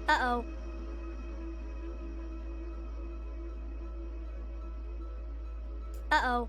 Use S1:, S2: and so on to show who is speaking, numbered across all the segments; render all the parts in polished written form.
S1: Uh-oh. Uh-oh.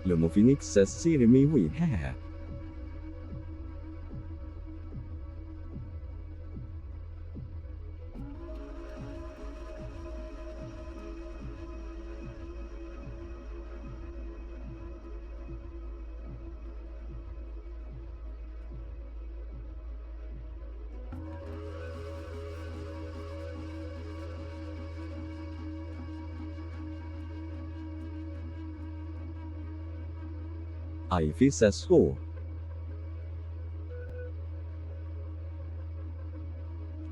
S2: Le mot Phoenix ser mi oui hehe. I fisses ho.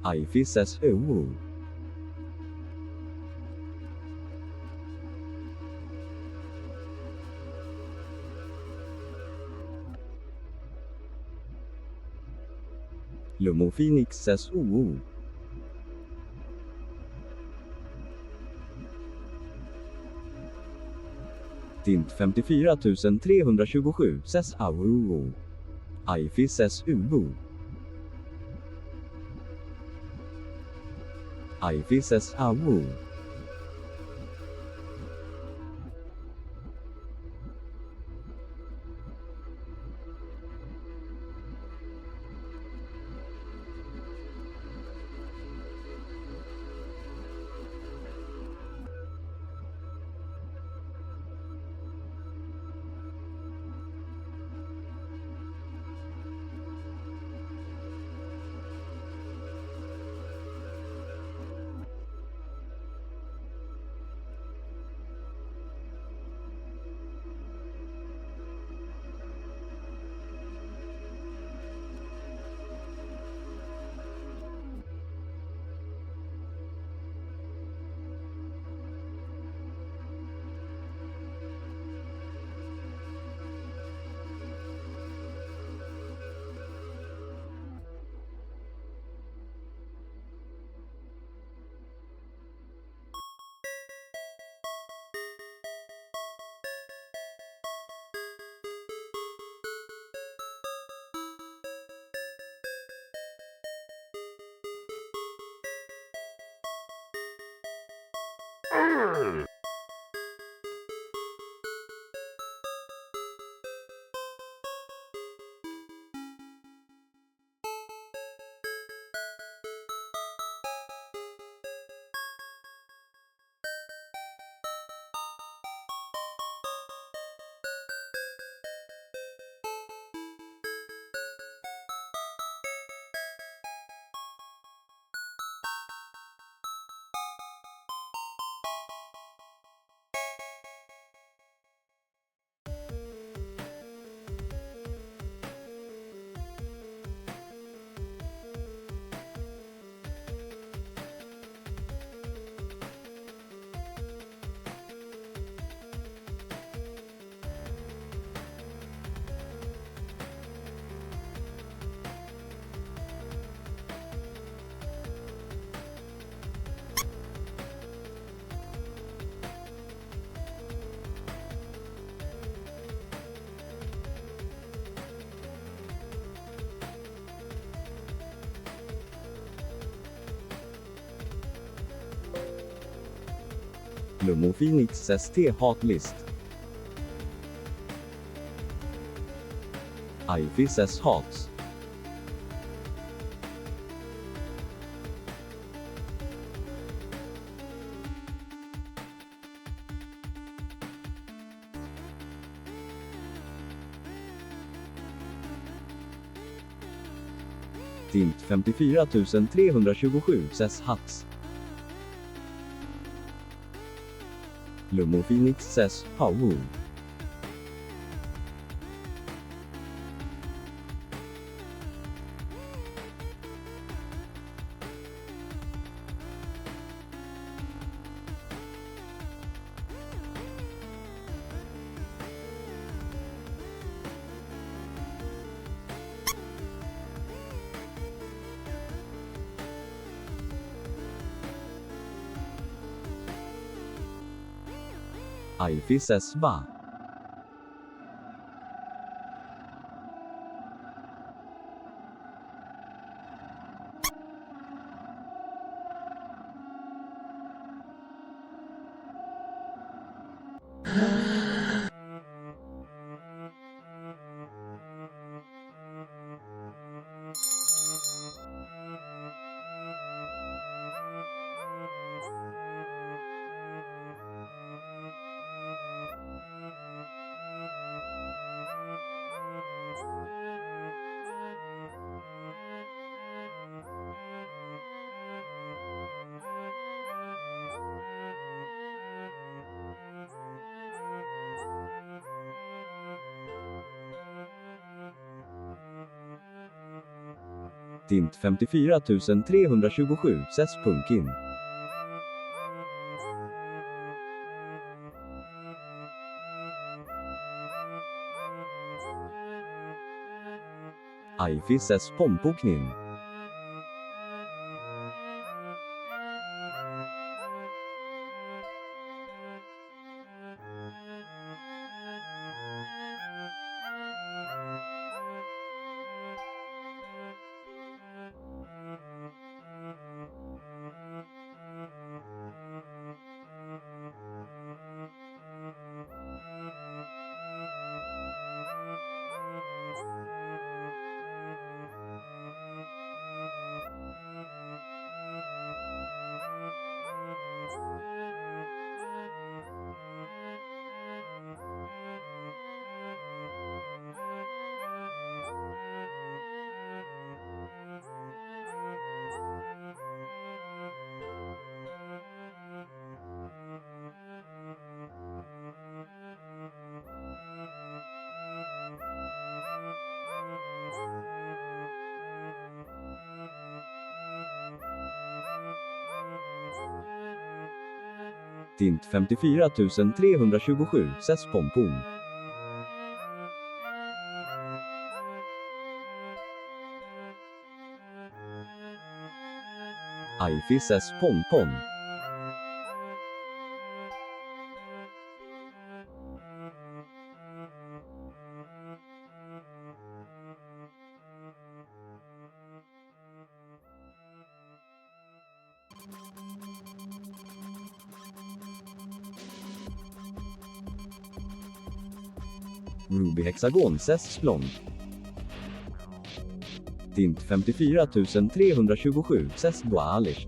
S2: I fisses o. Le mot Phoenix ses o. Tint 54 327 ses au. I fisses ubo. I fisses au. Le mot Phoenix ST hatlist. I fisses hats. Tint 54 327 ses hats. Le mot Phoenix ses hao. Ivy says va. Tint 54 327 says Punkin. Ivy says Pompoknin. Tint 54 327 says Pompom. Ivy says Pompon. Ruby Hexagon says Splon. Tint 54 327 says Dualisht.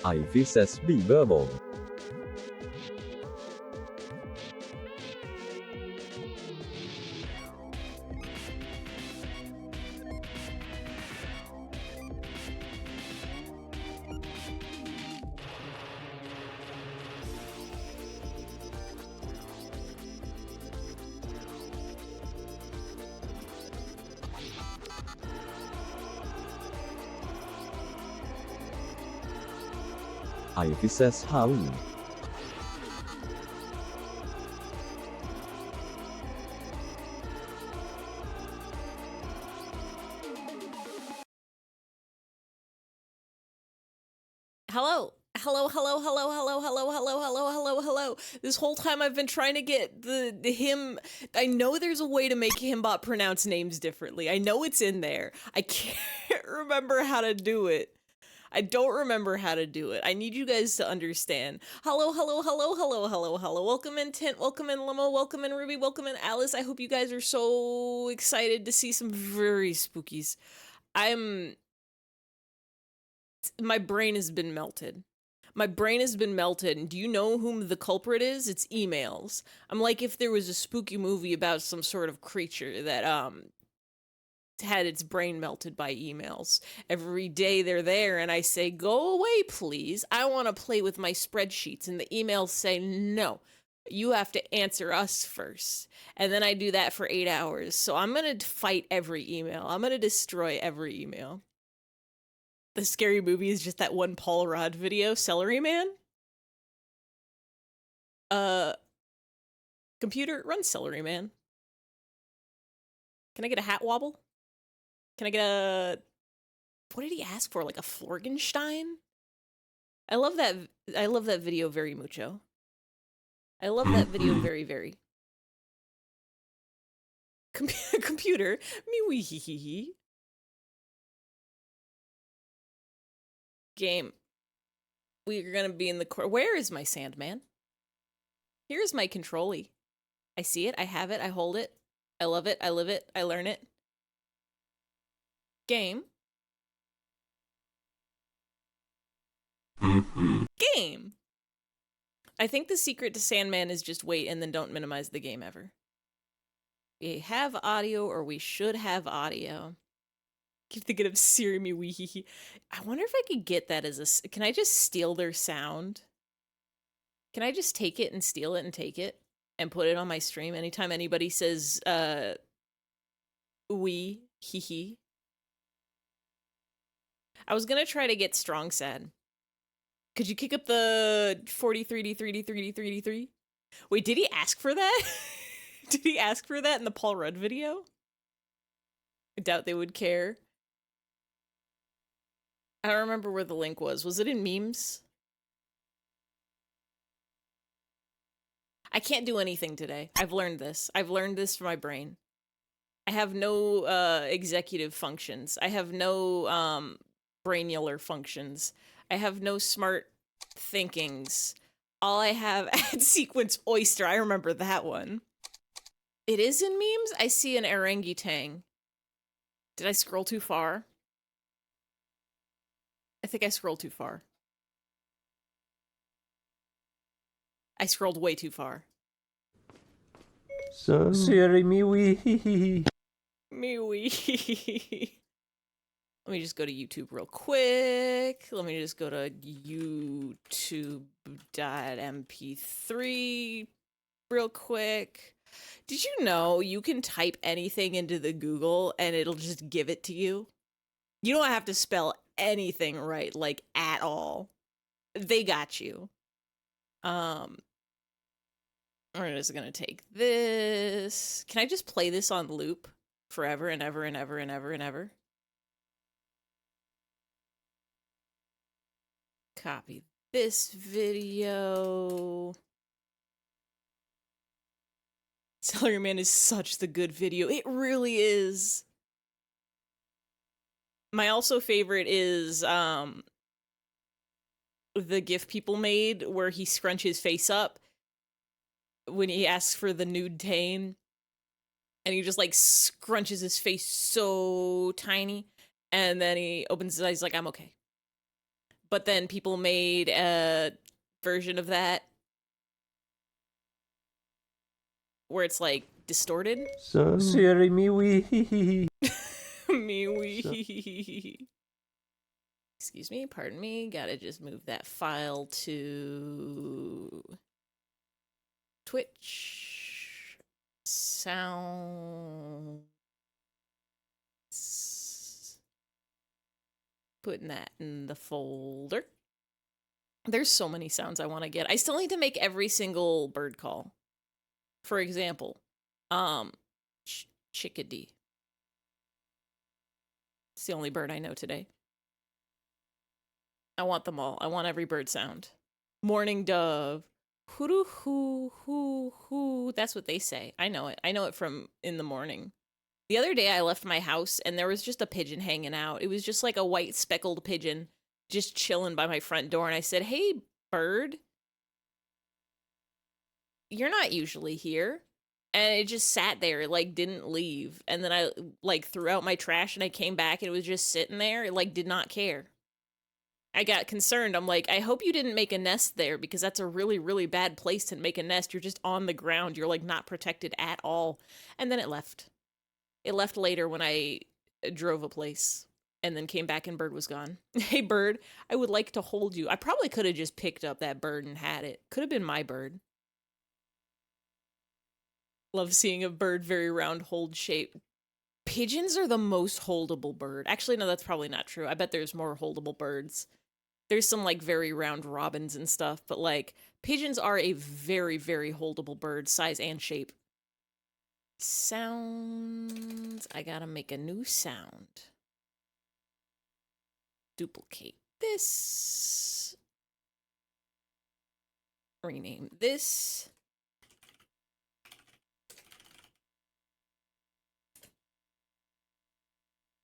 S2: Ivy says Bibövov. Ivy says Haun.
S1: Hello. Hello. This whole time I've been trying to get the him. I know there's a way to make Himbot pronounce names differently. I know it's in there. I can't remember how to do it. I don't remember how to do it. I need you guys to understand. Hello. Welcome in Tint, welcome in Limo, welcome in Ruby, welcome in Alice. I hope you guys are so excited to see some very spookies. My brain has been melted. My brain has been melted, and do you know whom the culprit is? It's emails. I'm like if there was a spooky movie about some sort of creature that had its brain melted by emails. Every day they're there and I say, "Go away, please. I want to play with my spreadsheets." And the emails say, "No. You have to answer us first." And then I do that for 8 hours. So I'm going to fight every email. I'm going to destroy every email. The scary movie is just that one Paul Rudd video, Celery Man. Computer, run Celery Man. Can I get a hat wobble? Can I get a... What did he ask for? Like a Florgenstein? I love that. I love that video very mucho. I love that video very, very. Computer. Me wee hee hee hee. Game. We're gonna be in the core. Where is my Sandman? Here's my controlly. I see it. I have it. I hold it. I love it. I live it. I learn it. Game. Game. I think the secret to Sandman is just wait and then don't minimize the game ever. We have audio, or we should have audio. Keep thinking of Siri me wee hee hee. I wonder if I could get that as a... Can I just steal their sound? Can I just take it and steal it and take it and put it on my stream anytime anybody says, wee hee hee? I was gonna try to get strong sad. Could you kick up the 43D3D3D3D3? Wait, did he ask for that? Did he ask for that in the Paul Rudd video? I doubt they would care. I don't remember where the link was. Was it in memes? I can't do anything today. I've learned this. I've learned this from my brain. I have no executive functions. I have no brainular functions. I have no smart thinkings. All I have ad sequence oyster. I remember that one. It is in memes? I see an orangutan. Did I scroll too far? I think I scrolled too far. I scrolled way too far.
S2: So,
S3: Siri me wee.
S1: Me wee. Let me just go to YouTube real quick. Let me just go to youtube.mp3 real quick. Did you know you can type anything into the Google and it'll just give it to you? You don't have to spell anything right, like, at all. They got you. We're just gonna take this. Can I just play this on loop forever and ever and ever and ever and ever? Copy this video. Celery Man is such the good video. It really is. My also favorite is the GIF people made where he scrunches his face up when he asks for the nude tane. And he just like scrunches his face so tiny. And then he opens his eyes like, I'm okay. But then people made a version of that where it's like distorted.
S2: so,
S3: Siri me wee.
S1: Me wee. Excuse me, pardon me. Gotta just move that file to Twitch. Sounds. Putting that in the folder. There's so many sounds I want to get. I still need to make every single bird call. For example, chickadee. It's the only bird I know today. I want them all. I want every bird sound. Morning dove. Hoo hoo hoo hoo. That's what they say. I know it. I know it from in the morning. The other day I left my house and there was just a pigeon hanging out. It was just like a white speckled pigeon just chilling by my front door. And I said, hey, bird, you're not usually here. And it just sat there. It like didn't leave. And then I like threw out my trash and I came back and it was just sitting there. It like did not care. I got concerned. I'm like, I hope you didn't make a nest there because that's a really, really bad place to make a nest. You're just on the ground. You're like not protected at all. And then it left. It left later when I drove a place and then came back and bird was gone. Hey, bird, I would like to hold you. I probably could have just picked up that bird and had it. Could have been my bird. Love seeing a bird very round hold shape. Pigeons are the most holdable bird. Actually, no, that's probably not true. I bet there's more holdable birds. There's some like very round robins and stuff, but like pigeons are a very, very holdable bird, size and shape. Sounds. I gotta make a new sound. Duplicate this. Rename this.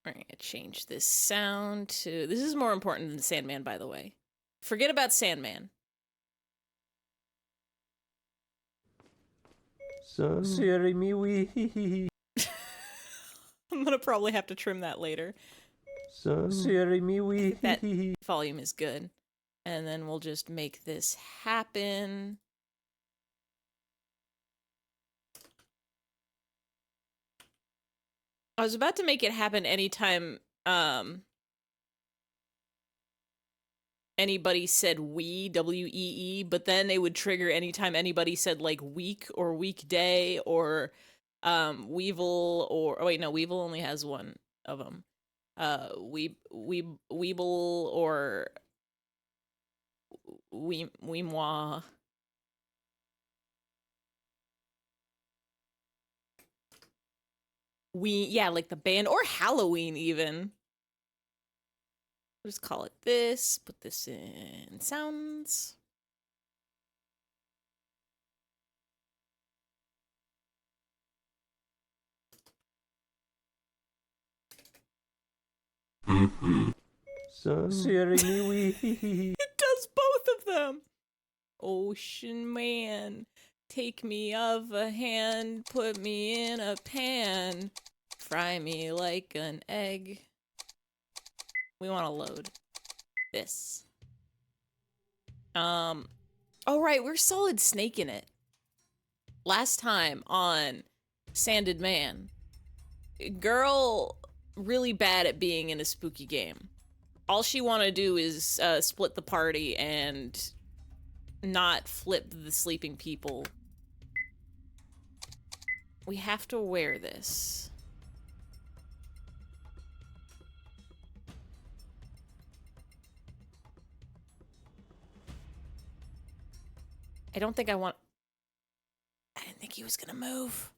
S1: We're gonna change this sound to. This is more important than Sandman, by the way. Forget about Sandman.
S3: Siri me wee.
S1: I'm gonna probably have to trim that later.
S3: Siri me wee.
S1: That volume is good. And then we'll just make this happen. I was about to make it happen anytime anybody said we, W-E-E, but then it would trigger anytime anybody said like week or weekday or Weevil or oh wait, no, Weevil only has one of them. Weeble or Weemois. Yeah, like the band or Halloween even. We'll just call it this, put this in sounds.
S3: Siri me wee.
S1: It does both of them. Ocean man, take me of a hand, put me in a pan, fry me like an egg. We want to load this. Oh right, we're Solid Snake in it. Last time on Sanded Man, girl really bad at being in a spooky game. All she want to do is split the party and not flip the sleeping people. We have to wear this. I don't think I want... I didn't think he was gonna move.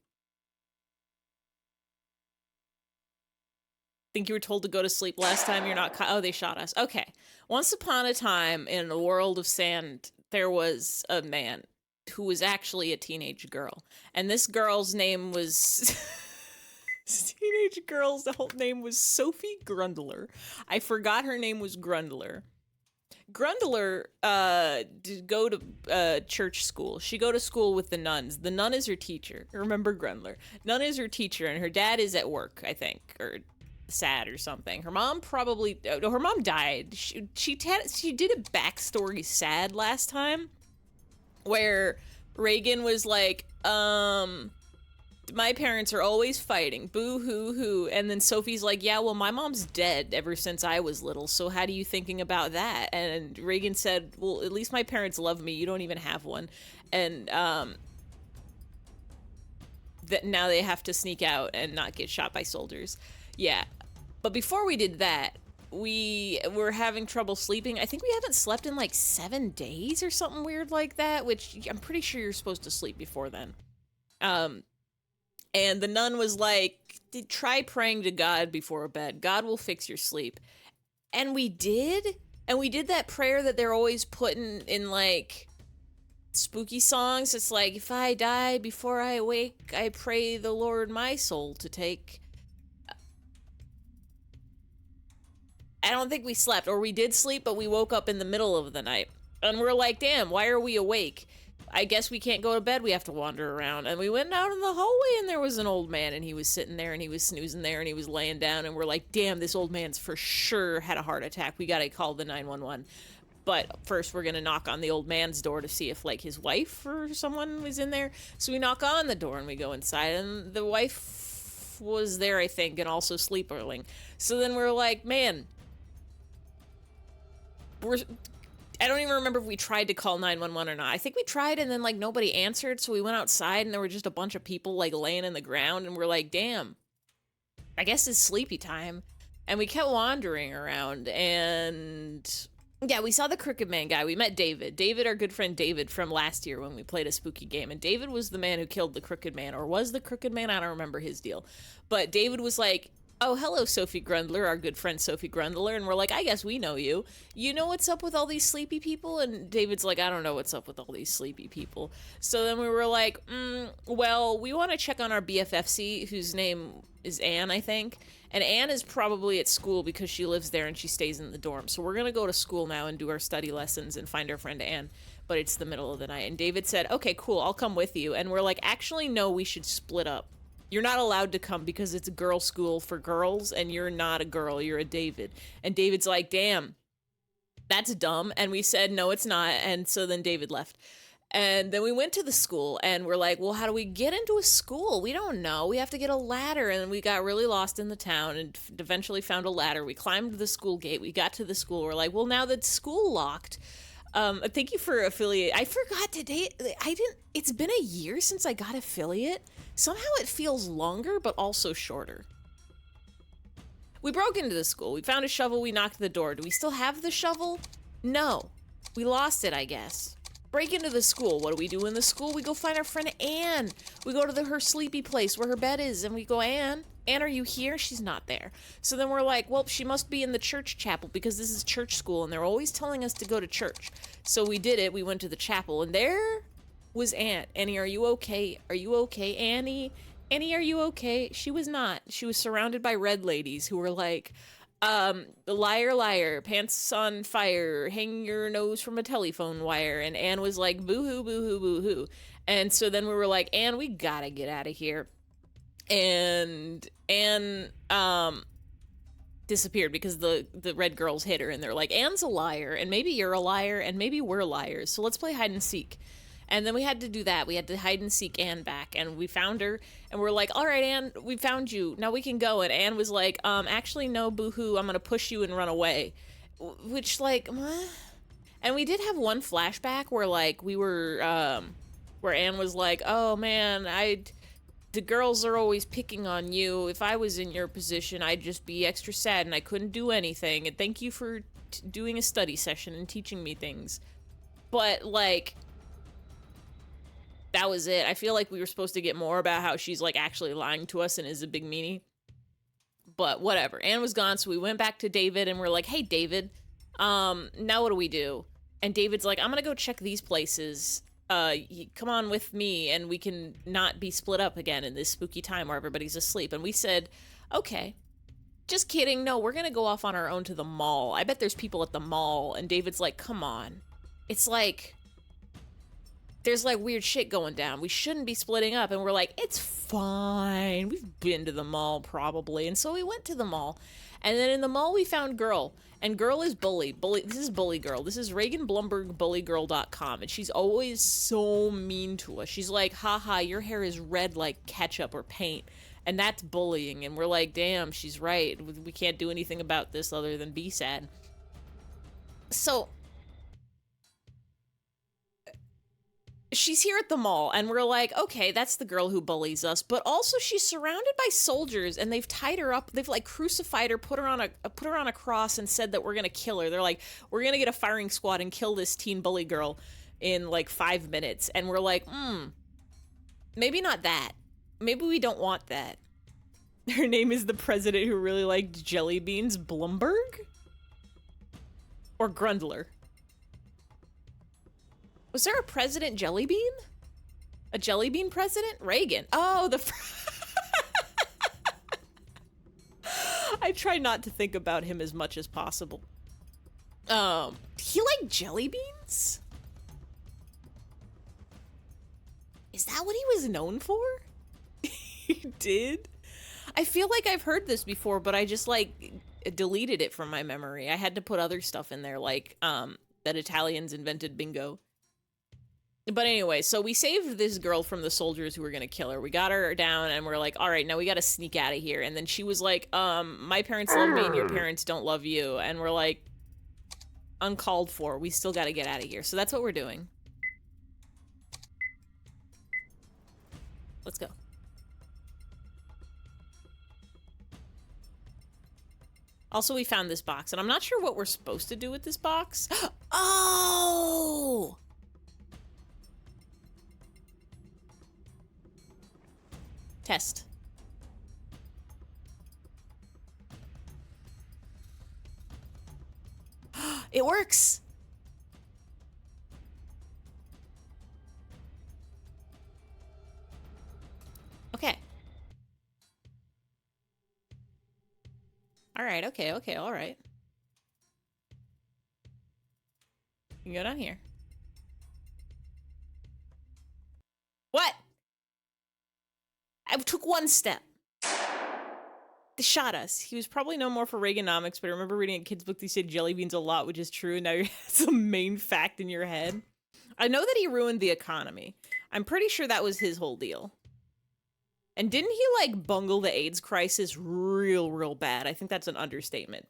S1: Think you were told to go to sleep last time, you're not... Oh, they shot us. Okay. Once upon a time, in a world of sand, there was a man who was actually a teenage girl. And this girl's name was... This teenage girl's whole name was Sophie Grundler. I forgot her name was Grundler. Grundler did go to church school. She go to school with the nuns. The nun is her teacher. Remember Grundler. Nun is her teacher, and her dad is at work, I think, or sad or something. Her mom probably... Oh, her mom died. She did a backstory sad last time, where Reagan was like, my parents are always fighting, boo hoo hoo, and then Sophie's like, yeah, well, my mom's dead ever since I was little, so how do you thinking about that? And Reagan said, well, at least my parents love me, you don't even have one. And that now they have to sneak out and not get shot by soldiers. Yeah, but before we did that, we were having trouble sleeping. I think we haven't slept in like 7 days or something weird like that, which I'm pretty sure you're supposed to sleep before then. And the nun was like, try praying to God before bed. God will fix your sleep. And we did. And we did that prayer that they're always putting in, like, spooky songs. It's like, if I die before I wake, I pray the Lord my soul to take. I don't think we slept. Or we did sleep, but we woke up in the middle of the night. And we're like, damn, why are we awake? I guess we can't go to bed, we have to wander around. And we went out in the hallway and there was an old man and he was sitting there and he was snoozing there and he was laying down and we're like, damn, this old man's for sure had a heart attack. We gotta call the 911. But first we're gonna knock on the old man's door to see if like his wife or someone was in there. So we knock on the door and we go inside and the wife was there, I think, and also sleeping. So then we're like, man, I don't even remember if we tried to call 911 or not. I think we tried and then like nobody answered, so we went outside and there were just a bunch of people like laying in the ground and we're like, damn, I guess it's sleepy time. And we kept wandering around and Yeah, we saw the Crooked Man guy. We met David. David, our good friend David from last year when we played a spooky game. And David was the man who killed the Crooked Man, or was the Crooked Man? I don't remember his deal. But David was like, oh, hello, Sophie Grundler, our good friend Sophie Grundler. And we're like, I guess we know you. You know what's up with all these sleepy people? And David's like, I don't know what's up with all these sleepy people. So then we were like, well, we want to check on our BFFC, whose name is Anne, I think. And Anne is probably at school because she lives there and she stays in the dorm. So we're going to go to school now and do our study lessons and find our friend Anne. But it's the middle of the night. And David said, okay, cool, I'll come with you. And we're like, actually, no, we should split up. You're not allowed to come because it's a girl school for girls and you're not a girl, you're a David. And David's like, damn, that's dumb. And we said, no, it's not. And so then David left. And then we went to the school and we're like, well, how do we get into a school? We don't know. We have to get a ladder. And we got really lost in the town and eventually found a ladder. We climbed the school gate. We got to the school. We're like, well, now that school locked, thank you for affiliate. I forgot today. It's been a year since I got affiliate. Somehow it feels longer, but also shorter. We broke into the school. We found a shovel. We knocked the door. Do we still have the shovel? No. We lost it, I guess. Break into the school. What do we do in the school? We go find our friend Anne. We go to her sleepy place where her bed is, and we go, Anne, are you here? She's not there. So then we're like, well, she must be in the church chapel because this is church school, and they're always telling us to go to church. So we did it. We went to the chapel, and there was Anne. Annie, are you okay? Are you okay, Annie? Annie, are you okay? She was not. She was surrounded by red ladies who were like, liar, liar, pants on fire, hang your nose from a telephone wire. And Anne was like, boo-hoo, boo-hoo, boo-hoo. And so then we were like, Anne, we gotta get out of here. And Anne, disappeared because the red girls hit her and they're like, Anne's a liar, and maybe you're a liar, and maybe we're liars. So let's play hide and seek. And then we had to do that. We had to hide and seek Anne back, and we found her, and we're like, all right, Anne, we found you. Now we can go. And Anne was like, actually, no, boo-hoo, I'm gonna push you and run away. Which, like, what? And we did have one flashback where, like, we were, where Anne was like, oh, man, the girls are always picking on you. If I was in your position, I'd just be extra sad, and I couldn't do anything. And thank you for doing a study session and teaching me things. But, like, that was it. I feel like we were supposed to get more about how she's like actually lying to us and is a big meanie. But whatever. Anne was gone, so we went back to David and we're like, hey, David, now what do we do? And David's like, I'm gonna go check these places. Come on with me and we can not be split up again in this spooky time where everybody's asleep. And we said, okay. Just kidding. No, we're gonna go off on our own to the mall. I bet there's people at the mall. And David's like, come on. It's like, there's like weird shit going down. We shouldn't be splitting up. And we're like, it's fine. We've been to the mall probably. And so we went to the mall. And then in the mall we found Girl. And Girl is Bully. This is Bully Girl. This is Reagan Blumberg BullyGirl.com. And she's always so mean to us. She's like, haha, your hair is red like ketchup or paint. And that's bullying. And we're like, damn, she's right. We can't do anything about this other than be sad. So she's here at the mall, and we're like, okay, that's the girl who bullies us, but also she's surrounded by soldiers, and they've tied her up, they've like crucified her, put her on a cross, and said that we're gonna kill her. They're like, we're gonna get a firing squad and kill this teen bully girl in like 5 minutes, and we're like, maybe not that. Maybe we don't want that. Her name is the president who really liked jelly beans, Blumberg? Or Grundler? Was there a president Jellybean? A Jellybean president? Reagan. Oh, I try not to think about him as much as possible. He liked jelly beans? Is that what he was known for? He did? I feel like I've heard this before, but I just, like, deleted it from my memory. I had to put other stuff in there, like, that Italians invented bingo. But anyway, so we saved this girl from the soldiers who were gonna kill her. We got her down and we're like, all right, now we gotta sneak out of here. And then she was like, my parents love me and your parents don't love you. And we're like, uncalled for. We still gotta get out of here. So that's what we're doing. Let's go. Also, we found this box, and I'm not sure what we're supposed to do with this box. Oh! Test. It works! Okay. Alright, okay, alright. You can go down here. What? I took one step. They shot us. He was probably no more for Reaganomics, but I remember reading a kid's book that said jelly beans a lot, which is true, and now it's a main fact in your head. I know that he ruined the economy. I'm pretty sure that was his whole deal. And didn't he, like, bungle the AIDS crisis real bad? I think that's an understatement.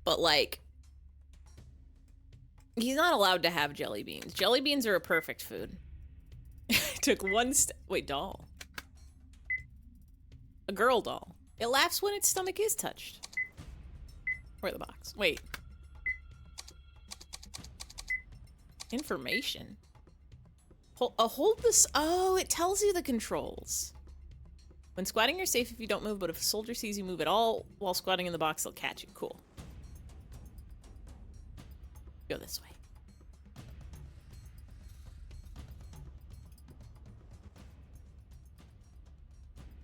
S1: But, like, he's not allowed to have jelly beans. Jelly beans are a perfect food. Took one step. Wait, doll. A girl doll. It laughs when its stomach is touched. Where the box? Wait. Information. Hold this. Oh, it tells you the controls. When squatting, you're safe if you don't move, but if a soldier sees you move at all while squatting in the box, they'll catch you. Cool. Go this way.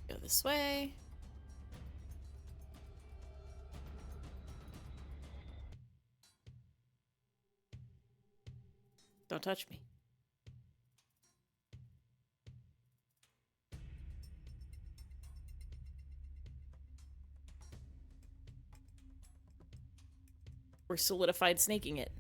S1: Go this way. Don't touch me. We're solidified snaking it.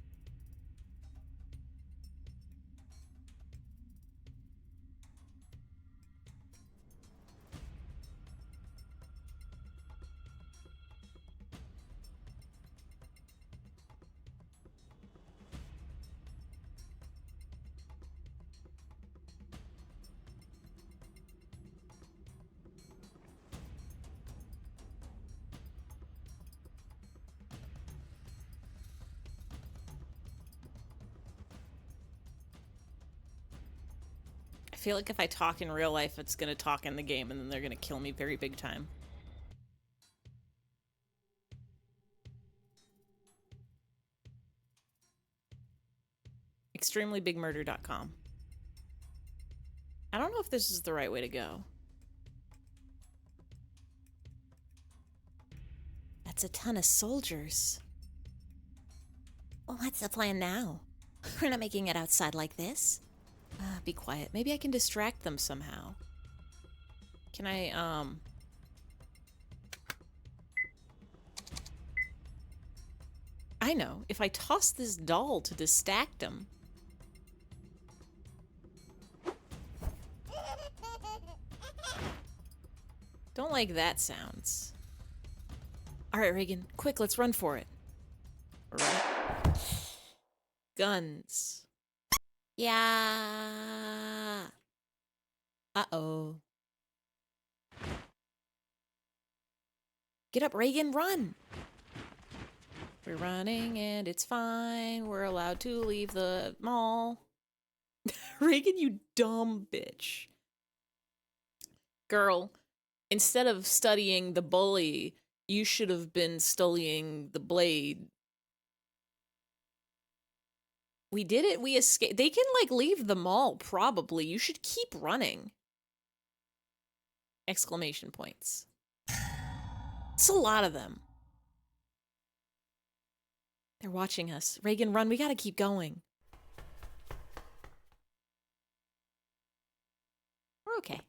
S1: I feel like if I talk in real life, it's gonna talk in the game, and then they're gonna kill me very big time. ExtremelyBigMurder.com. I don't know if this is the right way to go. That's a ton of soldiers. Well, what's the plan now? We're not making it outside like this. Be quiet. Maybe I can distract them somehow. Can I, I know. If I toss this doll to distract them. Don't like that sounds. Alright, Reagan. Quick, let's run for it. Right. Guns. Yeah. Uh-oh. Get up, Reagan, run! We're running and it's fine. We're allowed to leave the mall. Reagan, you dumb bitch. Girl, instead of studying the bully, you should have been studying the blade. We did it. We escaped. They can, like, leave the mall, probably. You should keep running. Exclamation points. It's a lot of them. They're watching us. Reagan, run. We gotta keep going. We're okay.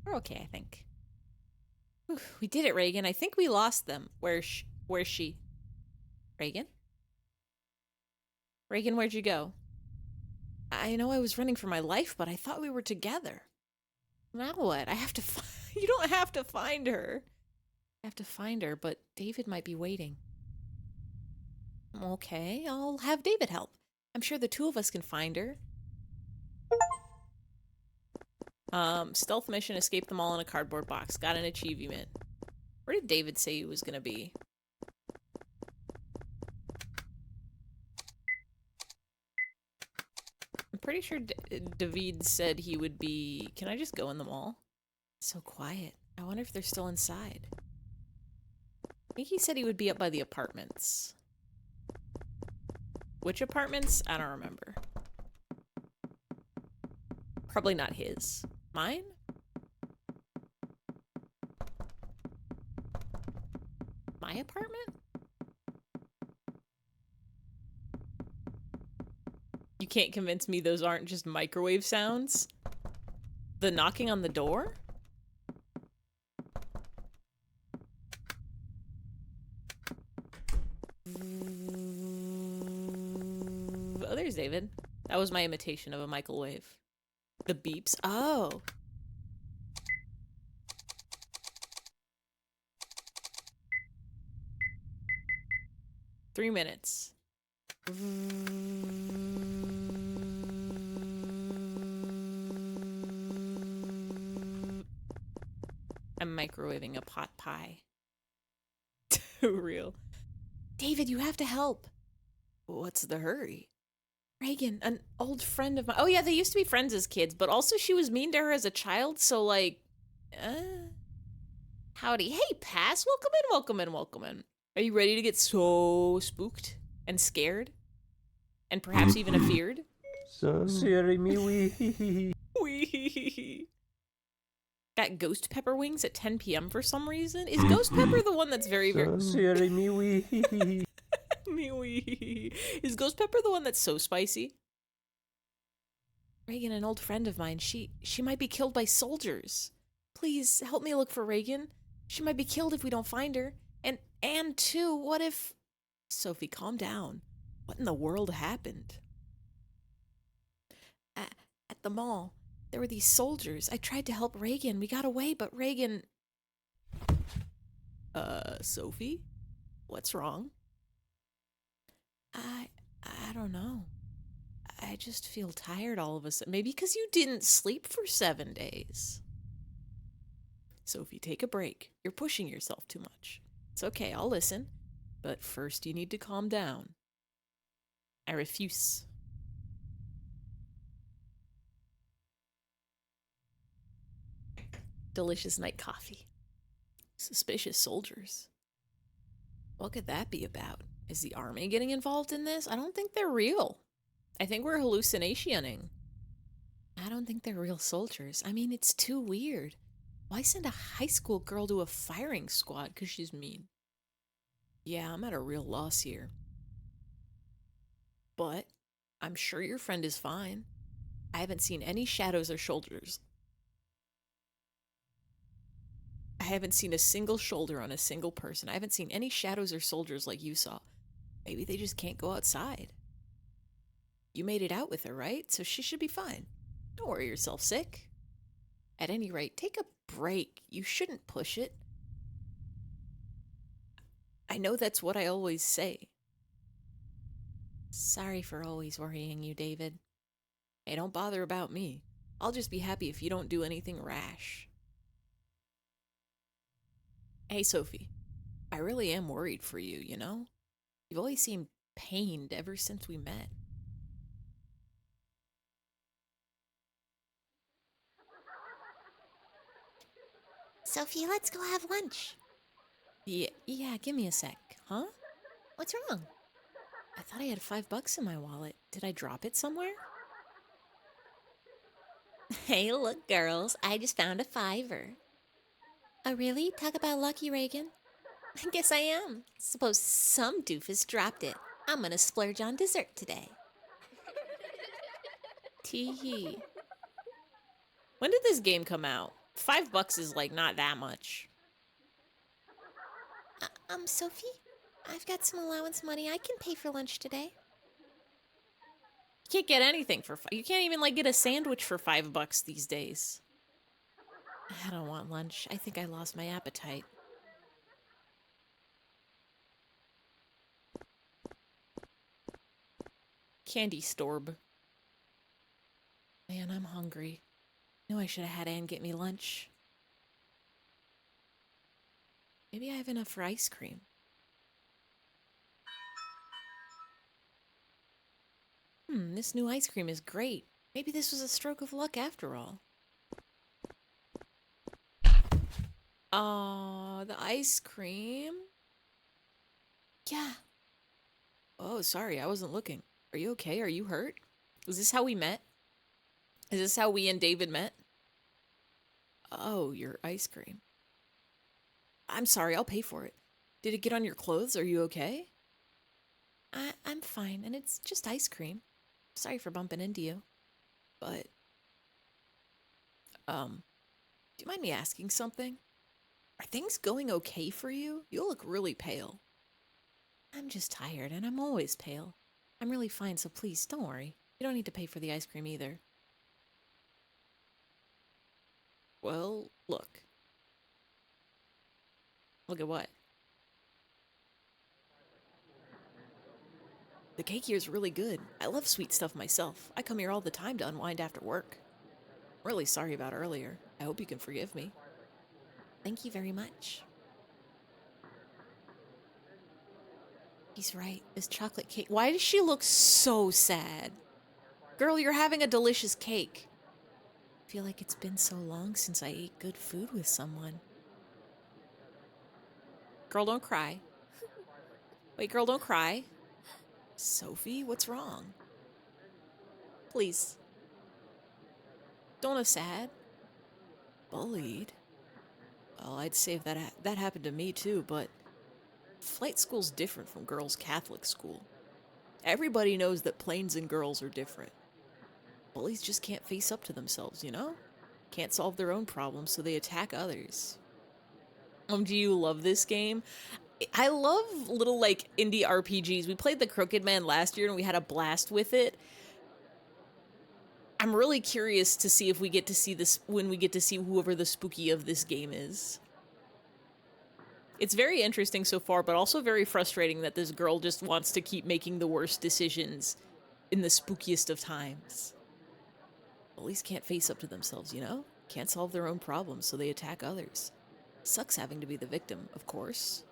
S1: We're okay, I think. Whew, we did it, Reagan. I think we lost them. Where's she? Reagan? Reagan, where'd you go? I know I was running for my life, but I thought we were together. Now what? I have to You don't have to find her. I have to find her, but David might be waiting. Okay, I'll have David help. I'm sure the two of us can find her. Stealth mission, escape them all in a cardboard box. Got an achievement. Where did David say he was gonna be? I'm pretty sure David said he would be... Can I just go in the mall? It's so quiet. I wonder if they're still inside. I think he said he would be up by the apartments. Which apartments? I don't remember. Probably not his. Mine? My apartment? You can't convince me those aren't just microwave sounds? The knocking on the door? Oh, there's David. That was my imitation of a microwave. The beeps? Oh. Three minutes. I'm microwaving a pot pie. Too real. David, you have to help. What's the hurry? Reagan, an old friend of mine. Oh yeah, they used to be friends as kids, but also she was mean to her as a child, so like... Howdy. Hey, Pass. Welcome in, welcome in, welcome in. Are you ready to get so spooked and scared? And perhaps even afeared?
S3: Siri me wee.
S1: Wee. Got ghost pepper wings at 10 p.m. for some reason? Is ghost pepper the one that's very...
S3: Siri me wee.
S1: Is ghost pepper the one that's so spicy? Reagan, an old friend of mine, she might be killed by soldiers. Please help me look for Reagan. She might be killed if we don't find her. And too, what if... Sophie, calm down. What in the world happened? At the mall, there were these soldiers. I tried to help Reagan. We got away, but Reagan... Sophie? What's wrong? I don't know. I just feel tired all of a sudden. Maybe because you didn't sleep for 7 days. Sophie, take a break. You're pushing yourself too much. It's okay, I'll listen. But first you need to calm down. I refuse. Delicious night coffee. Suspicious soldiers. What could that be about? Is the army getting involved in this? I don't think they're real. I think we're hallucinationing. I don't think they're real soldiers. I mean, it's too weird. Why send a high school girl to a firing squad because she's mean? Yeah, I'm at a real loss here. But I'm sure your friend is fine. I haven't seen any shadows or shoulders. I haven't seen a single shoulder on a single person. I haven't seen any shadows or soldiers like you saw. Maybe they just can't go outside. You made it out with her, right? So she should be fine. Don't worry yourself sick. At any rate, take a break. You shouldn't push it. I know that's what I always say. Sorry for always worrying you, David. Hey, don't bother about me. I'll just be happy if you don't do anything rash. Hey, Sophie. I really am worried for you, you know? You've always seemed pained ever since we met.
S4: Sophie, let's go have lunch.
S1: Yeah, give me a sec. Huh? What's wrong? I thought I had $5 in my wallet. Did I drop it somewhere?
S4: Hey, look, girls. I just found a $5. Oh, really? Talk about lucky, Reagan. I guess I am. Suppose some doofus dropped it. I'm gonna splurge on dessert today.
S1: Tee-hee. When did this game come out? $5 is like not that much.
S4: Sophie? I've got some allowance money. I can pay for lunch today.
S1: You can't get anything for you can't even like get a sandwich for $5 these days. I don't want lunch. I think I lost my appetite. Candy storb. Man, I'm hungry. Knew I should have had Anne get me lunch. Maybe I have enough for ice cream. This new ice cream is great. Maybe this was a stroke of luck after all. The ice cream? Yeah. Oh, sorry, I wasn't looking. Are you okay? Are you hurt? Is this how we met? Is this how we and David met? Oh, your ice cream. I'm sorry, I'll pay for it. Did it get on your clothes? Are you okay? I'm fine, and it's just ice cream. Sorry for bumping into you. But, do you mind me asking something? Are things going okay for you? You look really pale. I'm just tired, and I'm always pale. I'm really fine, so please, don't worry. You don't need to pay for the ice cream either. Well, look. Look at what? The cake here is really good. I love sweet stuff myself. I come here all the time to unwind after work. I'm really sorry about earlier. I hope you can forgive me. Thank you very much. He's right. This chocolate cake. Why does she look so sad? Girl, you're having a delicious cake. I feel like it's been so long since I ate good food with someone. Girl, don't cry. Wait, girl, don't cry. Sophie, what's wrong? Please. Don't have sad. Bullied? Well, I'd say if that happened to me too, but flight school's different from girls' Catholic school. Everybody knows that planes and girls are different. Bullies just can't face up to themselves, you know? Can't solve their own problems, so they attack others. Do you love this game? I love little, like, indie RPGs. We played the Crooked Man last year, and we had a blast with it. I'm really curious to see if we get to see this, when we get to see whoever the spooky of this game is. It's very interesting so far, but also very frustrating that this girl just wants to keep making the worst decisions in the spookiest of times. Bullies can't face up to themselves, you know? Can't solve their own problems, so they attack others. Sucks having to be the victim, of course.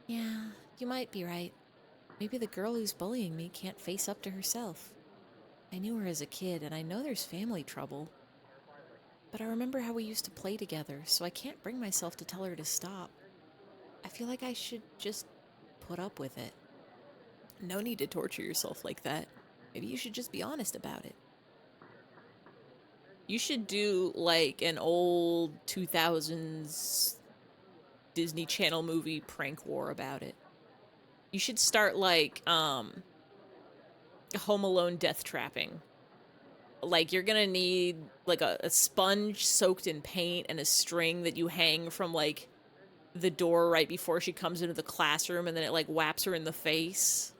S1: Yeah, you might be right. Maybe the girl who's bullying me can't face up to herself. I knew her as a kid, and I know there's family trouble. But I remember how we used to play together, so I can't bring myself to tell her to stop. I feel like I should just put up with it. No need to torture yourself like that. Maybe you should just be honest about it. You should do, like, an old 2000s Disney Channel movie prank war about it. You should start, like, Home Alone death trapping. Like, you're gonna need, like, a sponge soaked in paint and a string that you hang from, like, the door right before she comes into the classroom, and then it, like, whaps her in the face.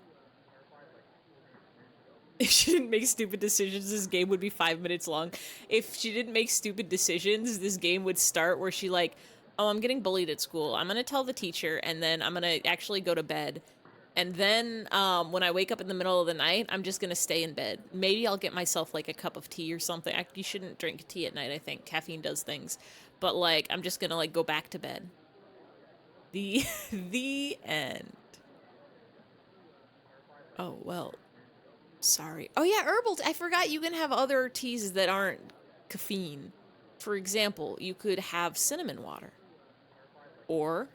S1: If she didn't make stupid decisions, this game would be 5 minutes long. If she didn't make stupid decisions, this game would start where she, like, oh, I'm getting bullied at school. I'm gonna tell the teacher, and then I'm gonna actually go to bed. And then, when I wake up in the middle of the night, I'm just gonna stay in bed. Maybe I'll get myself, like, a cup of tea or something. You shouldn't drink tea at night, I think. Caffeine does things. But, like, I'm just gonna, like, go back to bed. The end. Oh, well. Sorry. Oh, yeah, herbal tea. I forgot you can have other teas that aren't caffeine. For example, you could have cinnamon water. Or...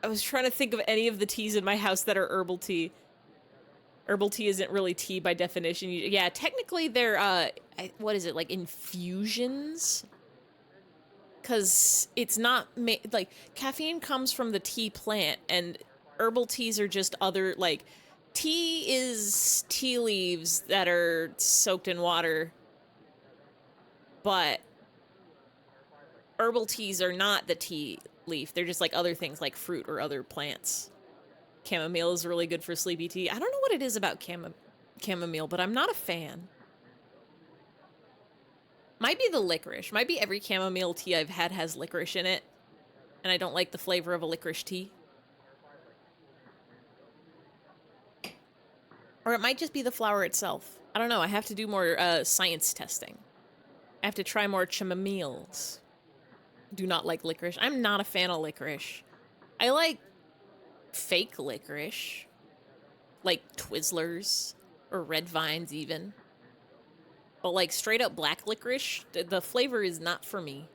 S1: I was trying to think of any of the teas in my house that are herbal tea. Herbal tea isn't really tea by definition. Yeah, technically they're, what is it, like infusions? Because it's not, like, caffeine comes from the tea plant, and herbal teas are just other, like, tea is tea leaves that are soaked in water, but herbal teas are not the tea leaf. They're just, like, other things, like fruit or other plants. Chamomile is really good for sleepy tea. I don't know what it is about chamomile, but I'm not a fan. Might be the licorice. Might be every chamomile tea I've had has licorice in it. And I don't like the flavor of a licorice tea. Or it might just be the flower itself. I don't know. I have to do more science testing. I have to try more chamomiles. Do not like licorice. I'm not a fan of licorice. I like fake licorice. Like Twizzlers. Or red vines even. But like straight up black licorice, the flavor is not for me.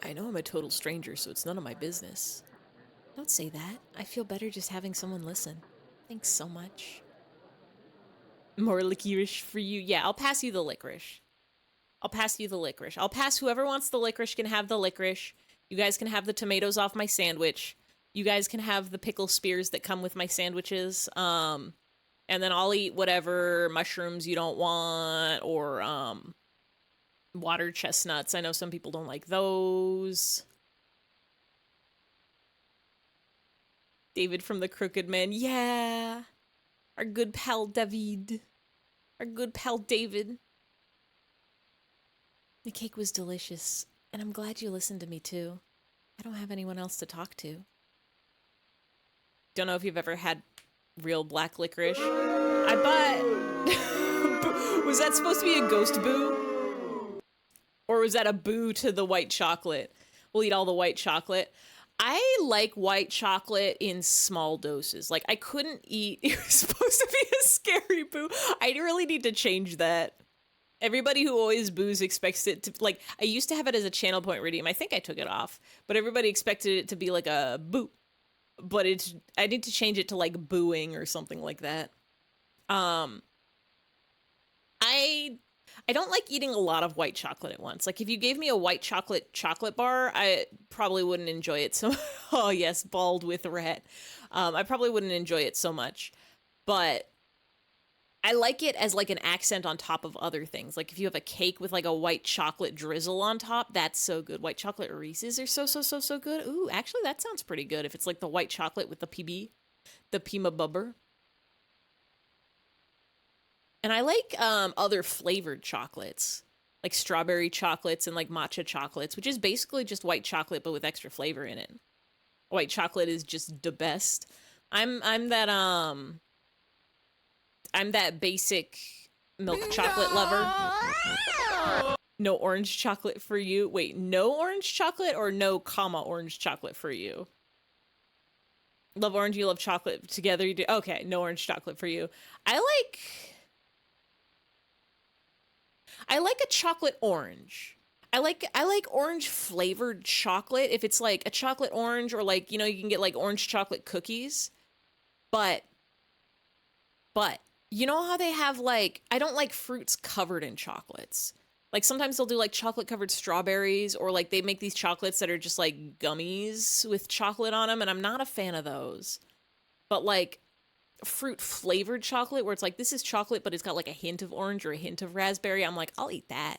S1: I know I'm a total stranger, so it's none of my business. Don't say that. I feel better just having someone listen. Thanks so much. More licorice for you. Yeah, I'll pass you the licorice. I'll pass you the licorice. I'll pass whoever wants the licorice can have the licorice. You guys can have the tomatoes off my sandwich. You guys can have the pickle spears that come with my sandwiches. And then I'll eat whatever mushrooms you don't want or water chestnuts. I know some people don't like those. David from the Crooked Man. Yeah. Our good pal David. Our good pal David. The cake was delicious, and I'm glad you listened to me too. I don't have anyone else to talk to. Don't know if you've ever had real black licorice. I bet. Was that supposed to be a ghost boo? Or was that a boo to the white chocolate? We'll eat all the white chocolate. I like white chocolate in small doses. Like, I couldn't eat... It was supposed to be a scary boo. I really need to change that. Everybody who always boos expects it to... Like, I used to have it as a channel point redeem. I think I took it off. But everybody expected it to be like a boo. But it's... I need to change it to, like, booing or something like that. I don't like eating a lot of white chocolate at once. Like, if you gave me a white chocolate bar, I probably wouldn't enjoy it so... Oh, yes, bald with rat. I probably wouldn't enjoy it so much. But I like it as, like, an accent on top of other things. Like, if you have a cake with, like, a white chocolate drizzle on top, that's so good. White chocolate Reese's are so good. Ooh, actually, that sounds pretty good. If it's, like, the white chocolate with the PB, the Pima Bubber. And I like other flavored chocolates, like strawberry chocolates and like matcha chocolates, which is basically just white chocolate but with extra flavor in it. White chocolate is just the best. I'm that basic milk chocolate lover. No orange chocolate for you. Wait, no orange chocolate or no comma orange chocolate for you? Love orange, you love chocolate together. You do. Okay, no orange chocolate for you. I like a chocolate orange. I like orange flavored chocolate if it's like a chocolate orange or like, you know, you can get like orange chocolate cookies. But you know how they have like, I don't like fruits covered in chocolates. Like sometimes they'll do like chocolate covered strawberries or like they make these chocolates that are just like gummies with chocolate on them and I'm not a fan of those. But like fruit flavored chocolate where it's like this is chocolate but it's got like a hint of orange or a hint of raspberry, I'm like, I'll eat that.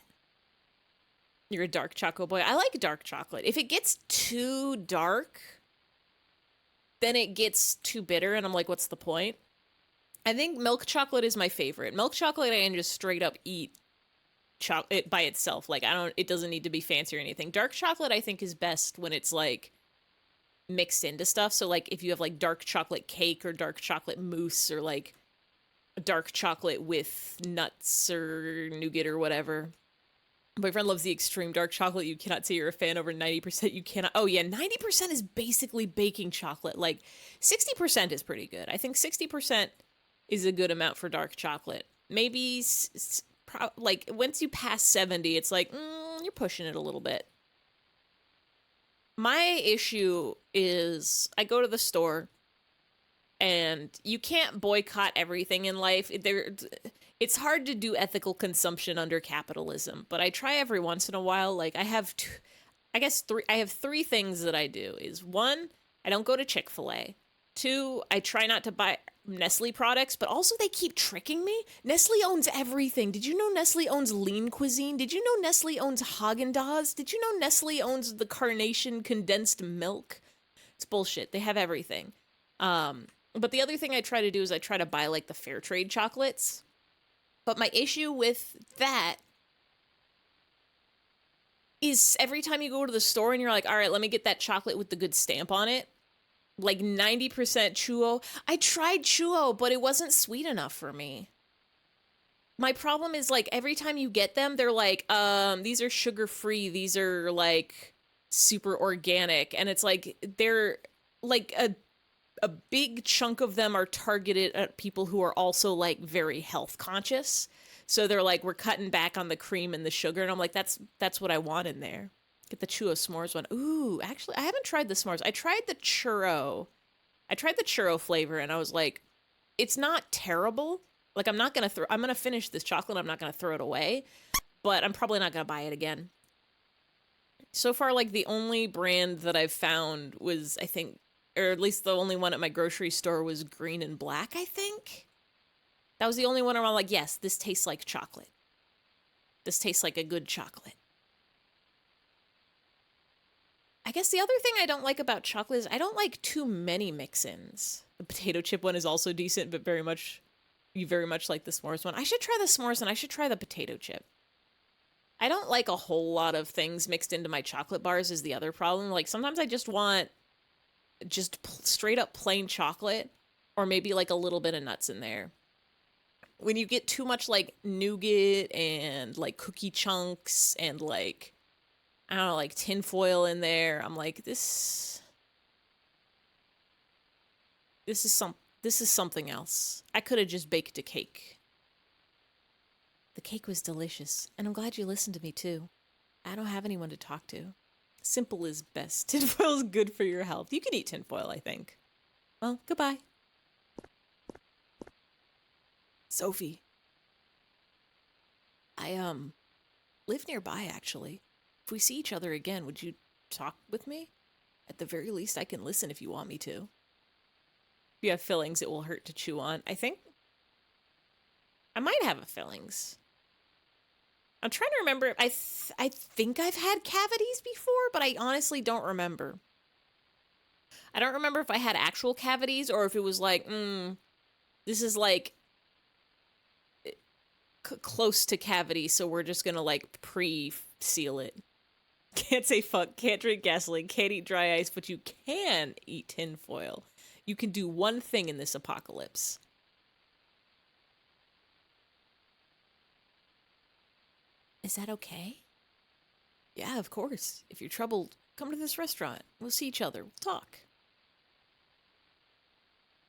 S1: You're a dark choco boy. I like dark chocolate. If it gets too dark, then it gets too bitter and I'm like, what's the point? I think milk chocolate is my favorite. Milk chocolate I can just straight up eat it by itself. Like it doesn't need to be fancy or anything. Dark chocolate I think is best when it's like mixed into stuff. So like if you have like dark chocolate cake or dark chocolate mousse or like dark chocolate with nuts or nougat or whatever. My boyfriend loves the extreme dark chocolate. You cannot say you're a fan over 90%. You cannot. Oh yeah, 90% is basically baking chocolate. Like 60% is pretty good. I think 60% is a good amount for dark chocolate. Maybe like once you pass 70, it's like you're pushing it a little bit. My issue is I go to the store and you can't boycott everything in life. It's hard to do ethical consumption under capitalism, but I try every once in a while. Like I have three things that I do is 1, I don't go to Chick-fil-A. 2, I try not to buy Nestle products, but also they keep tricking me. Nestle owns everything. Did you know Nestle owns Lean Cuisine? Did you know Nestle owns Haagen-Dazs? Did you know Nestle owns the Carnation condensed milk? It's bullshit. They have everything. But the other thing I try to do is I try to buy like the fair trade chocolates. But my issue with that is every time you go to the store and you're like, all right, let me get that chocolate with the good stamp on it, like 90% Chuo. I tried Chuo, but it wasn't sweet enough for me. My problem is, like, every time you get them, they're like, these are sugar-free, these are, like, super organic, and it's like, they're, like, a big chunk of them are targeted at people who are also, like, very health conscious. So they're like, we're cutting back on the cream and the sugar, and I'm like, that's what I want in there. Get the Chuo s'mores one. Ooh, actually, I haven't tried the s'mores. I tried the churro. I tried the churro flavor, and I was like, it's not terrible. Like, I'm gonna finish this chocolate, I'm not gonna throw it away, but I'm probably not gonna buy it again. So far, like, the only brand that I've found was, I think, or at least the only one at my grocery store was Green and Black, I think. That was the only one where I'm like, yes, this tastes like chocolate. This tastes like a good chocolate. I guess the other thing I don't like about chocolate is I don't like too many mix-ins. The potato chip one is also decent, but you very much like the s'mores one. I should try the s'mores and I should try the potato chip. I don't like a whole lot of things mixed into my chocolate bars is the other problem. Like, sometimes I just want straight up plain chocolate, or maybe like a little bit of nuts in there. When you get too much like nougat and like cookie chunks and like, I don't know, like tinfoil in there, I'm like, this is something else. I could have just baked a cake. The cake was delicious, and I'm glad you listened to me too. I don't have anyone to talk to. Simple is best. Tinfoil is good for your health. You can eat tinfoil, I think. Well, goodbye. Sophie. I live nearby, actually. If we see each other again, would you talk with me? At the very least, I can listen if you want me to. If you have fillings, it will hurt to chew on. I think I might have a fillings. I'm trying to remember. I think I've had cavities before, but I honestly don't remember. I don't remember if I had actual cavities or if it was like, this is like close to cavity, so we're just gonna like pre-seal it. Can't say fuck, can't drink gasoline, can't eat dry ice, but you can eat tinfoil. You can do one thing in this apocalypse. Is that okay? Yeah, of course. If you're troubled, come to this restaurant. We'll see each other. We'll talk.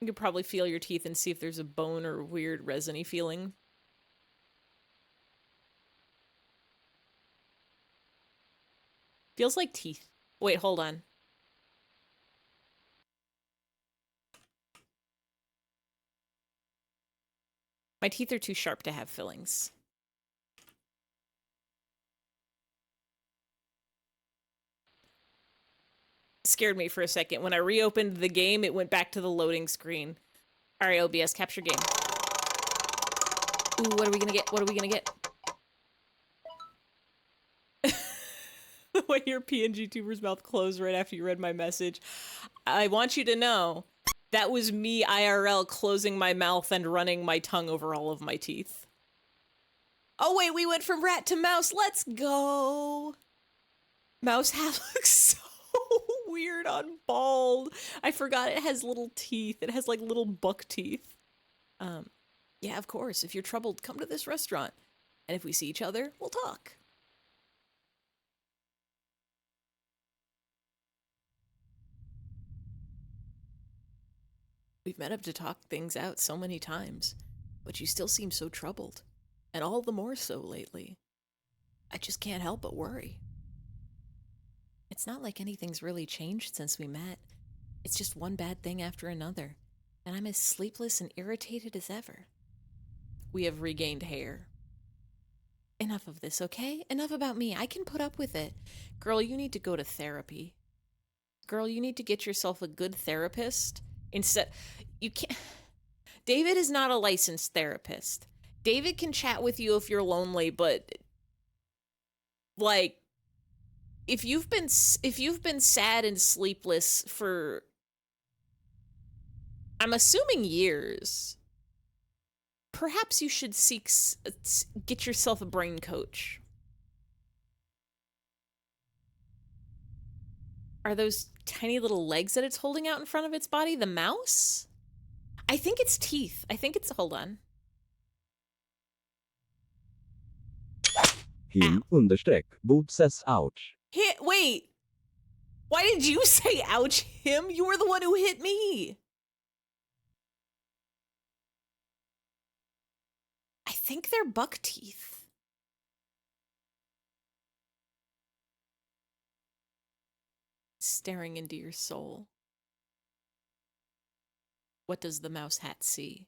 S1: You can probably feel your teeth and see if there's a bone or weird resiny feeling. Feels like teeth. Wait, hold on. My teeth are too sharp to have fillings. Scared me for a second. When I reopened the game, it went back to the loading screen. All right, OBS, capture game. Ooh, what are we gonna get? What are we gonna get? When your PNG tuber's mouth closed right after you read my message. I want you to know that was me IRL closing my mouth and running my tongue over all of my teeth. Oh wait, we went from rat to mouse. Let's go. Mouse hat looks so weird on bald. I forgot it has little teeth. It has like little buck teeth. Yeah, of course. If you're troubled, come to this restaurant. And if we see each other, we'll talk. We've met up to talk things out so many times, but you still seem so troubled. And all the more so lately. I just can't help but worry. It's not like anything's really changed since we met. It's just one bad thing after another, and I'm as sleepless and irritated as ever. We have regained hair. Enough of this, okay? Enough about me. I can put up with it. Girl, you need to go to therapy. Girl, you need to get yourself a good therapist. Instead, you can't... David is not a licensed therapist. David can chat with you if you're lonely, but... like... If you've been sad and sleepless for, I'm assuming years, Perhaps you should get yourself a brain coach. Are those tiny little legs that it's holding out in front of its body the mouse? I think it's teeth. I think it's, hold on.
S2: Him understreck Boot says ouch.
S1: Wait. Why did you say ouch him? You were the one who hit me. I think they're buck teeth. Staring into your soul. What does the mouse hat see?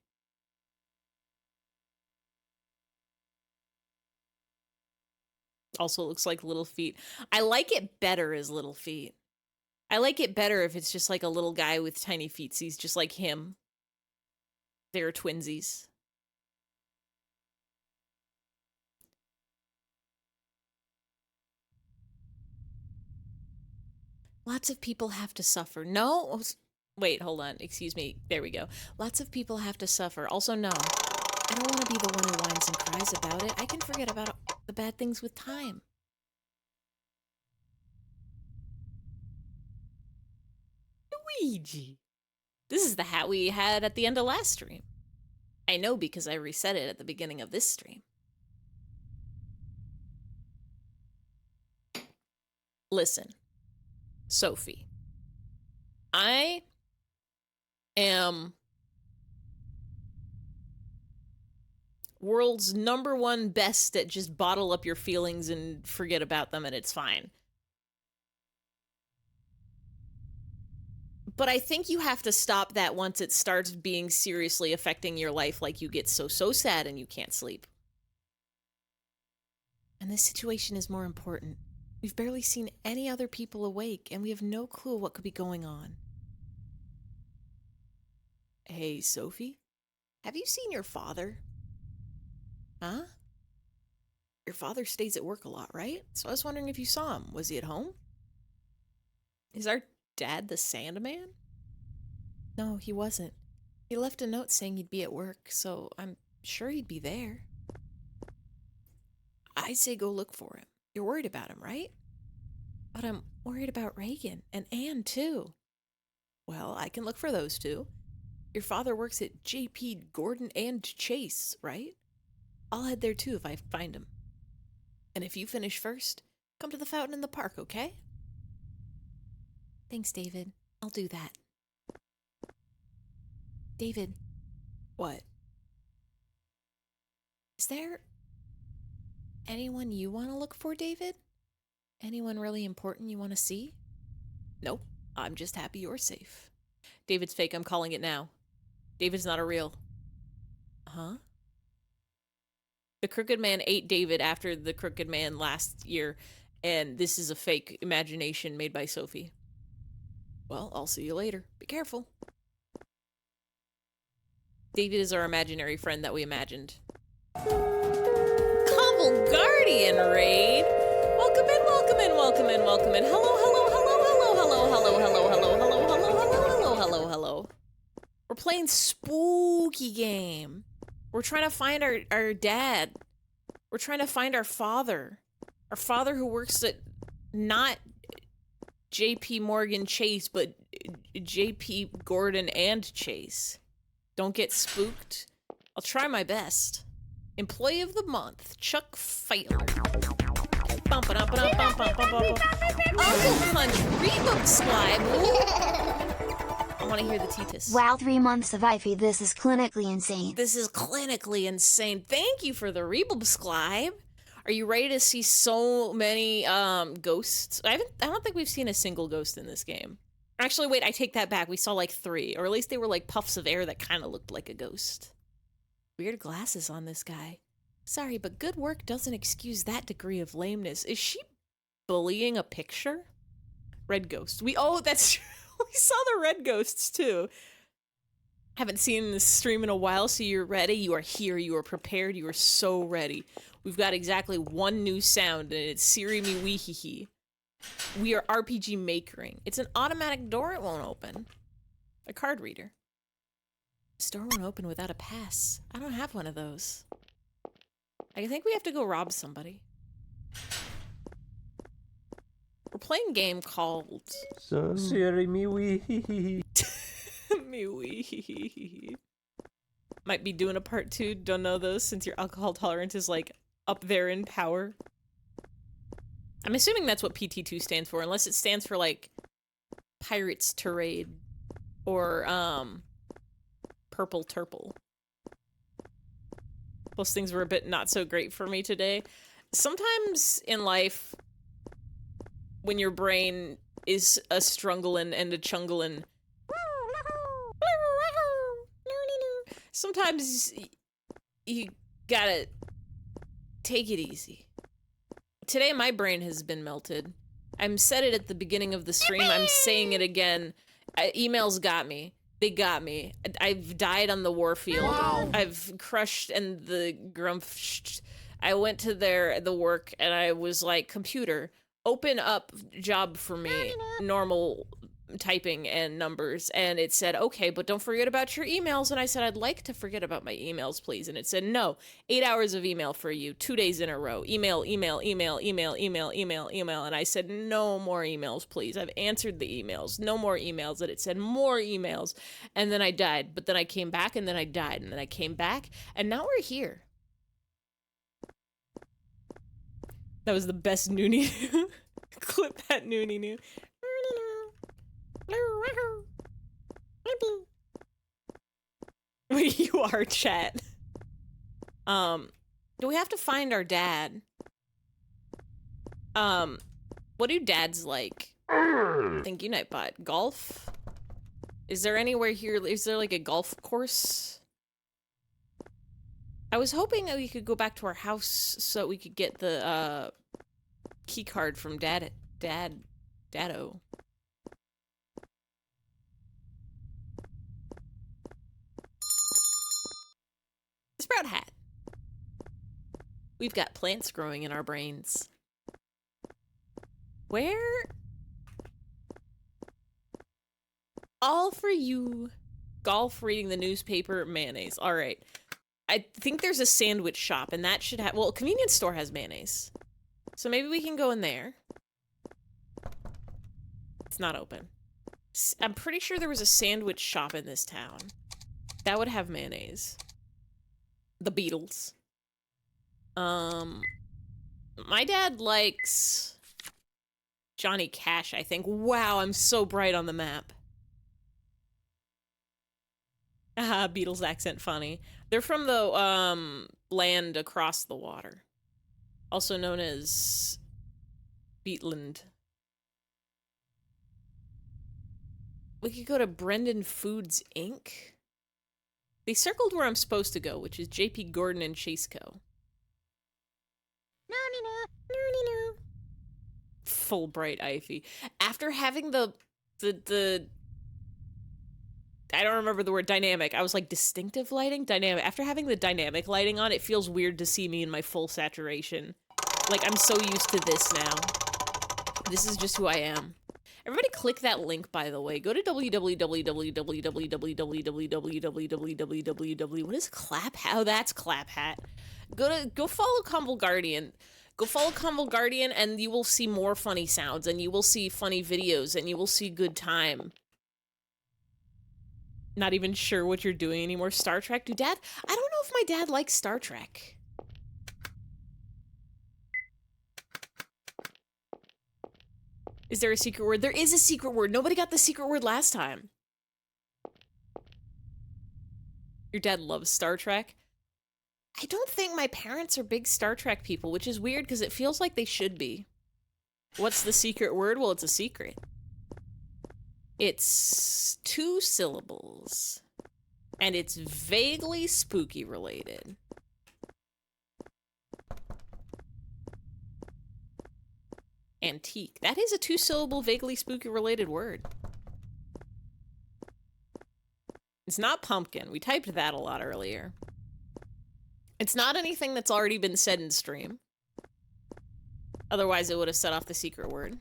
S1: Also looks like little feet. I like it better as little feet. I like it better if it's just like a little guy with tiny feetsies, just like him. They're twinsies. Lots of people have to suffer. No? Wait, hold on. Excuse me. There we go. Lots of people have to suffer. Also, no. I don't want to be the one who whines and cries about it. I can forget about the bad things with time. Luigi. This is the hat we had at the end of last stream. I know because I reset it at the beginning of this stream. Listen, Sophie. I am world's #1 best at just bottle up your feelings and forget about them and it's fine. But I think you have to stop that once it starts being seriously affecting your life, like you get so sad and you can't sleep. And this situation is more important. We've barely seen any other people awake, and we have no clue what could be going on. Hey, Sophie? Have you seen your father? Huh? Your father stays at work a lot, right? So I was wondering if you saw him. Was he at home? Is our dad the Sandman? No, he wasn't. He left a note saying he'd be at work, so I'm sure he'd be there. I'd say go look for him. You're worried about him, right? But I'm worried about Reagan and Anne, too. Well, I can look for those two. Your father works at J.P. Gordon and Chase, right? I'll head there, too, if I find him. And if you finish first, come to the fountain in the park, okay? Thanks, David. I'll do that. David. What? Is there anyone you want to look for, David? Anyone really important you want to see? Nope. I'm just happy you're safe. David's fake. I'm calling it now. David's not a real. Huh? The Crooked Man ate David after the Crooked Man last year, and this is a fake imagination made by Sophie. Well, I'll see you later. Be careful. David is our imaginary friend that we imagined. Cobble Guardian raid. Welcome in, welcome in, welcome in, welcome in. Hello, hello, hello, hello, hello, hello, hello, hello, hello, hello, hello, hello, hello, hello. We're playing spooky game. We're trying to find our dad. We're trying to find our father. Our father who works at not J.P. Morgan Chase, but J.P. Gordon and Chase. Don't get spooked. I'll try my best. Employee of the month, Chuck Fighter. Uncle Punch Rebook Scribe. I want to hear the Titus.
S5: Wow, 3 months of Ivy. This is clinically insane.
S1: This is clinically insane. Thank you for the Rebub Scribe. Are you ready to see so many ghosts? I don't think we've seen a single ghost in this game. Actually, wait, I take that back. We saw like 3, or at least they were like puffs of air that kind of looked like a ghost. Weird glasses on this guy. Sorry, but good work doesn't excuse that degree of lameness. Is she bullying a picture? Red ghost. That's true. We saw the red ghosts too. Haven't seen this stream in a while, so you're ready. You are here. You are prepared. You are so ready. We've got exactly one new sound, and it's Siri Me Wee Hee Hee. We are RPG makering. It's an automatic door. It won't open. A card reader. Store won't open without a pass. I don't have one of those. I think we have to go rob somebody. We're playing a game called...
S3: Siri me wee.
S1: Mewee. Might be doing a part 2. Don't know those since your alcohol tolerance is like up there in power. I'm assuming that's what PT2 stands for, unless it stands for like Pirates to Raid or Purple Turple. Those things were a bit not so great for me today. Sometimes in life, when your brain is a strungling and a chungling, sometimes you gotta take it easy. Today my brain has been melted. I said it at the beginning of the stream, I'm saying it again. Emails got me. They got me. I've died on the warfield. Wow. I've crushed and the grumphed. I went to the work and I was like, computer, open up job for me, normal typing and numbers, and it said, okay, but don't forget about your emails. And I said, I'd like to forget about my emails, please. And it said, no, 8 hours of email for you, 2 days in a row. Email. And I said, no more emails, please. I've answered the emails. No more emails. And it said, more emails. And then I died. But then I came back, and then I died. And then I came back, and now we're here. That was the best Noonie. Clip that Noonie. You are, chat. Do we have to find our dad? What do dads like? Thank you, Nightbot. Golf? Is there anywhere here? Is there like a golf course? I was hoping that we could go back to our house so that we could get the key card from Dado. Sprout hat. We've got plants growing in our brains. Where? All for you. Golf, reading the newspaper, mayonnaise. All right. I think there's a sandwich shop, and that should have... Well, a convenience store has mayonnaise. So maybe we can go in there. It's not open. I'm pretty sure there was a sandwich shop in this town. That would have mayonnaise. The Beatles. My dad likes Johnny Cash, I think. Wow, I'm so bright on the map. Haha, Beatles accent funny. They're from the, land across the water. Also known as Beatland. We could go to Brendan Foods, Inc. They circled where I'm supposed to go, which is JP Gordon and Chaseco. No. Full bright Ivy. After having the I don't remember the word dynamic. I was like, distinctive lighting? Dynamic. After having the dynamic lighting on, it feels weird to see me in my full saturation. Like, I'm so used to this now. This is just who I am. Everybody click that link, by the way. Go to www. What is Clap Hat? Oh, that's Clap Hat. Go follow Convol Guardian. Go follow Convol Guardian, and you will see more funny sounds, and you will see funny videos, and you will see good time. Not even sure what you're doing anymore. Star Trek? I don't know if my dad likes Star Trek. Is there a secret word? There is a secret word. Nobody got the secret word last time. Your dad loves Star Trek? I don't think my parents are big Star Trek people, which is weird because it feels like they should be. What's the secret word? Well, it's a secret. It's 2 syllables. And it's vaguely spooky related. Antique. That is a 2-syllable, vaguely spooky related word. It's not pumpkin. We typed that a lot earlier. It's not anything that's already been said in stream. Otherwise, it would have set off the secret word.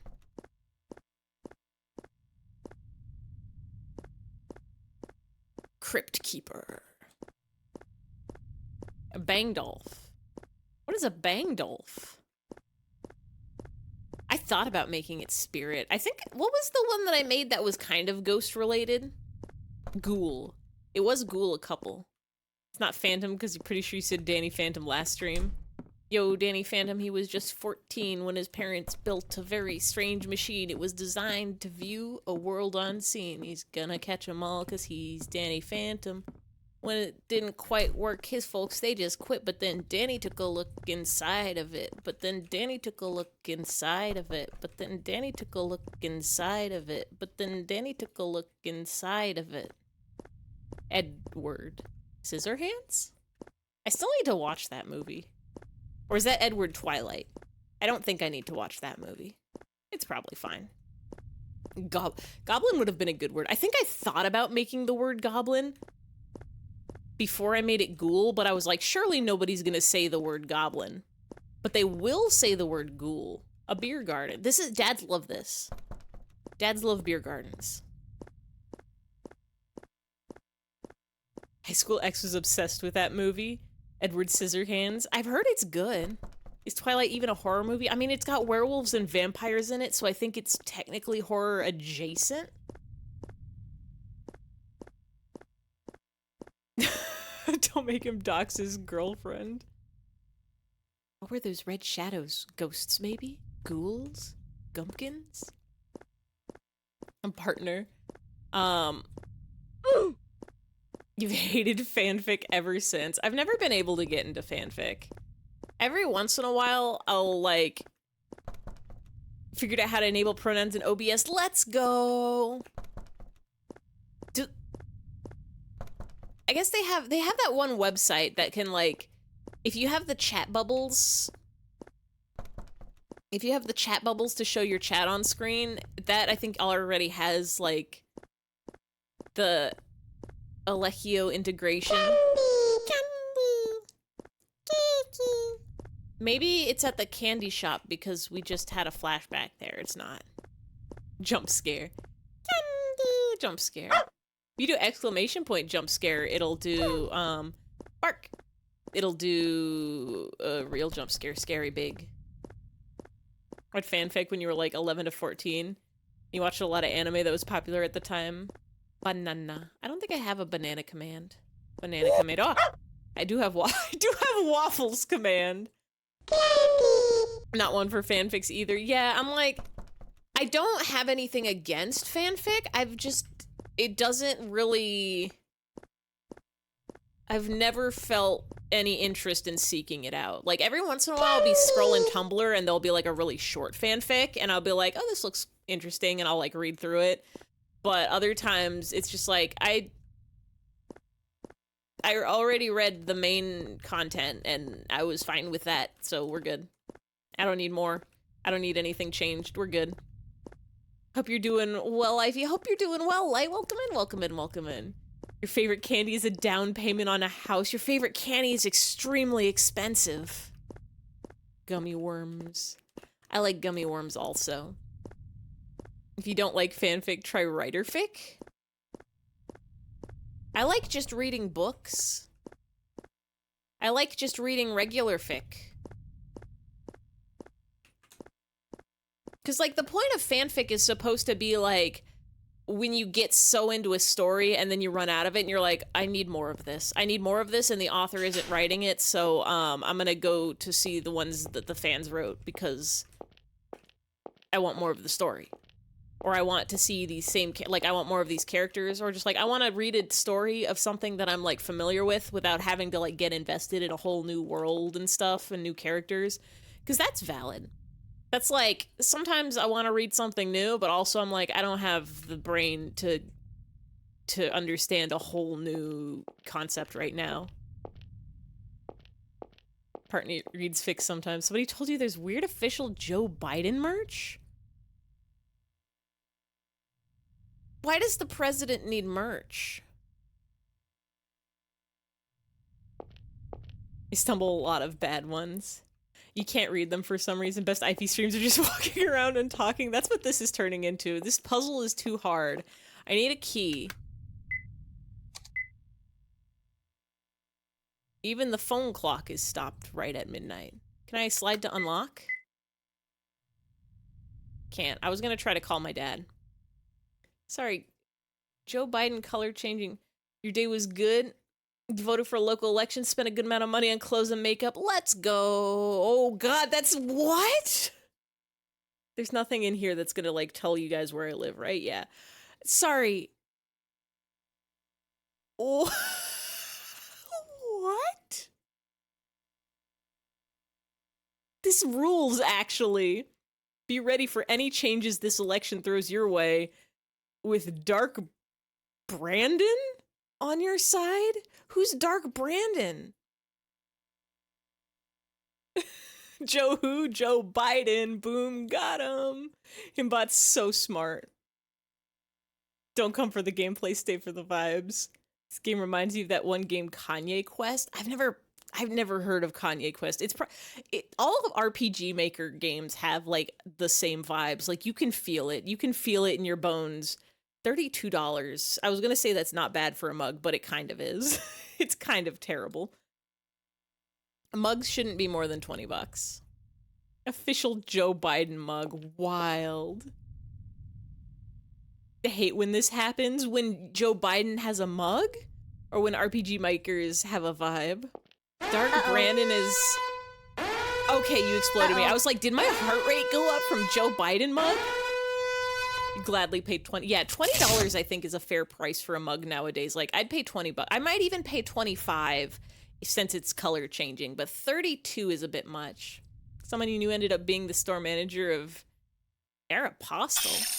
S1: Crypt Keeper. A Bangdolf. What is a Bangdolf? I thought about making it spirit. I think, what was the one that I made that was kind of ghost related? Ghoul. It was Ghoul a couple. It's not Phantom because you're pretty sure you said Danny Phantom last stream. Yo, Danny Phantom, he was just 14 when his parents built a very strange machine. It was designed to view a world unseen. He's gonna catch 'em all because he's Danny Phantom. When it didn't quite work, his folks, they just quit. But then Danny took a look inside of it. But then Danny took a look inside of it. But then Danny took a look inside of it. But then Danny took a look inside of it. Edward Scissorhands? I still need to watch that movie. Or is that Edward Twilight? I don't think I need to watch that movie. It's probably fine. Goblin would have been a good word. I think I thought about making the word goblin before I made it ghoul, but I was like, surely nobody's gonna say the word goblin. But they will say the word ghoul. A beer garden. This is, dads love this. Dads love beer gardens. High School X was obsessed with that movie. Edward Scissorhands. I've heard it's good. Is Twilight even a horror movie? I mean, it's got werewolves and vampires in it, so I think it's technically horror adjacent. Don't make him dox his girlfriend. What were those red shadows? Ghosts, maybe? Ghouls? Gumpkins? A partner. You've hated fanfic ever since. I've never been able to get into fanfic. Every once in a while, I'll, like, figured out how to enable pronouns in OBS. Let's go! I guess they have that one website that can, like, if you have the chat bubbles to show your chat on screen, that I think already has, like, the Alechio integration. Maybe it's at the candy shop because we just had a flashback there. It's not. Jump scare. Candy! Jump scare. If you do exclamation point jump scare, it'll do, bark. It'll do a real jump scare, scary big. What fanfic when you were like 11 to 14? You watched a lot of anime that was popular at the time. Banana. I don't think I have a banana command. Banana command. Oh, I do have waffles command. Not one for fanfics either. Yeah, I'm like, I don't have anything against fanfic. It doesn't really, I've never felt any interest in seeking it out. Like, every once in a while I'll be scrolling Tumblr and there'll be like a really short fanfic and I'll be like, oh, this looks interesting, and I'll like read through it. But other times it's just like, I already read the main content and I was fine with that, so we're good. I don't need more. I don't need anything changed. We're good. Hope you're doing well, Ivy. Hope you're doing well, Light. Welcome in, welcome in, welcome in. Your favorite candy is a down payment on a house. Your favorite candy is extremely expensive. Gummy worms. I like gummy worms also. If you don't like fanfic, try writerfic. I like just reading books. I like just reading regular fic. Because, like, the point of fanfic is supposed to be, like, when you get so into a story and then you run out of it and you're like, I need more of this. I need more of this, and the author isn't writing it, so, I'm gonna go to see the ones that the fans wrote because I want more of the story. Or I want to see these same, like, I want more of these characters, or just, like, I want to read a story of something that I'm, like, familiar with without having to, like, get invested in a whole new world and stuff and new characters. Because that's valid. That's like, sometimes I want to read something new, but also I'm like, I don't have the brain to understand a whole new concept right now. Partner reads fic sometimes. Somebody told you there's weird official Joe Biden merch? Why does the president need merch? I stumble a lot of bad ones. You can't read them for some reason. Best IP streams are just walking around and talking. That's what this is turning into. This puzzle is too hard. I need a key. Even the phone clock is stopped right at midnight. Can I slide to unlock? Can't. I was gonna try to call my dad. Sorry, Joe Biden color changing. Your day was good. You voted for a local election, spent a good amount of money on clothes and makeup. Let's go. Oh god, that's what? There's nothing in here that's gonna like tell you guys where I live, right? Yeah. Sorry. Oh. What? This rules, actually. Be ready for any changes this election throws your way with Dark Brandon on your side? Who's Dark Brandon? Joe who? Joe Biden. Boom, got him. Himbot's so smart. Don't come for the gameplay, stay for the vibes. This game reminds me of that one game, Kanye Quest. I've never heard of Kanye Quest. All of RPG Maker games have like the same vibes. Like you can feel it. You can feel it in your bones. $32. I was gonna say that's not bad for a mug, but it kind of is. It's kind of terrible. Mugs shouldn't be more than $20. Official Joe Biden mug. Wild. I hate when this happens, when Joe Biden has a mug, or when RPG makers have a vibe. Dark Brandon is... Okay, you exploded me. I was like, did my heart rate go up from Joe Biden mug? You gladly paid 20. Yeah, $20 I think is a fair price for a mug nowadays. Like, I'd pay 20 bucks. I might even pay 25 since it's color changing, but 32 is a bit much. Someone you knew ended up being the store manager of Aeropostale.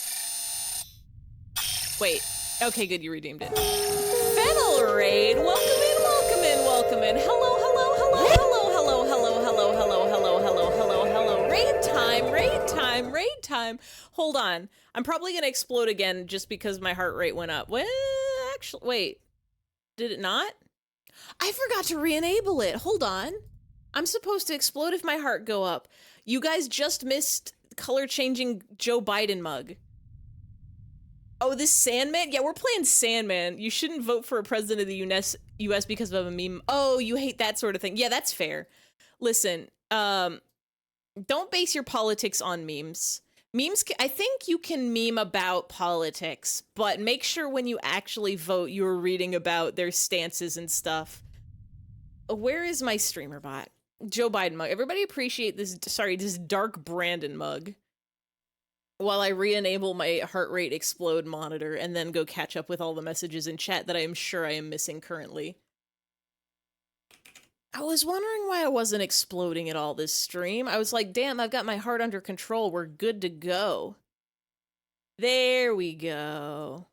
S1: Wait. Okay, good, you redeemed it. Fennel Raid, welcome in, welcome in, welcome in. Hello, hello, hello, hello, hello, hello, hello, hello, hello, hello, hello, hello. Raid time, raid time, raid time. Hold on. I'm probably gonna explode again just because my heart rate went up. Well, actually, wait. Did it not? I forgot to re-enable it. Hold on. I'm supposed to explode if my heart go up. You guys just missed color-changing Joe Biden mug. Oh, this Sandman? Yeah, we're playing Sandman. You shouldn't vote for a president of the US because of a meme. Oh, you hate that sort of thing. Yeah, that's fair. Listen, don't base your politics on memes. Memes, I think you can meme about politics, but make sure when you actually vote, you're reading about their stances and stuff. Where is my streamer bot? Joe Biden mug. Everybody appreciate this, this Dark Brandon mug. While I re-enable my heart rate explode monitor and then go catch up with all the messages in chat that I am sure I am missing currently. I was wondering why I wasn't exploding at all this stream. I was like, damn, I've got my heart under control. We're good to go. There we go.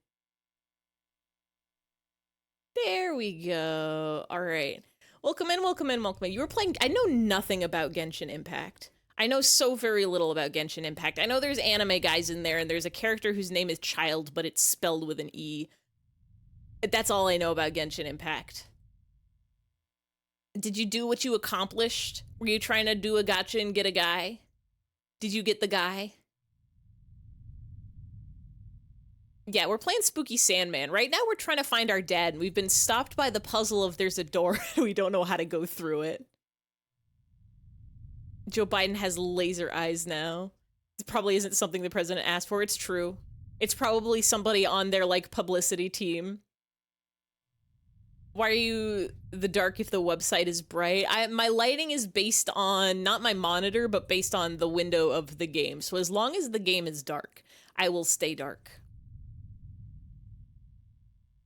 S1: There we go. All right. Welcome in, welcome in, welcome in. You were playing... I know nothing about Genshin Impact. I know so very little about Genshin Impact. I know there's anime guys in there, and there's a character whose name is Child, but it's spelled with an E. That's all I know about Genshin Impact. Did you do what you accomplished? Were you trying to do a gacha and get a guy? Did you get the guy? Yeah, we're playing Spooky Sandman. Right now we're trying to find our dad, and we've been stopped by the puzzle of there's a door, and we don't know how to go through it. Joe Biden has laser eyes now. It probably isn't something the president asked for. It's true. It's probably somebody on their, like, publicity team. Why are you the dark if the website is bright? My lighting is based on, not my monitor, but based on the window of the game. So as long as the game is dark, I will stay dark.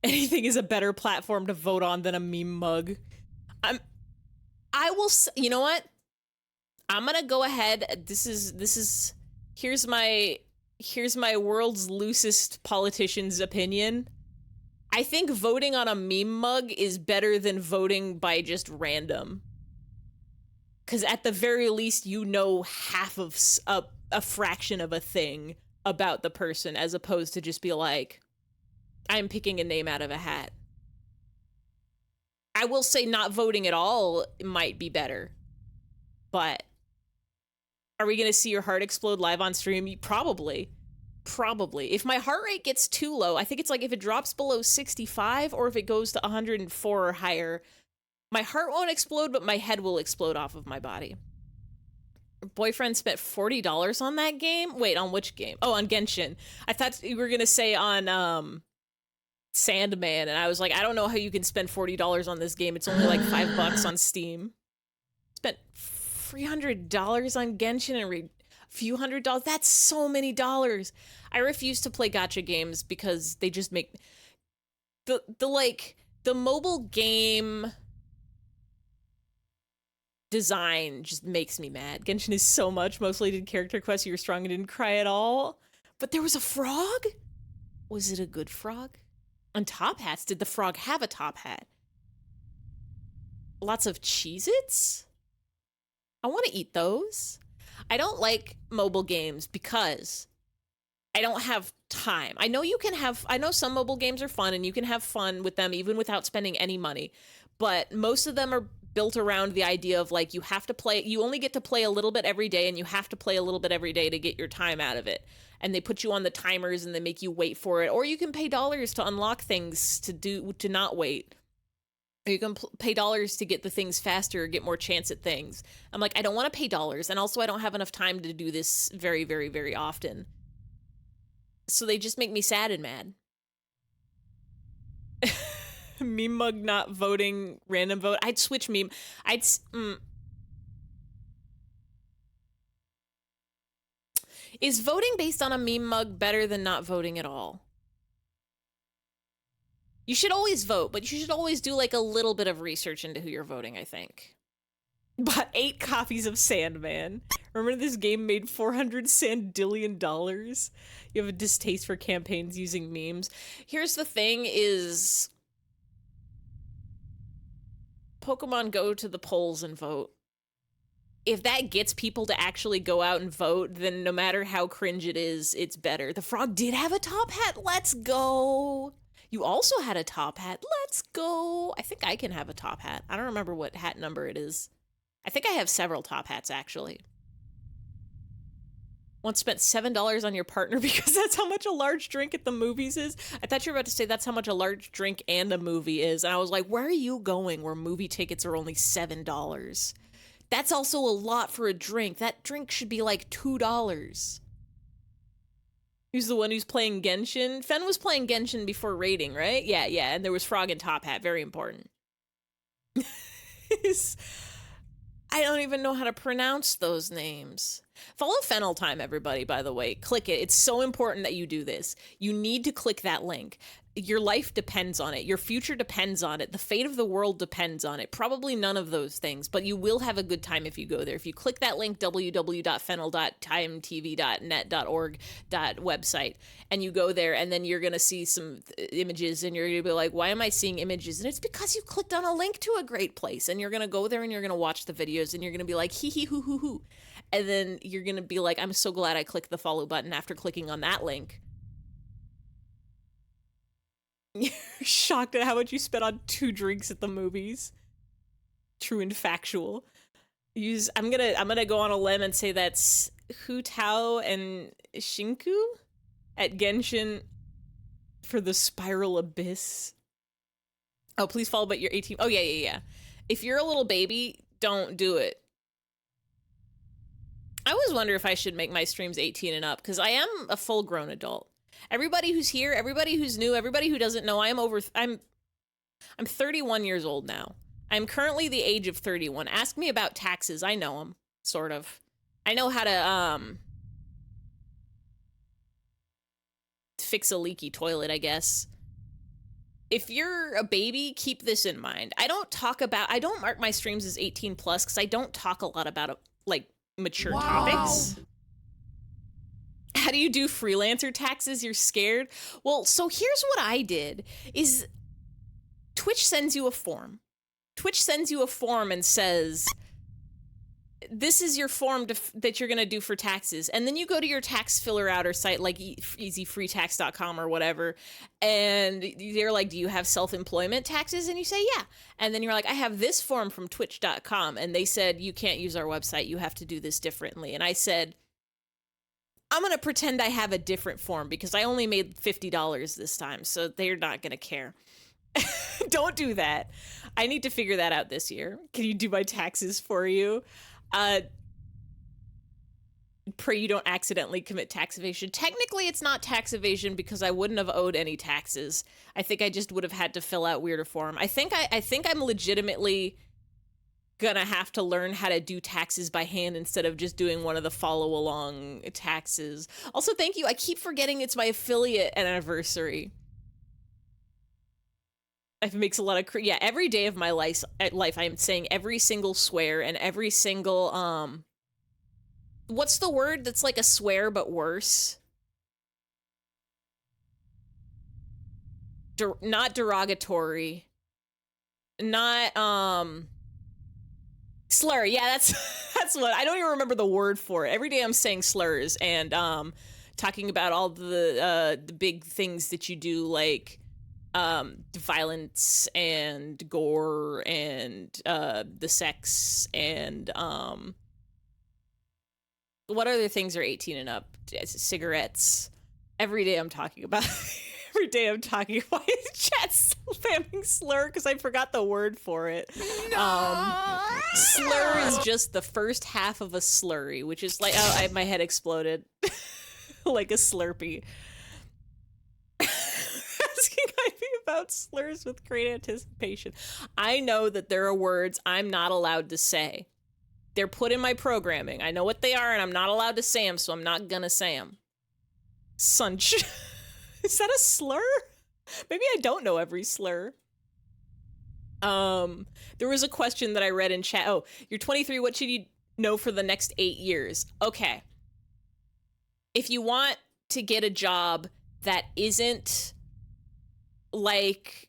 S1: Anything is a better platform to vote on than a meme mug. I will, you know what? I'm gonna go ahead. Here's my world's loosest politician's opinion. I think voting on a meme mug is better than voting by just random. Because at the very least, you know half of a fraction of a thing about the person, as opposed to just be like, I'm picking a name out of a hat. I will say not voting at all might be better. But are we going to see your heart explode live on stream? Probably. Probably. If my heart rate gets too low, I think it's like if it drops below 65 or if it goes to 104 or higher, My heart won't explode, but my head will explode off of my body. Boyfriend spent $40 on that game. Wait, on which game? Oh, on Genshin. I thought you were gonna say on Sandman, and I was like, I don't know how you can spend $40 on this game. It's only like $5 on Steam. Spent $300 on Genshin and a few $100. That's so many dollars. I refuse to play gacha games because they just make the mobile game design just makes me mad. Genshin is so much. Mostly did character quests. You were strong and didn't cry at all. But there was a frog? Was it a good frog? On top hats, did the frog have a top hat? Lots of Cheez-Its? I want to eat those. I don't like mobile games because I don't have time. I know some mobile games are fun and you can have fun with them even without spending any money. But most of them are built around the idea of like, you only get to play a little bit every day and you have to play a little bit every day to get your time out of it. And they put you on the timers and they make you wait for it. Or you can pay dollars to unlock things to not wait. Or you can pay dollars to get the things faster or get more chance at things. I'm like, I don't want to pay dollars. And also I don't have enough time to do this very, very, very often. So they just make me sad and mad. Meme mug not voting random vote. I'd switch meme. Is voting based on a meme mug better than not voting at all? You should always vote, but you should always do like a little bit of research into who you're voting, I think. Bought 8 copies of Sandman. Remember this game made $400 sandillion? You have a distaste for campaigns using memes. Here's the thing is Pokemon Go to the polls and vote. If that gets people to actually go out and vote, then no matter how cringe it is, it's better. The frog did have a top hat. Let's go. You also had a top hat. Let's go. I think I can have a top hat. I don't remember what hat number it is. I think I have several top hats, actually. Once spent $7 on your partner because that's how much a large drink at the movies is. I thought you were about to say that's how much a large drink and a movie is. And I was like, where are you going where movie tickets are only $7? That's also a lot for a drink. That drink should be like $2. Who's the one who's playing Genshin? Fen was playing Genshin before raiding, right? Yeah. And there was Frog and Top Hat. Very important. I don't even know how to pronounce those names. Follow Fennel Time, everybody, by the way. Click it. It's so important that you do this. You need to click that link. Your life depends on it. Your future depends on it. The fate of the world depends on it. Probably none of those things, but you will have a good time if you go there. If you click that link, www.fennel.timetv.net.org website, and you go there, and then you're going to see some images, and you're going to be like, why am I seeing images? And it's because you clicked on a link to a great place, and you're going to go there, and you're going to watch the videos, and you're going to be like, hee hee hoo hoo hoo. And then you're going to be like, I'm so glad I clicked the follow button after clicking on that link. You're shocked at how much you spent on 2 drinks at the movies. True and factual. I'm gonna go on a limb and say that's Hu Tao and Shinku at Genshin for the Spiral Abyss. Oh, please follow, but you're 18. Oh, yeah. If you're a little baby, don't do it. I always wonder if I should make my streams 18 and up, because I am a full-grown adult. Everybody who's here, everybody who's new, everybody who doesn't know, I'm 31 years old now. I'm currently the age of 31. Ask me about taxes. I know them, sort of. I know how to, fix a leaky toilet, I guess. If you're a baby, keep this in mind. I don't mark my streams as 18 plus because I don't talk a lot about, like, mature topics. How do you do freelancer taxes? You're scared? Well, so here's what I did, is Twitch sends you a form. Twitch sends you a form and says, this is your form that you're going to do for taxes. And then you go to your tax filler outer site, like easyfreetax.com or whatever. And they're like, do you have self-employment taxes? And you say, yeah. And then you're like, I have this form from twitch.com. And they said, you can't use our website. You have to do this differently. And I said, I'm going to pretend I have a different form because I only made $50 this time. So they're not going to care. Don't do that. I need to figure that out this year. Can you do my taxes for you? Pray you don't accidentally commit tax evasion. Technically, it's not tax evasion because I wouldn't have owed any taxes. I think I just would have had to fill out weirder form. I think I'm legitimately gonna have to learn how to do taxes by hand instead of just doing one of the follow along taxes. Also, thank you. I keep forgetting it's my affiliate anniversary. It makes a lot of yeah. Every day of my life, I'm saying every single swear and every single what's the word that's like a swear but worse? Not derogatory. Not slur. Yeah, that's what. I don't even remember the word for it. Every day I'm saying slurs and talking about all the big things that you do, like violence and gore and the sex and what other things are 18 and up? Cigarettes. Every day I'm talking about. Every day I'm talking. Why is chat spamming slur? Because I forgot the word for it. No! Slur is just the first half of a slurry, which is like my head exploded like a Slurpee. Asking Ivy about slurs with great anticipation. I know that there are words I'm not allowed to say. They're put in my programming. I know what they are, and I'm not allowed to say them, so I'm not gonna say them. Sunch. Is that a slur? Maybe I don't know every slur. There was a question that I read in chat. Oh, you're 23. What should you know for the next 8 years? Okay. If you want to get a job that isn't like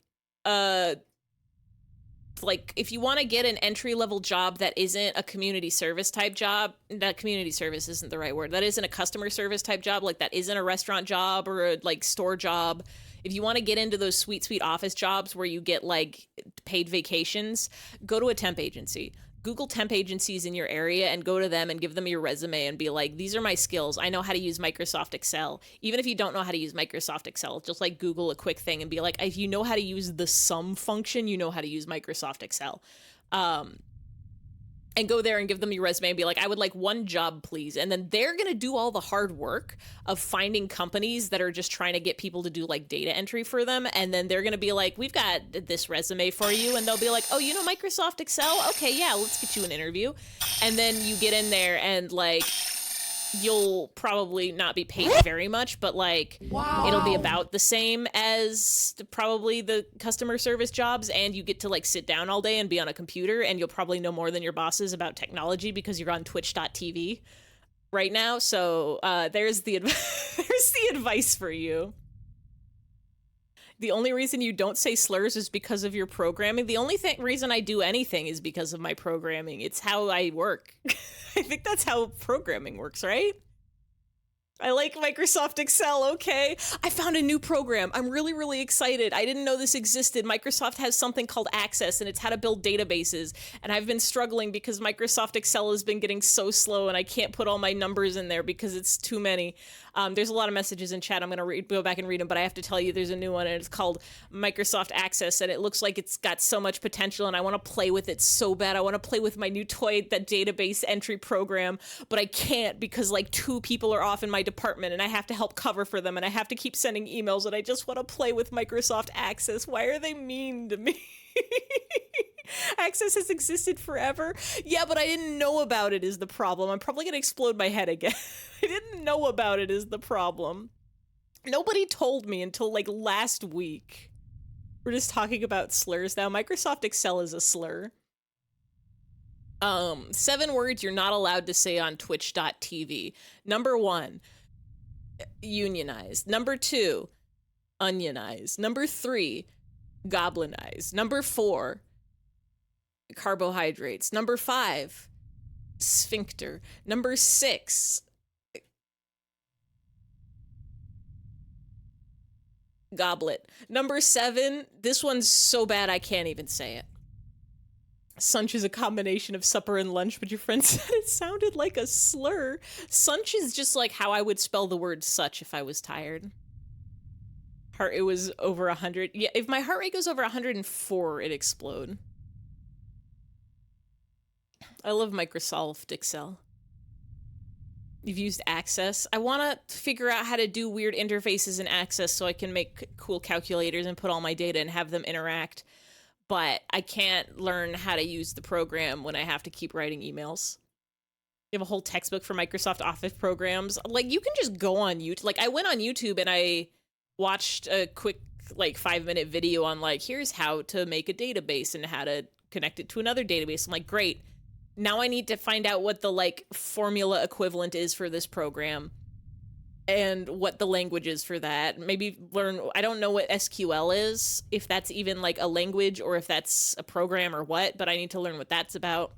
S1: if you want to get an entry-level job that isn't a community service type job, that community service isn't the right word. That isn't a customer service type job, like that isn't a restaurant job or a like store job. If you want to get into those sweet, sweet office jobs where you get like paid vacations, go to a temp agency. Google temp agencies in your area and go to them and give them your resume and be like, these are my skills. I know how to use Microsoft Excel. Even if you don't know how to use Microsoft Excel, just like Google a quick thing and be like, if you know how to use the sum function, you know how to use Microsoft Excel. And go there and give them your resume and be like, I would like one job, please. And then they're going to do all the hard work of finding companies that are just trying to get people to do like data entry for them. And then they're going to be like, we've got this resume for you. And they'll be like, oh, you know Microsoft Excel? Okay, yeah, let's get you an interview. And then you get in there and like, you'll probably not be paid very much, but like it'll be about the same as probably the customer service jobs, and you get to like sit down all day and be on a computer, and you'll probably know more than your bosses about technology because you're on twitch.tv right now. So there's the there's the advice for you. The only reason you don't say slurs is because of your programming. The only reason I do anything is because of my programming. It's how I work. I think that's how programming works, right? I like Microsoft Excel, okay? I found a new program. I'm really, really excited. I didn't know this existed. Microsoft has something called Access, and it's how to build databases. And I've been struggling because Microsoft Excel has been getting so slow, and I can't put all my numbers in there because it's too many. There's a lot of messages in chat. I'm going to go back and read them, but I have to tell you there's a new one, and it's called Microsoft Access, and it looks like it's got so much potential, and I want to play with it so bad. I want to play with my new toy, that database entry program, but I can't because like 2 people are off in my department, and I have to help cover for them, and I have to keep sending emails, and I just want to play with Microsoft Access. Why are they mean to me? Access has existed forever. Yeah, but I didn't know about it is the problem. I'm probably gonna explode my head again. I didn't know about it is the problem. Nobody told me until like last week. We're just talking about slurs now. Microsoft Excel is a slur. 7 words you're not allowed to say on twitch.tv. Number 1, unionized. Number 2, onionized. Number 3, goblinized. Number 4, carbohydrates. Number 5, sphincter. Number 6, goblet. Number 7, this one's so bad I can't even say it. Sunch is a combination of supper and lunch, but your friend said it sounded like a slur. Sunch is just like how I would spell the word such if I was tired. It was over 100. Yeah, if my heart rate goes over 104, it explode. I love Microsoft Excel. You've used Access. I want to figure out how to do weird interfaces in Access so I can make cool calculators and put all my data and have them interact. But I can't learn how to use the program when I have to keep writing emails. You have a whole textbook for Microsoft Office programs. Like, you can just go on YouTube. Like, I went on YouTube and I watched a quick, like, 5-minute video on, like, here's how to make a database and how to connect it to another database. I'm like, great. Now I need to find out what the, like, formula equivalent is for this program and what the language is for that. Maybe learn, I don't know what SQL is, if that's even, like, a language or if that's a program or what, but I need to learn what that's about.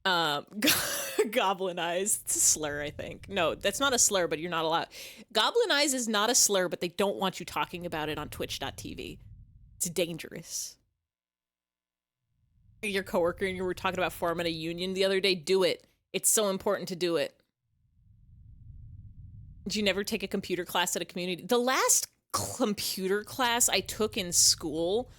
S1: Goblinized. It's a slur, I think. No, that's not a slur, but you're not allowed. Goblinized is not a slur, but they don't want you talking about it on twitch.tv. It's dangerous. Your coworker and you were talking about forming a union the other day. Do it. It's so important to do it. Did you never take a computer class at a community? The last computer class I took in school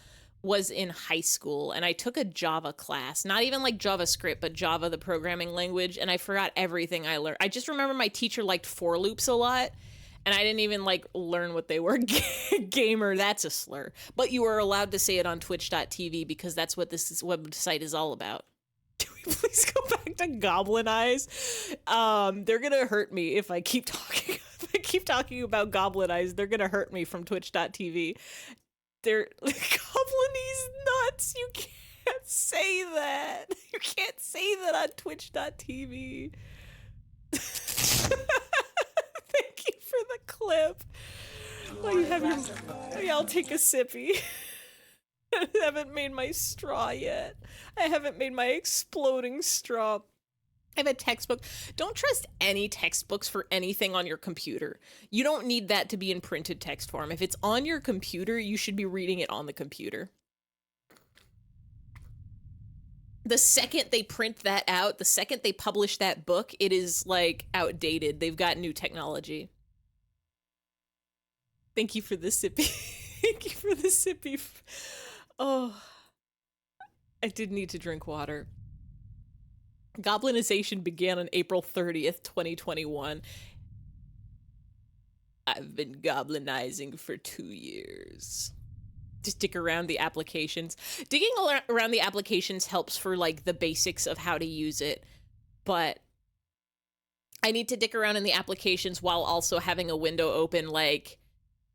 S1: was in high school, and I took a Java class. Not even like JavaScript, but Java, the programming language, and I forgot everything I learned. I just remember my teacher liked for loops a lot, and I didn't even, like, learn what they were. Gamer, that's a slur. But you are allowed to say it on twitch.tv because that's what this website is all about. Can we please go back to Goblin Eyes? They're gonna hurt me if I keep talking. If I keep talking about Goblin Eyes, they're gonna hurt me from twitch.tv. They're Goblinese nuts. You can't say that. You can't say that on twitch.tv. Thank you for the clip. Oh, you have your... Yeah, I'll take a sippy. I haven't made my straw yet. I haven't made my exploding straw. I have a textbook. Don't trust any textbooks for anything on your computer. You don't need that to be in printed text form. If it's on your computer, you should be reading it on the computer. The second they print that out, the second they publish that book, it is, like, outdated. They've got new technology. Thank you for the sippy. Thank you for the sippy. Oh, I did need to drink water. Goblinization began on April 30th, 2021. I've been goblinizing for 2 years. Just dig around the applications. Digging around the applications helps for, like, the basics of how to use it, but I need to dig around in the applications while also having a window open, like,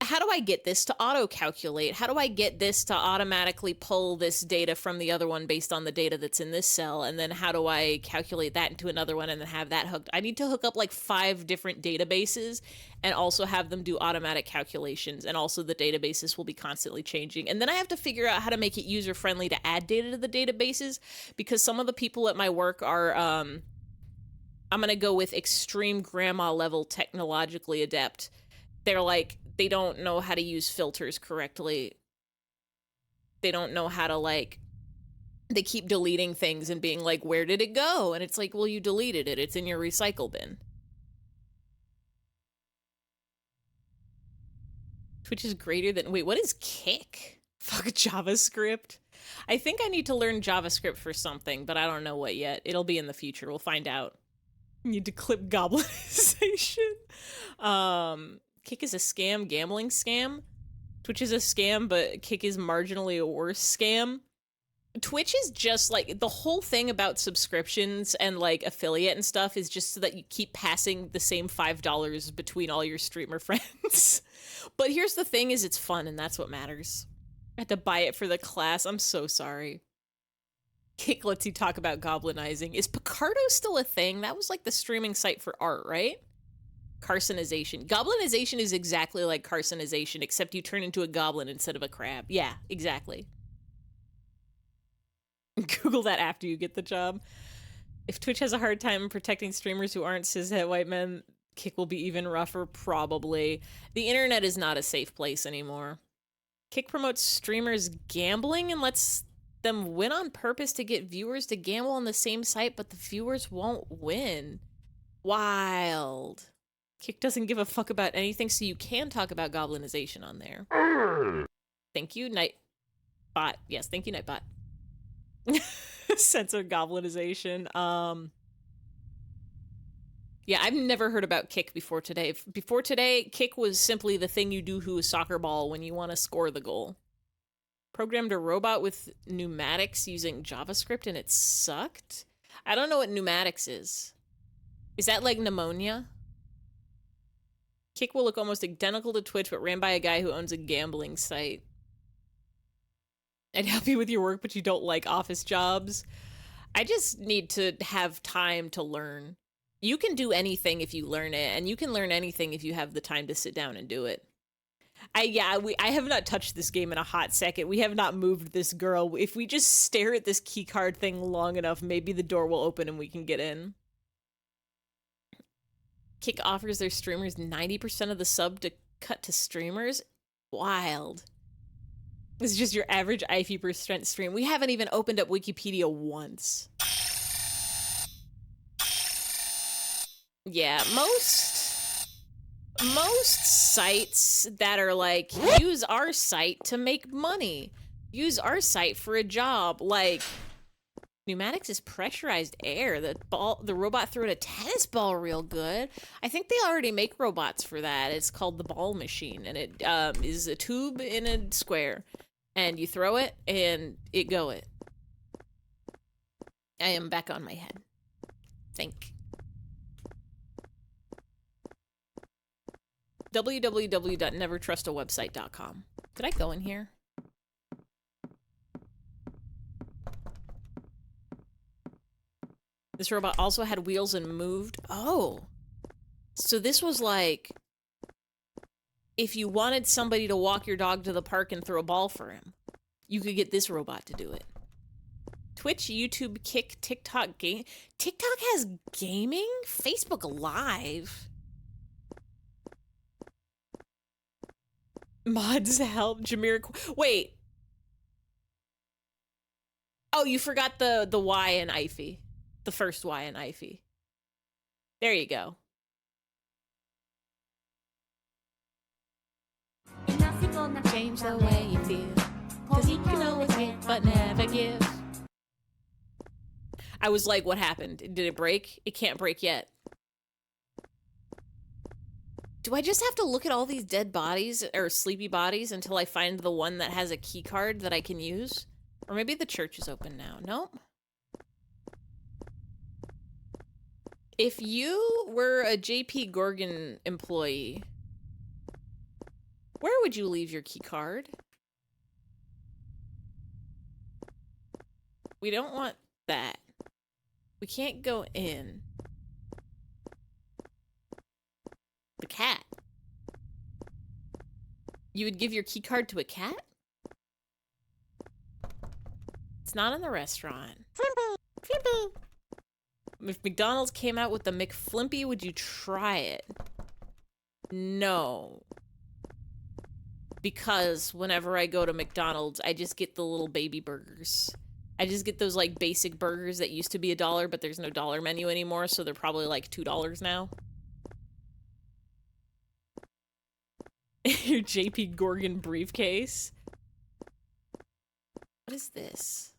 S1: how do I get this to auto-calculate? How do I get this to automatically pull this data from the other one based on the data that's in this cell? And then how do I calculate that into another one and then have that hooked? I need to hook up like 5 different databases and also have them do automatic calculations. And also the databases will be constantly changing. And then I have to figure out how to make it user-friendly to add data to the databases, because some of the people at my work are, I'm going to go with extreme grandma level technologically adept. They're like, they don't know how to use filters correctly. They don't know how to, like, they keep deleting things and being like, where did it go? And it's like, well, you deleted it. It's in your recycle bin. Twitch is greater than, wait, what is kick? Fuck JavaScript. I think I need to learn JavaScript for something, but I don't know what yet. It'll be in the future. We'll find out. Need to clip goblinization. Kick is a scam, gambling scam. Twitch is a scam, but Kick is marginally a worse scam. Twitch is just like, the whole thing about subscriptions and like affiliate and stuff is just so that you keep passing the same $5 between all your streamer friends. But here's the thing, is it's fun and that's what matters. I had to buy it for the class. I'm so sorry. Kick lets you talk about goblinizing. Is Picardo still a thing? That was like the streaming site for art, right? Carcinization. Goblinization is exactly like carcinization, except you turn into a goblin instead of a crab. Yeah, exactly. Google that after you get the job. If Twitch has a hard time protecting streamers who aren't cishet white men, Kick will be even rougher, probably. The internet is not a safe place anymore. Kick promotes streamers gambling and lets them win on purpose to get viewers to gamble on the same site, but the viewers won't win. Wild. Kick doesn't give a fuck about anything, so you can talk about goblinization on there. Thank you, Nightbot. Yes, thank you, Nightbot. Sense of goblinization. Yeah, I've never heard about Kick before today. Before today, Kick was simply the thing you do to a soccer ball when you want to score the goal. Programmed a robot with pneumatics using JavaScript and it sucked? I don't know what pneumatics is. Is that like pneumonia? Kick will look almost identical to Twitch, but ran by a guy who owns a gambling site. I'd help you with your work, but you don't like office jobs. I just need to have time to learn. You can do anything if you learn it, and you can learn anything if you have the time to sit down and do it. I have not touched this game in a hot second. We have not moved this girl. If we just stare at this keycard thing long enough, maybe the door will open and we can get in. Kick offers their streamers 90% of the sub to cut to streamers? Wild. This is just your average IFE% stream. We haven't even opened up Wikipedia once. Yeah, most sites that are like, use our site to make money. Use our site for a job. Like, pneumatics is pressurized air. The robot threw at a tennis ball real good. I think they already make robots for that. It's called the ball machine, and it is a tube in a square. And you throw it, and it go it. I am back on my head. Think. www.nevertrustawebsite.com. Did I go in here? This robot also had wheels and moved. Oh. So this was like, if you wanted somebody to walk your dog to the park and throw a ball for him, you could get this robot to do it. Twitch, YouTube, Kick, TikTok, game. TikTok has gaming? Facebook Live. Mods help. Jameer. Wait. Oh, you forgot the Y in IFE. The first Y in IFE. There you go. Change the way you feel. 'Cause you can always give, but never give. I was like, what happened? Did it break? It can't break yet. Do I just have to look at all these dead bodies or sleepy bodies until I find the one that has a key card that I can use? Or maybe the church is open now. Nope. If you were a JP Gorgon employee, where would you leave your key card? We don't want that. We can't go in. The cat. You would give your key card to a cat? It's not in the restaurant. Flimple. If McDonald's came out with the McFlimpy, would you try it? No. Because whenever I go to McDonald's, I just get the little baby burgers. I just get those like basic burgers that used to be $1, but there's no dollar menu anymore, so they're probably like $2 now. Your JP Gorgon briefcase. What is this?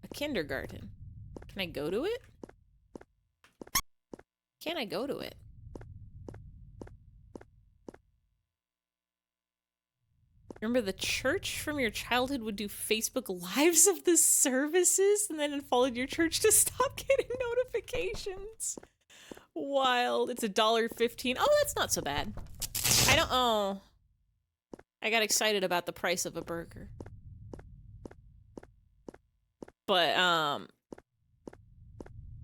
S1: A kindergarten. Can I go to it? Can I go to it? Remember the church from your childhood would do Facebook Lives of the services and then it followed your church to stop getting notifications. Wild. It's $1.15. Oh, that's not so bad. Oh. I got excited about the price of a burger. But,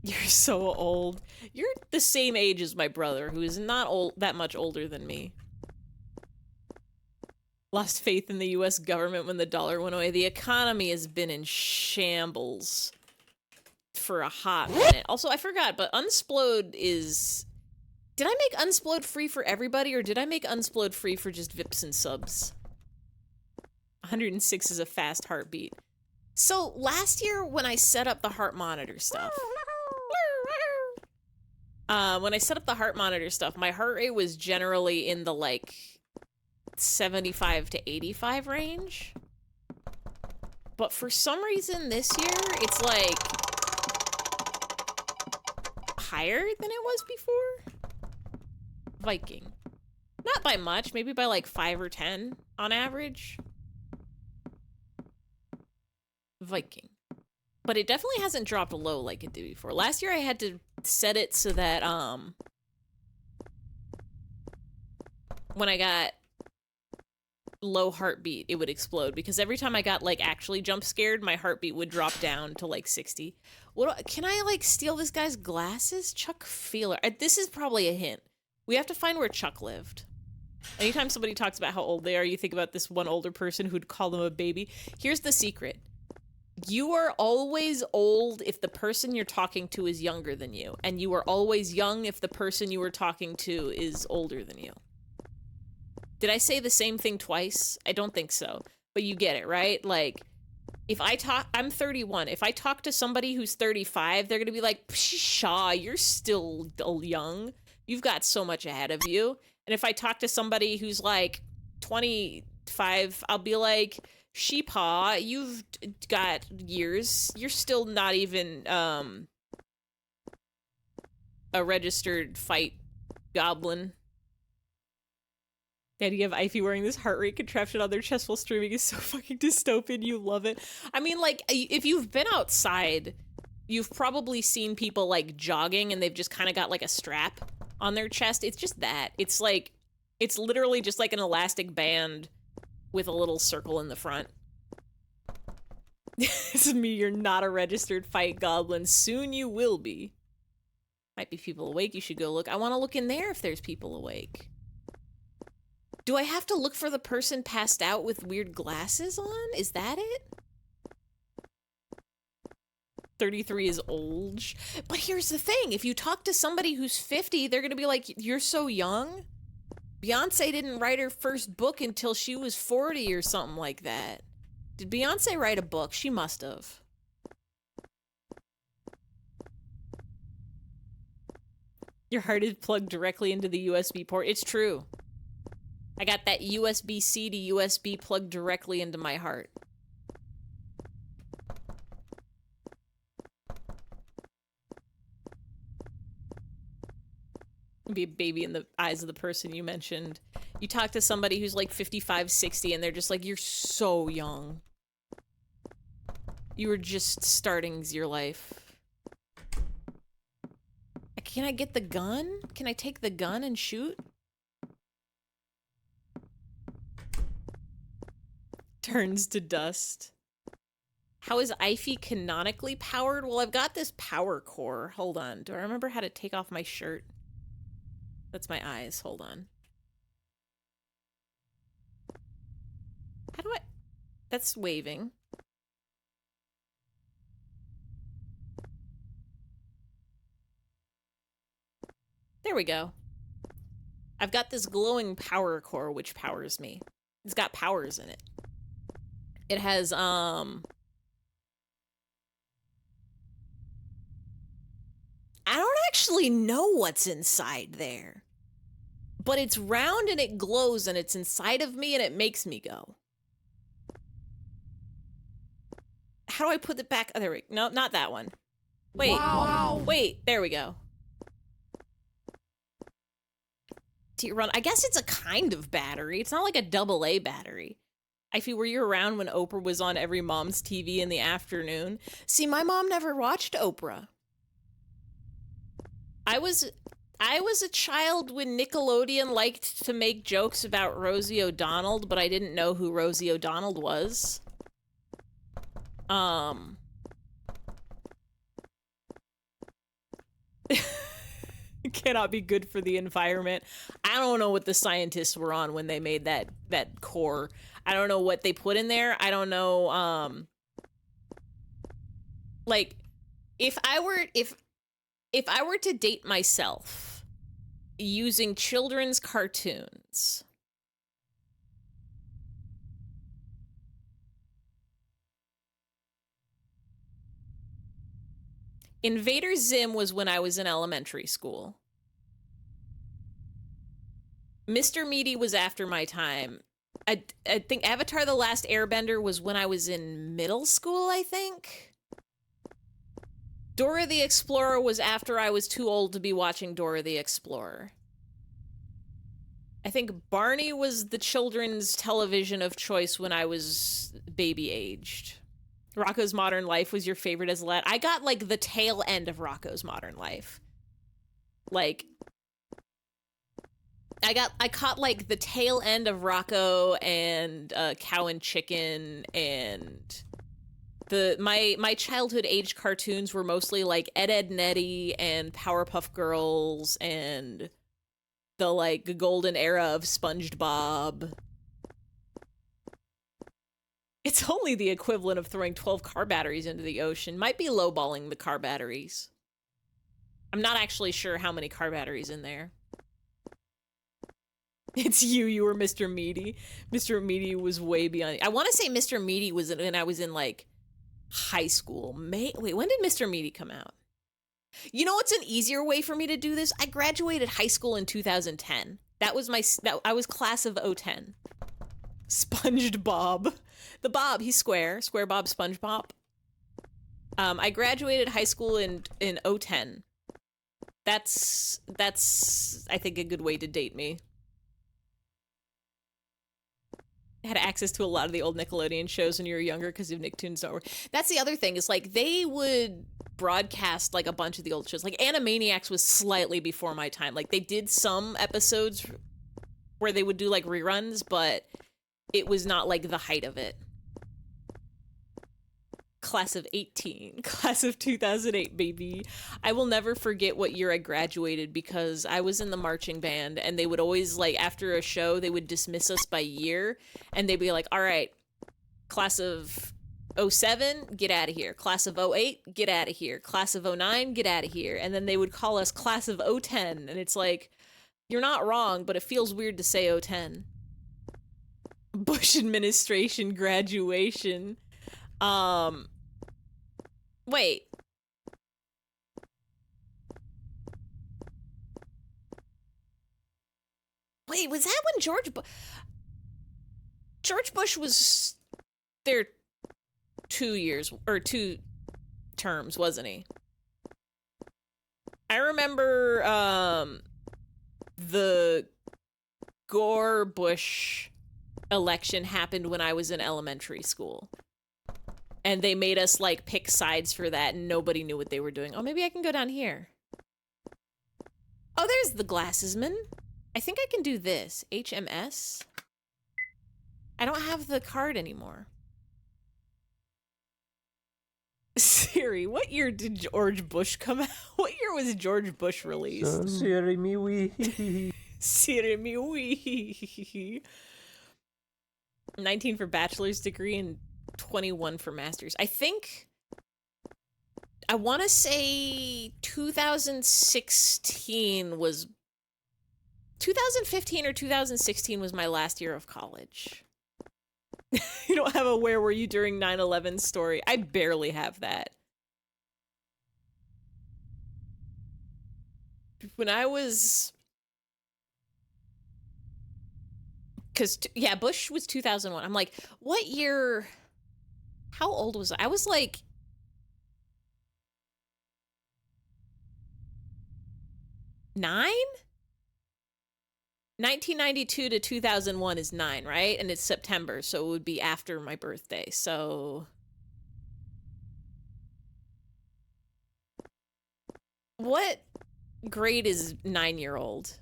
S1: you're so old. You're the same age as my brother, who is not that much older than me. Lost faith in the US government when the dollar went away. The economy has been in shambles for a hot minute. Also, I forgot, but Unsplode is... Did I make Unsplode free for everybody, or did I make Unsplode free for just VIPs and subs? 106 is a fast heartbeat. So, last year when I set up the heart monitor stuff... When I set up the heart monitor stuff, my heart rate was generally in the like 75 to 85 range. But for some reason this year, it's like higher than it was before. Viking. Not by much, maybe by like 5 or 10 on average. Viking. But it definitely hasn't dropped low like it did before. Last year I had to set it so that when I got low heartbeat, it would explode, because every time I got like actually jump scared, my heartbeat would drop down to like 60. What can I like steal this guy's glasses? Chuck Feeler. This is probably a hint. We have to find where Chuck lived. Anytime somebody talks about how old they are, you think about this one older person who'd call them a baby. Here's the secret. You are always old if the person you're talking to is younger than you, and you are always young if the person you were talking to is older than you. Did I say the same thing twice? I don't think so, but you get it, right? Like, if I'm 31. If I talk to somebody who's 35, they're gonna be like, pshaw, you're still young. You've got so much ahead of you. And if I talk to somebody who's like 25, I'll be like, sheepaw, you've got years. You're still not even a registered fight goblin. The idea of Ivy wearing this heart rate contraption on their chest while streaming is so fucking dystopian. You love it. I mean, like, if you've been outside, you've probably seen people like jogging and they've just kind of got like a strap on their chest. It's just that. It's like, it's literally just like an elastic band with a little circle in the front. This is me, you're not a registered fight goblin. Soon you will be. Might be people awake, you should go look. I want to look in there if there's people awake. Do I have to look for the person passed out with weird glasses on? Is that it? 33 is old. But here's the thing. If you talk to somebody who's 50, they're going to be like, you're so young. Beyonce didn't write her first book until she was 40 or something like that. Did Beyonce write a book? She must have. Your heart is plugged directly into the USB port. It's true. I got that USB-C to USB plugged directly into my heart. Be a baby in the eyes of the person you mentioned. You talk to somebody who's like 55, 60, and they're just like, you're so young. You were just starting your life. Can I get the gun? Can I take the gun and shoot? Turns to dust. How is Ivy canonically powered? Well, I've got this power core. Hold on. Do I remember how to take off my shirt? That's my eyes. Hold on. How do I... That's waving. There we go. I've got this glowing power core which powers me. It's got powers in it. It has, I don't actually know what's inside there. But it's round and it glows and it's inside of me and it makes me go. How do I put it back? Oh, there we go. No, not that one. Wait. Wow. Wait, there we go. Run. I guess it's a kind of battery. It's not like a AA battery. Ivy, were you around when Oprah was on every mom's TV in the afternoon? See, my mom never watched Oprah. I was a child when Nickelodeon liked to make jokes about Rosie O'Donnell, but I didn't know who Rosie O'Donnell was. It cannot be good for the environment. I don't know what the scientists were on when they made that core. I don't know what they put in there. I don't know, like, if I were to date myself using children's cartoons, Invader Zim was when I was in elementary school. Mr. Meaty was after my time. I think Avatar: The Last Airbender was when I was in middle school, I think. Dora the Explorer was after I was too old to be watching Dora the Explorer. I think Barney was the children's television of choice when I was baby-aged. Rocko's Modern Life was your favorite as a lad. I got, like, the tail end of Rocko's Modern Life. Like, I caught, like, the tail end of Rocko and Cow and Chicken, and my childhood age cartoons were mostly, like, Ed, Edd n Eddy and Powerpuff Girls and the, like, golden era of SpongeBob. It's only the equivalent of throwing 12 car batteries into the ocean. Might be lowballing the car batteries. I'm not actually sure how many car batteries in there. It's you were Mr. Meaty. Mr. Meaty was way beyond. I want to say Mr. Meaty was when I was in, like, high school. Wait, when did Mr. Meaty come out? You know what's an easier way for me to do this? I graduated high school in 2010. That was I was class of 010. SpongeBob. The Bob, he's square. Square Bob, SpongeBob. I graduated high school in 010. That's I think a good way to date me. I had access to a lot of the old Nickelodeon shows when you were younger because of Nicktoons Network. That's the other thing, is like they would broadcast like a bunch of the old shows. Like Animaniacs was slightly before my time. Like they did some episodes where they would do like reruns, but it was not like the height of it. Class of 18, class of 2008, baby. I will never forget what year I graduated because I was in the marching band and they would always, like, after a show, they would dismiss us by year and they'd be like, all right, class of 07, get out of here. Class of 08, get out of here. Class of 09, get out of here. And then they would call us class of 010 and it's like, you're not wrong, but it feels weird to say 010. Bush administration graduation. Wait. Wait, was that when George Bush was there 2 years, or 2 terms, wasn't he? I remember, the Gore-Bush election happened when I was in elementary school. And they made us, like, pick sides for that, and nobody knew what they were doing. Oh, maybe I can go down here. Oh, there's the Glassesman. I think I can do this. HMS? I don't have the card anymore. Siri, what year did George Bush come out? What year was George Bush released?
S3: Siri me wee.
S1: Siri me wee. 19 for bachelor's degree and 21 for master's. I think I want to say 2016 was 2015 or 2016 was my last year of college. You don't have a where were you during 9/11 story. I barely have that. When I was, because yeah, Bush was 2001. I'm like, what year? How old was I? I was like 9? 1992 to 2001 is 9, right? And it's September, so it would be after my birthday. So what grade is 9-year-old?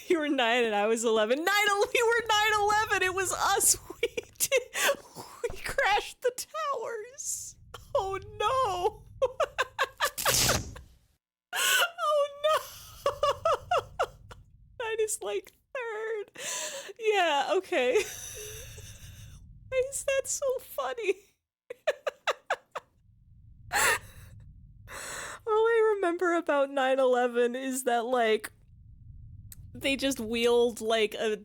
S1: You were 9 and I was 11. We were 9/11. It was us. We crashed the towers. Oh no. Oh no. 9 is like 3rd. Yeah, okay. Why is that so funny? All I remember about 9/11 is that, like, they just wheeled, like, a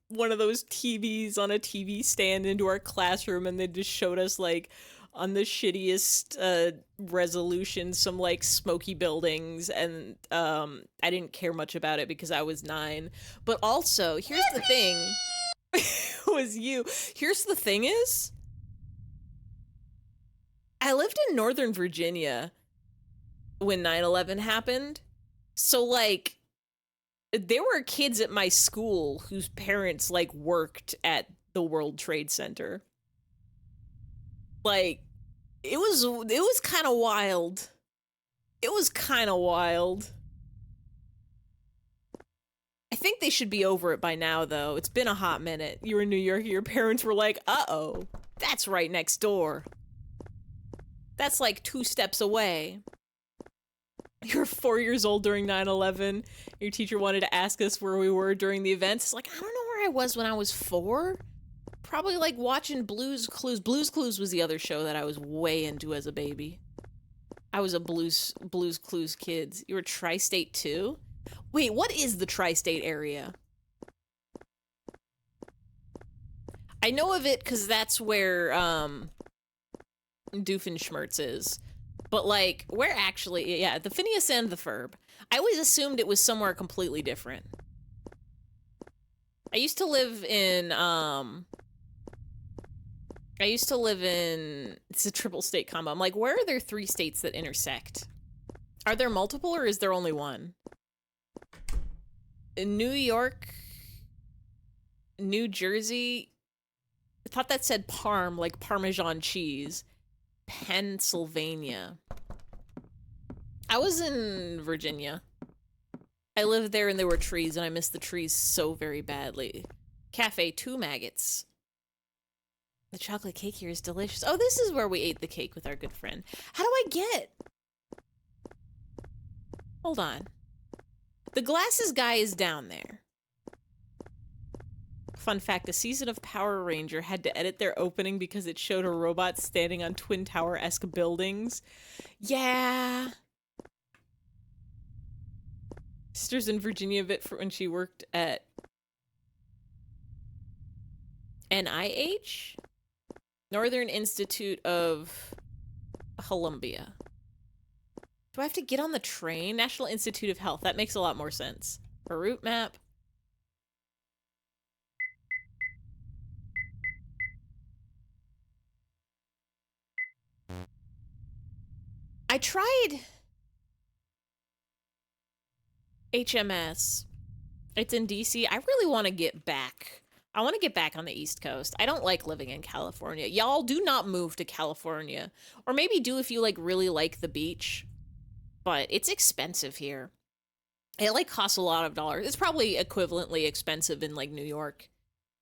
S1: one of those TVs on a TV stand into our classroom, and they just showed us, like, on the shittiest resolution, some like smoky buildings, and I didn't care much about it because I was 9. But also, here's the thing. Was you. Here's the thing is, I lived in Northern Virginia when 9/11 happened. So like there were kids at my school whose parents like worked at the World Trade Center. Like it was kind of wild. It was kind of wild. I think they should be over it by now, though. It's been a hot minute. You were in New York, your parents were like, uh-oh, that's right next door. That's like 2 steps away. You were 4 years old during 9/11. Your teacher wanted to ask us where we were during the events. It's like, I don't know where I was when I was 4. Probably like watching Blue's Clues. Blue's Clues was the other show that I was way into as a baby. I was a Blue's Clues kid. You were tri-state too? Wait, what is the tri-state area? I know of it because that's where Doofenshmirtz is. But like, where actually, yeah, the Phineas and the Ferb. I always assumed it was somewhere completely different. I used to live in, it's a triple state combo. I'm like, where are there 3 states that intersect? Are there multiple or is there only one? In New York, New Jersey, I thought that said Parm, like Parmesan cheese. Pennsylvania. I was in Virginia. I lived there and there were trees and I missed the trees so very badly. Cafe 2 maggots. The chocolate cake here is delicious. Oh, this is where we ate the cake with our good friend. How do I get? Hold on. The glasses guy is down there. Fun fact, the season of Power Ranger had to edit their opening because it showed a robot standing on Twin Tower-esque buildings. Yeah. Sister's in Virginia a bit for when she worked at NIH? Northern Institute of Columbia. Do I have to get on the train? National Institute of Health. That makes a lot more sense. A route map. I tried HMS. It's in DC. I really want to get back. I want to get back on the East Coast. I don't like living in California. Y'all do not move to California. Or maybe do if you like really like the beach. But it's expensive here. It like costs a lot of dollars. It's probably equivalently expensive in like New York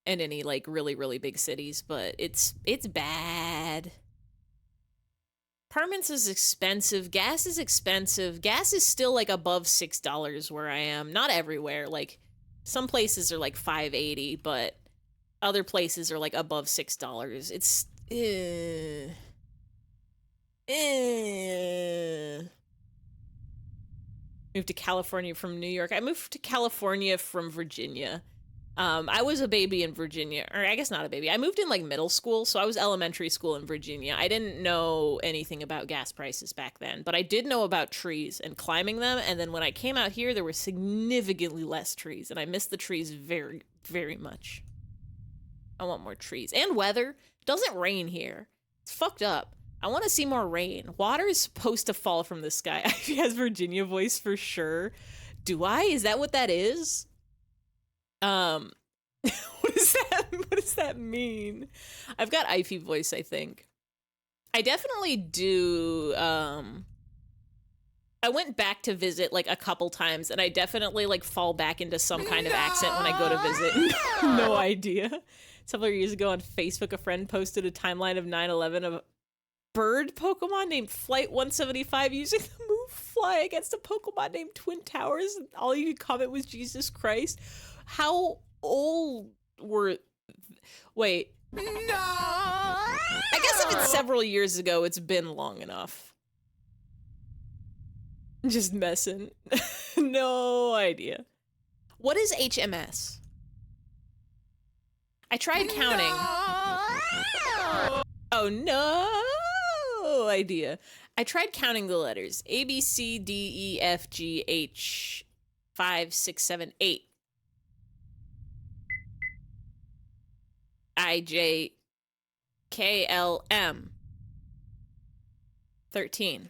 S1: and any like really, really big cities, but it's bad. Apartments is expensive. Gas is expensive. Gas is still like above $6 where I am. Not everywhere. Like some places are like $5.80, but other places are like above $6. It's moved to California from New York. I moved to California from Virginia. I was a baby in Virginia, or I guess not a baby. I moved in like middle school, so I was elementary school in Virginia. I didn't know anything about gas prices back then, but I did know about trees and climbing them. And then when I came out here, there were significantly less trees, and I missed the trees very, very much. I want more trees and weather. It doesn't rain here. It's fucked up. I want to see more rain. Water is supposed to fall from the sky. Ivy has Virginia voice for sure. Do I? Is that what that is? What does that mean? I've got Ivy voice, I think. I definitely do, I went back to visit like a couple times and I definitely like fall back into some kind of accent when I go to visit. No idea. Several years ago on Facebook, a friend posted a timeline of 9/11 of a bird Pokemon named Flight 175 using the move Fly against a Pokemon named Twin Towers. And all you could comment was Jesus Christ. How old were... Wait. No! I guess if it's several years ago, it's been long enough. Just messing. No idea. What is HMS? I tried counting. No! Oh no! no idea. I tried counting the letters. A, B, C, D, E, F, G, H, 5, 6, 7, 8. I, J, K, L, M. 13.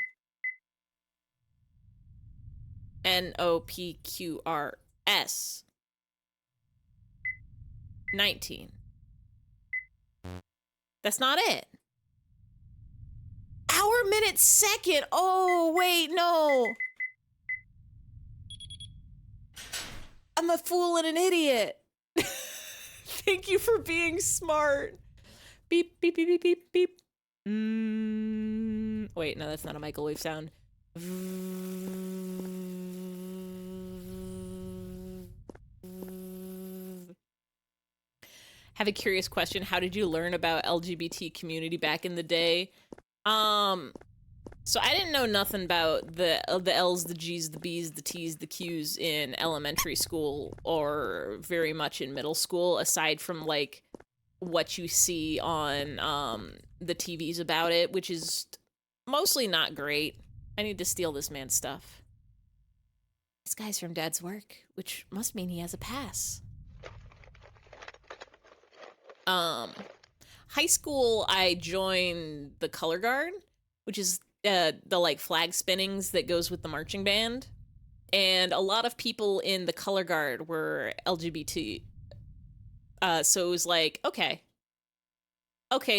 S1: N, O, P, Q, R, S. 19. That's not it. Hour, minute, second. Oh, wait, no. I'm a fool and an idiot. Thank you for being smart. Beep, beep, beep, beep, beep, beep. Wait, no, that's not a microwave sound. Have a curious question. How did you learn about LGBT community back in the day? So I didn't know nothing about the L's, the G's, the B's, the T's, the Q's in elementary school or very much in middle school, aside from like what you see on the TVs about it, which is mostly not great. I need to steal this man's stuff. This guy's from Dad's work, which must mean he has a pass. High school, I joined the color guard, which is the like flag spinnings that goes with the marching band, and a lot of people in the color guard were LGBT. So it was like, okay,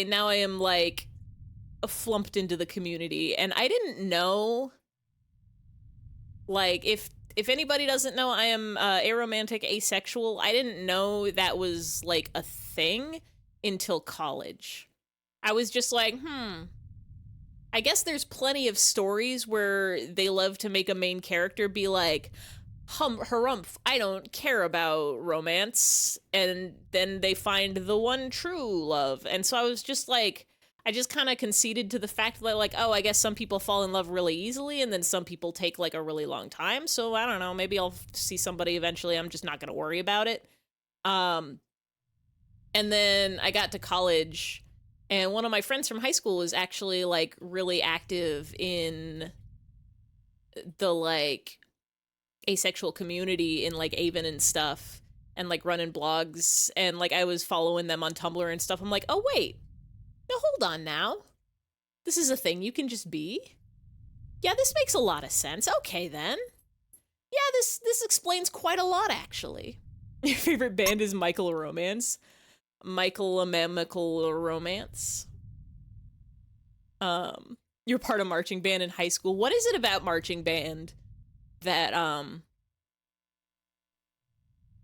S1: now I am like flumped into the community, and I didn't know. Like, if anybody doesn't know, I am aromantic, asexual. I didn't know that was like a thing until college. I was just like, I guess there's plenty of stories where they love to make a main character be like, harumph, I don't care about romance, and then they find the one true love. And so I was just like, I just kind of conceded to the fact that like, oh, I guess some people fall in love really easily, and then some people take like a really long time. So I don't know, maybe I'll see somebody eventually. I'm just not going to worry about it. And then I got to college, and one of my friends from high school was actually like really active in the like asexual community in like Avon and stuff, and like running blogs, and like I was following them on Tumblr and stuff. I'm like, oh wait, no, hold on now. This is a thing you can just be? Yeah, this makes a lot of sense. Okay then. Yeah, this explains quite a lot actually. Your favorite band is Michael Romance? Michael Mamical Romance. You're part of marching band in high school. What is it about marching band that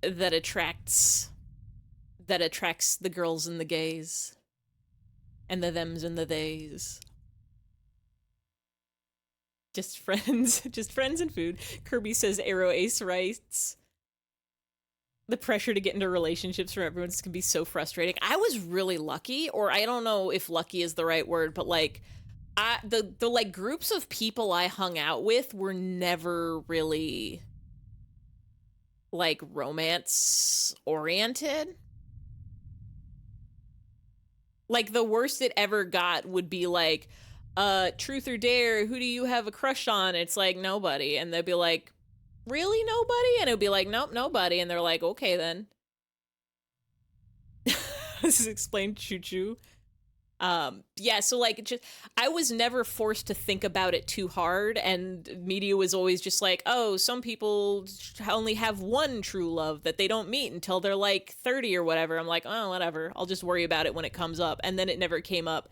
S1: that attracts the girls and the gays and the thems and the theys? Just friends, just friends and food. Kirby says Arrow Ace writes, the pressure to get into relationships from everyone can be so frustrating. I was really lucky, or I don't know if lucky is the right word, but like the like groups of people I hung out with were never really like romance oriented. Like the worst it ever got would be like, truth or dare, who do you have a crush on? It's like nobody, and they'd be like, really nobody? And it would be like, nope, nobody. And they're like, okay then. This is explained choo-choo. Yeah, so like just I was never forced to think about it too hard, and media was always just like, oh, some people only have one true love that they don't meet until they're like 30 or whatever. I'm like, oh, whatever, I'll just worry about it when it comes up. And then it never came up.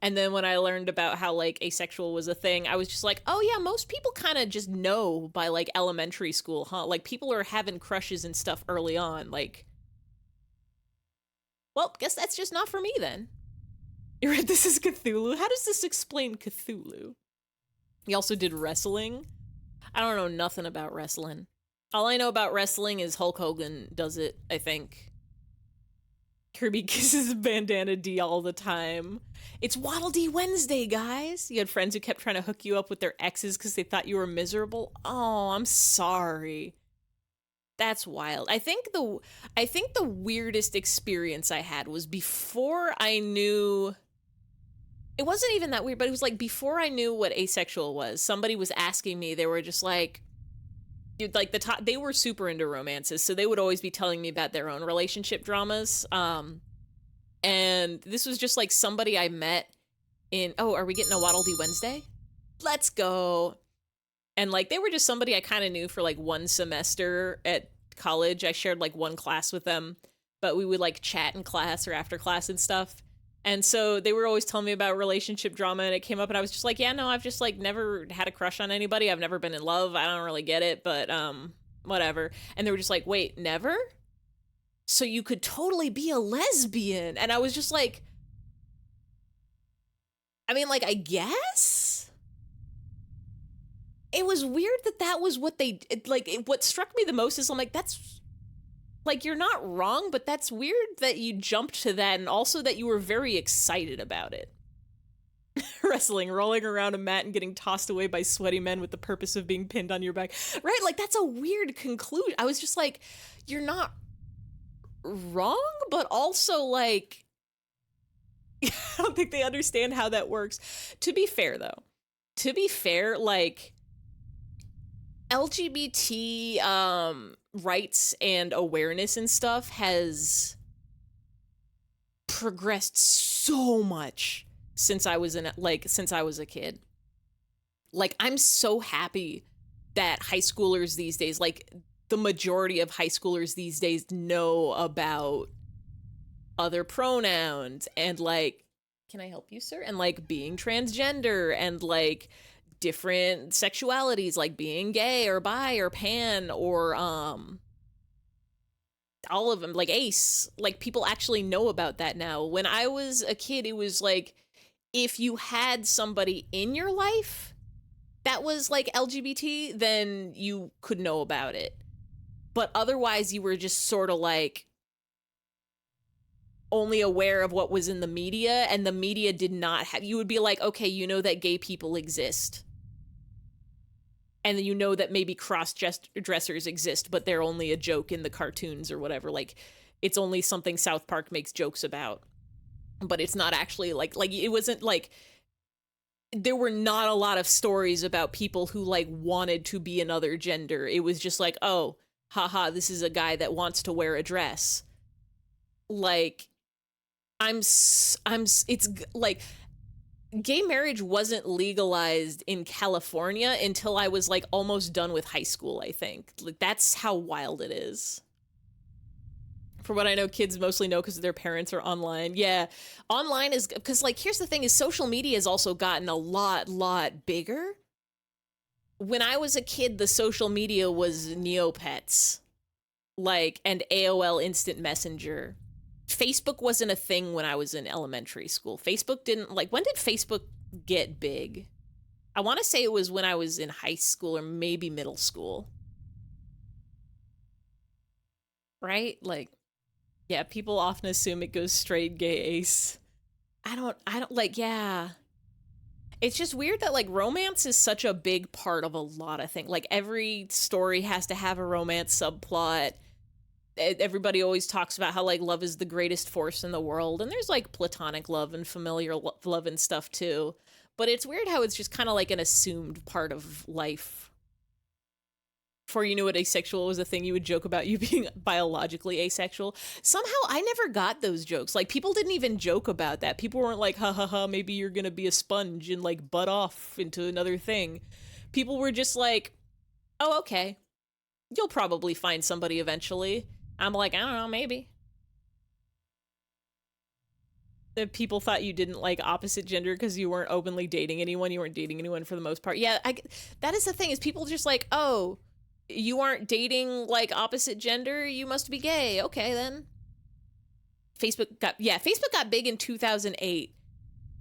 S1: And then when I learned about how like asexual was a thing, I was just like, oh yeah, most people kind of just know by like elementary school, huh? Like people are having crushes and stuff early on. Like, well, guess that's just not for me then. You read This Is Cthulhu? How does this explain Cthulhu? He also did wrestling. I don't know nothing about wrestling. All I know about wrestling is Hulk Hogan does it, I think. Kirby kisses Bandana D all the time. It's Waddle Dee Wednesday, guys. You had friends who kept trying to hook you up with their exes because they thought you were miserable. Oh, I'm sorry. That's wild. I think the weirdest experience I had was before I knew it wasn't even that weird, but it was like before I knew what asexual was, somebody was asking me, they were just like, like they were super into romances, so they would always be telling me about their own relationship dramas. And this was just like somebody I met in, oh, are we getting a Waddle Dee Wednesday? Let's go. And like they were just somebody I kind of knew for like one semester at college. I shared like one class with them, but we would like chat in class or after class and stuff. And so they were always telling me about relationship drama, and it came up and I was just like, yeah, no, I've just like never had a crush on anybody. I've never been in love. I don't really get it, but whatever. And they were just like, wait, never? So you could totally be a lesbian. And I was just like, I mean, like, I guess? It was weird that was what they, what struck me the most is I'm like, that's, like, you're not wrong, but that's weird that you jumped to that, and also that you were very excited about it. Wrestling, rolling around a mat and getting tossed away by sweaty men with the purpose of being pinned on your back. Right? Like, that's a weird conclusion. I was just like, you're not wrong, but also, like, I don't think they understand how that works. To be fair, though, like, LGBT rights and awareness and stuff has progressed so much since I was a kid. Like, I'm so happy that high schoolers these days, like the majority of high schoolers these days, know about other pronouns and like, can I help you, sir? And like being transgender and like different sexualities, like being gay or bi or pan or all of them, like ace. Like, people actually know about that now. When I was a kid, it was like, if you had somebody in your life that was like LGBT, then you could know about it. But otherwise, you were just sort of like only aware of what was in the media, and the media did not have, you would be like, okay, you know that gay people exist. And you know that maybe cross-dressers exist, but they're only a joke in the cartoons or whatever. Like, it's only something South Park makes jokes about. But it's not actually, like it wasn't, like, there were not a lot of stories about people who, like, wanted to be another gender. It was just like, oh, haha, this is a guy that wants to wear a dress. Like, it's, like, gay marriage wasn't legalized in California until I was like almost done with high school, I think. Like, that's how wild it is. For what I know, kids mostly know because their parents are online. Yeah, online is, because like, here's the thing is social media has also gotten a lot bigger. When I was a kid, the social media was Neopets, like, and AOL Instant Messenger. Facebook wasn't a thing when I was in elementary school. Facebook didn't, like, when did Facebook get big? I want to say it was when I was in high school or maybe middle school. Right? Like, yeah, people often assume it goes straight gay ace. I don't like, yeah. It's just weird that, like, romance is such a big part of a lot of things. Like, every story has to have a romance subplot. Everybody always talks about how, like, love is the greatest force in the world, and there's like platonic love and familiar love and stuff too, but it's weird how it's just kind of like an assumed part of life. Before you knew it, asexual was a thing, you would joke about you being biologically asexual. Somehow I never got those jokes. Like, people didn't even joke about that. People weren't like, ha ha ha, maybe you're gonna be a sponge and like butt off into another thing. People were just like, oh, okay, you'll probably find somebody eventually. I'm like, I don't know, maybe. If people thought you didn't like opposite gender because you weren't openly dating anyone, you weren't dating anyone for the most part. Yeah, that is the thing, is people just like, oh, you aren't dating like opposite gender, you must be gay. Okay, then. Facebook got big in 2008,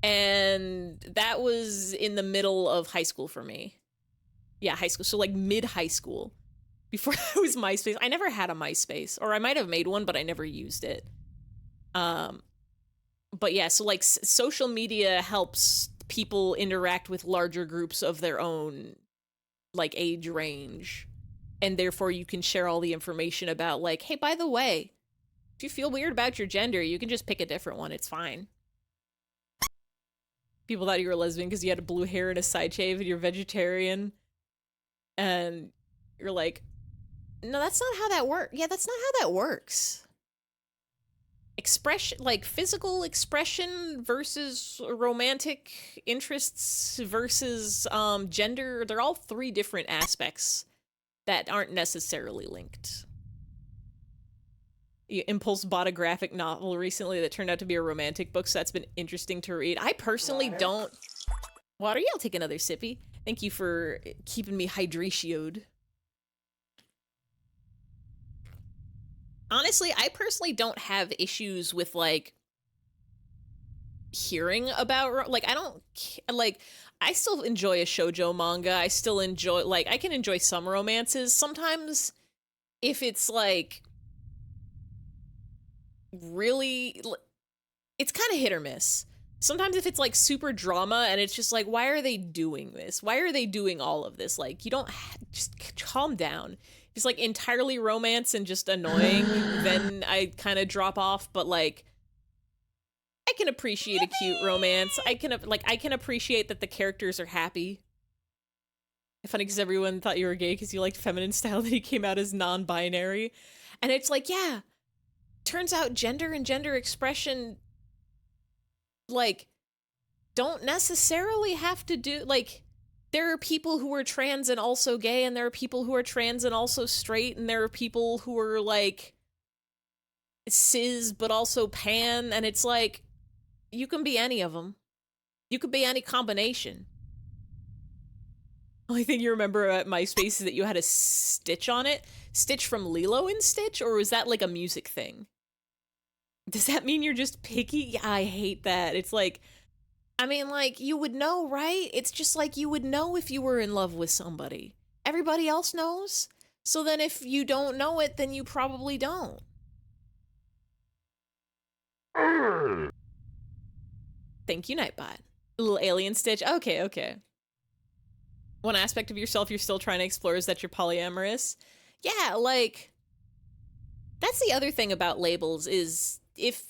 S1: and that was in the middle of high school for me. Yeah, high school, so like mid-high school. Before it was MySpace. I never had a MySpace, or I might have made one, but I never used it. But yeah, so like social media helps people interact with larger groups of their own, like, age range. And therefore you can share all the information about, like, hey, by the way, if you feel weird about your gender, you can just pick a different one. It's fine. People thought you were a lesbian because you had a blue hair and a side shave and you're vegetarian. And you're like, no, that's not how that works. Yeah, that's not how that works. Expression, like physical expression versus romantic interests versus gender, they're all three different aspects that aren't necessarily linked. Impulse bought a graphic novel recently that turned out to be a romantic book, so that's been interesting to read. I personally don't... Water, yeah, I'll take another sippy. Thank you for keeping me hydratioed. Honestly, I personally don't have issues with, like, hearing about... Like, I don't... Like, I still enjoy a shoujo manga. I still enjoy... Like, I can enjoy some romances. Sometimes, if it's, like... really... It's kind of hit or miss. Sometimes if it's like super drama and it's just like, why are they doing this? Why are they doing all of this? Like, you don't just calm down. If it's like entirely romance and just annoying, then I kind of drop off. But like, I can appreciate a cute romance. I can appreciate that the characters are happy. It's funny because everyone thought you were gay because you liked feminine style, that he came out as non-binary. And it's like, yeah, turns out gender and gender expression, like, don't necessarily have to do, like, there are people who are trans and also gay, and there are people who are trans and also straight, and there are people who are, like, cis but also pan, and it's like, you can be any of them. You could be any combination. Only thing you remember at MySpace is that you had a Stitch on it. Stitch from Lilo and Stitch, or was that, like, a music thing? Does that mean you're just picky? Yeah, I hate that. It's like, I mean, like, you would know, right? It's just like you would know if you were in love with somebody. Everybody else knows. So then if you don't know it, then you probably don't. Thank you, Nightbot. A little alien Stitch. Okay, okay. One aspect of yourself you're still trying to explore is that you're polyamorous. Yeah, like, that's the other thing about labels is, if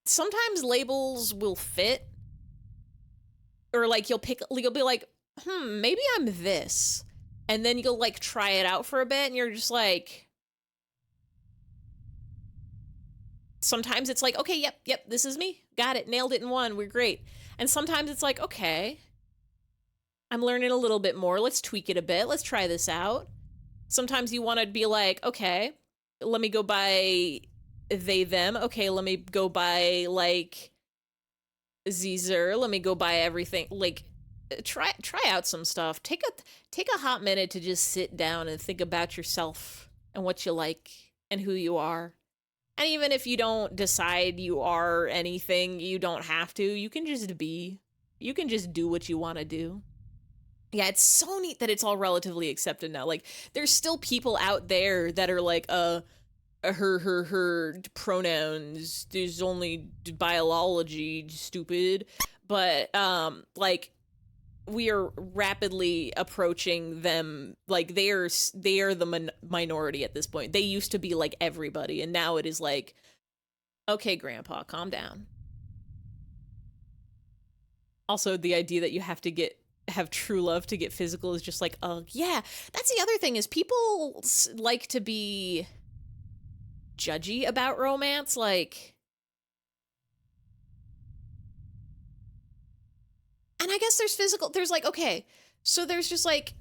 S1: sometimes labels will fit, or like you'll be like, maybe I'm this, and then you'll like try it out for a bit and you're just like, sometimes it's like, okay, yep, this is me, got it, nailed it in one, we're great. And sometimes it's like, okay, I'm learning a little bit more, let's tweak it a bit, let's try this out. Sometimes you want to be like, okay, let me go by they, them. Okay, let me go by, like, Zer. Let me go by everything. Like, try out some stuff. Take a hot minute to just sit down and think about yourself and what you like and who you are. And even if you don't decide you are anything, you don't have to. You can just be. You can just do what you want to do. Yeah, it's so neat that it's all relatively accepted now. Like, there's still people out there that are like, her pronouns, there's only biology, stupid. But, like, we are rapidly approaching them. Like, they are the minority at this point. They used to be like everybody, and now it is like, okay, grandpa, calm down. Also, the idea that you have to have true love to get physical is just like, yeah, that's the other thing, is people like to be judgy about romance. Like, and I guess there's like, okay, so there's just like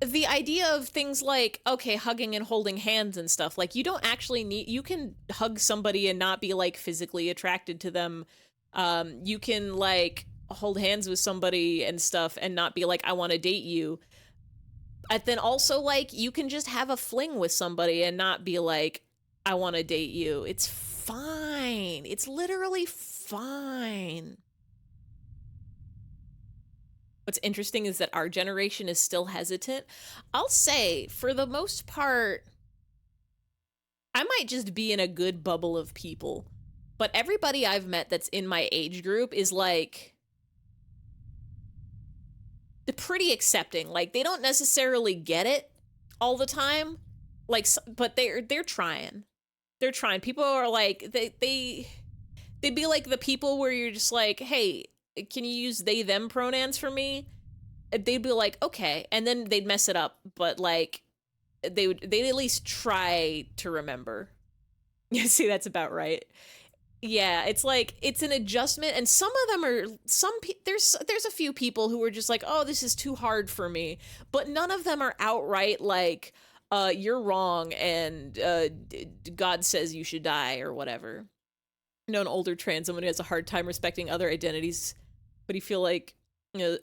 S1: the idea of things like, okay, hugging and holding hands and stuff. Like, you don't actually you can hug somebody and not be like physically attracted to them. You can like hold hands with somebody and stuff and not be like, I want to date you. And then also, like, you can just have a fling with somebody and not be like, I want to date you. It's fine. It's literally fine. What's interesting is that our generation is still hesitant. I'll say, for the most part, I might just be in a good bubble of people. But everybody I've met that's in my age group is like, they're pretty accepting. Like, they don't necessarily get it all the time. Like, but they're trying. They're trying. People are like, they be like the people where you're just like, hey, can you use they them pronouns for me? They'd be like, okay, and then they'd mess it up, but like they'd at least try to remember. Yeah, see, that's about right. Yeah, it's like it's an adjustment, and some of them are there's a few people who are just like, oh, this is too hard for me, but none of them are outright like, you're wrong, and God says you should die or whatever. You know, an older trans woman who has a hard time respecting other identities, but you feel like, you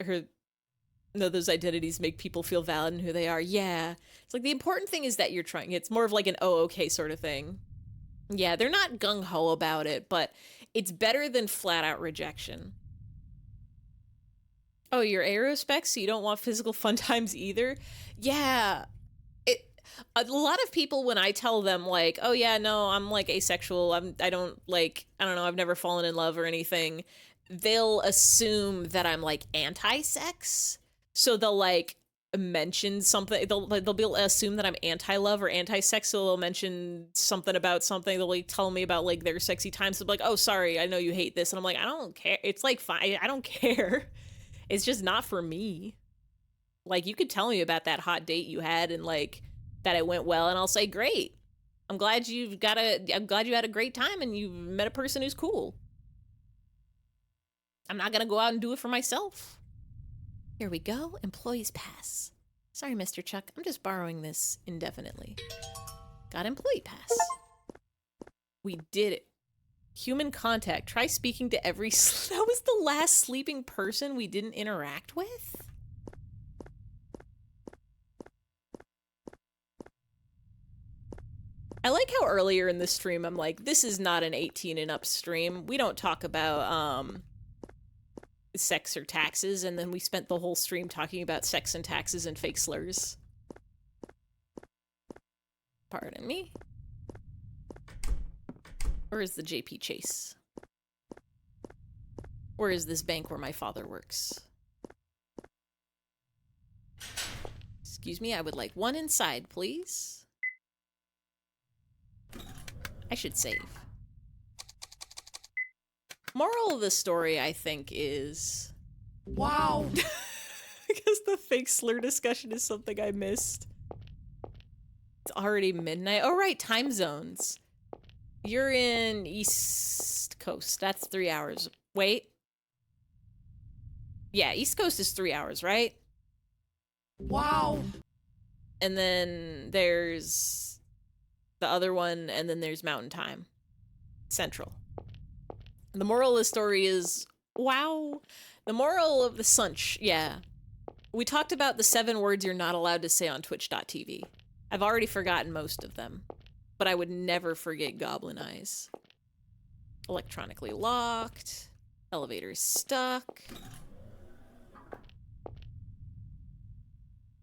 S1: know, those identities make people feel valid in who they are. Yeah, it's like the important thing is that you're trying. It's more of like an oh okay sort of thing. Yeah, they're not gung-ho about it, but it's better than flat-out rejection. Oh, you're aerospec, so you don't want physical fun times either? Yeah. A lot of people, when I tell them, like, oh yeah, no, I'm like asexual, I don't know, I've never fallen in love or anything, they'll assume that I'm like anti-sex. So they'll like mention something, they'll be assume that I'm anti-love or anti-sex, so they'll mention something about something, they'll like tell me about like their sexy times, so like, oh sorry, I know you hate this, and I'm like, I don't care, it's like fine, I don't care, it's just not for me. Like, you could tell me about that hot date you had and like that it went well, and I'll say great, I'm glad you had a great time and you met a person who's cool. I'm not gonna go out and do it for myself. Here we go, employees pass. Sorry, Mr. Chuck, I'm just borrowing this indefinitely. Got employee pass. We did it. Human contact. Try speaking to every... That was the last sleeping person we didn't interact with? I like how earlier in the stream I'm like, this is not an 18 and up stream. We don't talk about, sex or taxes, and then we spent the whole stream talking about sex and taxes and fake slurs. Pardon me. Where is the JP Chase? Where is this bank where my father works? Excuse me, I would like one inside, please. I should save. Moral of the story, I think, is... Wow! Because the fake slur discussion is something I missed. It's already midnight. Oh, right, time zones. You're in East Coast. That's 3 hours. Wait. Yeah, East Coast is 3 hours, right? Wow! And then there's the other one, and then there's Mountain Time. Central. The moral of the story is, wow. The moral of the sunch, yeah. We talked about the 7 words you're not allowed to say on twitch.tv. I've already forgotten most of them, but I would never forget Goblin Eyes. Electronically locked. Elevator stuck.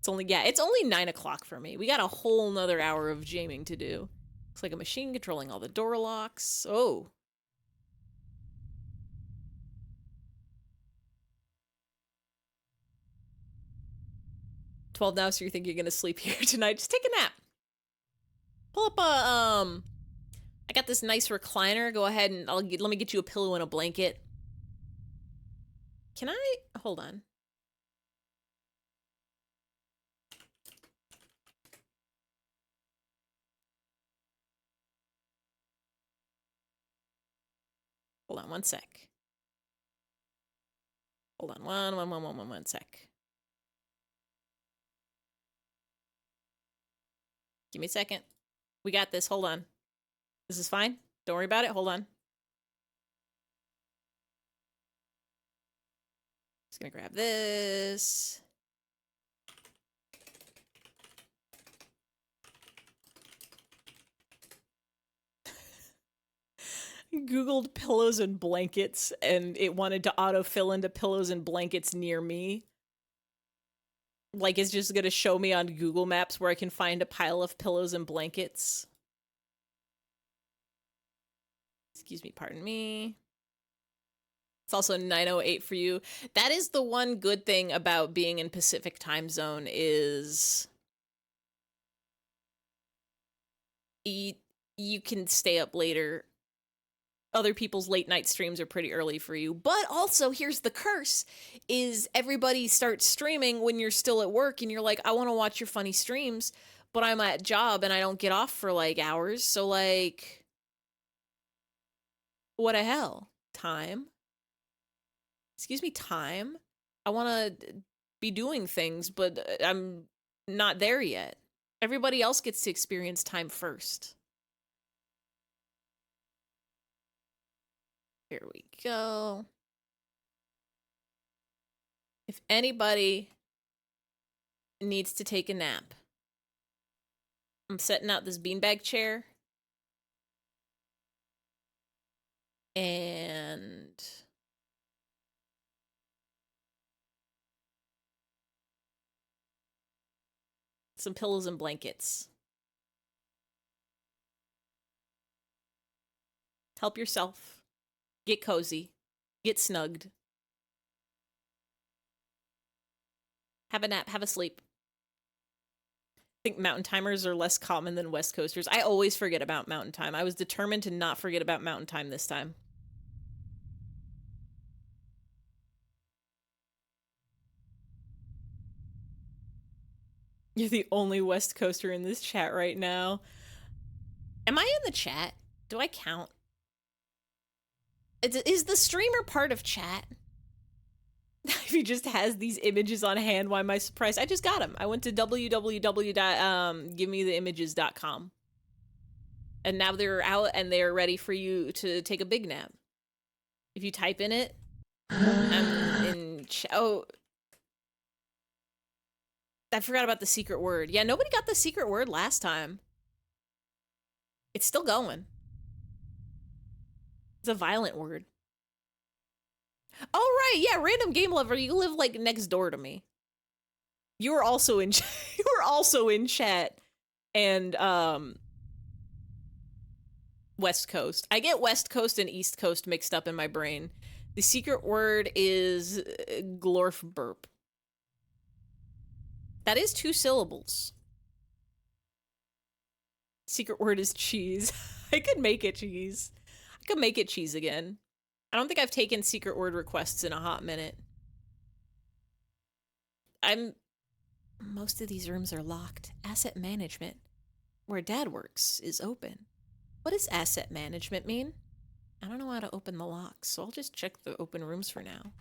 S1: It's only 9 o'clock for me. We got a whole nother hour of jamming to do. Looks like a machine controlling all the door locks. Oh. $12 now, so you think you're gonna sleep here tonight? Just take a nap. Pull up a, I got this nice recliner. Go ahead and let me get you a pillow and a blanket. Can I? Hold on. Hold on one sec. Hold on one sec. Give me a second. We got this. Hold on. This is fine. Don't worry about it. Hold on. Just gonna grab this. Googled pillows and blankets, and it wanted to autofill into pillows and blankets near me. Like, it's just gonna show me on Google Maps where I can find a pile of pillows and blankets. Excuse me, pardon me. It's also 9:08 for you. That is the one good thing about being in Pacific time zone is... You can stay up later. other people's late night streams are pretty early for you. But also, here's the curse, is everybody starts streaming when you're still at work and you're like, I want to watch your funny streams, but I'm at job and I don't get off for like hours. So like, what the hell? Time? Excuse me, time? I want to be doing things, but I'm not there yet. Everybody else gets to experience time first. Here we go. If anybody needs to take a nap, I'm setting out this beanbag chair. And some pillows and blankets. Help yourself. Get cozy. Get snugged. Have a nap. Have a sleep. I think mountain timers are less common than West Coasters. I always forget about mountain time. I was determined to not forget about mountain time this time. You're the only West Coaster in this chat right now. Am I in the chat? Do I count? Is the streamer part of chat? If he just has these images on hand, why am I surprised? I just got them. I went to www.givemetheimages.com. And now they're out and they're ready for you to take a big nap. If you type in it, I'm in oh, I forgot about the secret word. Yeah, nobody got the secret word last time. It's still going. It's a violent word. Oh, right. Yeah, random game lover. You live like next door to me. You were also in you were also in chat and West Coast. I get West Coast and East Coast mixed up in my brain. The secret word is glorf burp. That is 2 syllables. Secret word is cheese. I could make it cheese. I could make it cheese again. I don't think I've taken secret word requests in a hot minute. Most of these rooms are locked. Asset management, where Dad works, is open. What does asset management mean? I don't know how to open the locks, so I'll just check the open rooms for now.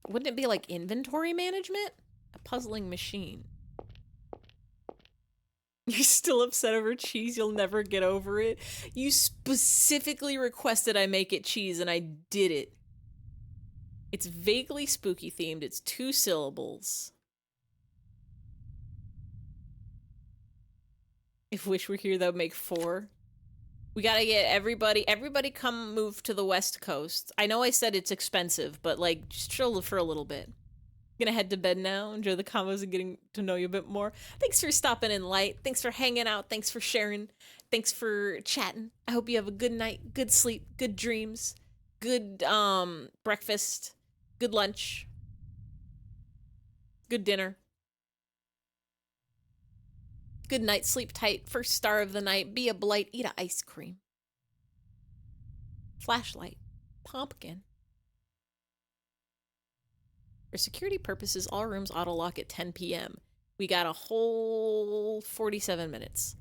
S1: Wouldn't it be like inventory management? A puzzling machine. You're still upset over cheese? You'll never get over it? You specifically requested I make it cheese, and I did it. It's vaguely spooky themed. It's 2 syllables. If Wish were here, that would make 4. We gotta get everybody come move to the West Coast. I know I said it's expensive, but like, just chill for a little bit. Gonna head to bed now, enjoy the combos and getting to know you a bit more. Thanks for stopping in, Light. Thanks for hanging out. Thanks for sharing. Thanks for chatting. I hope you have a good night, good sleep, good dreams, good breakfast, good lunch, good dinner. Good night, sleep tight. First star of the night. Be a blight. Eat a ice cream. Flashlight. Pumpkin. For security purposes, all rooms auto-lock at 10 p.m. We got a whole 47 minutes.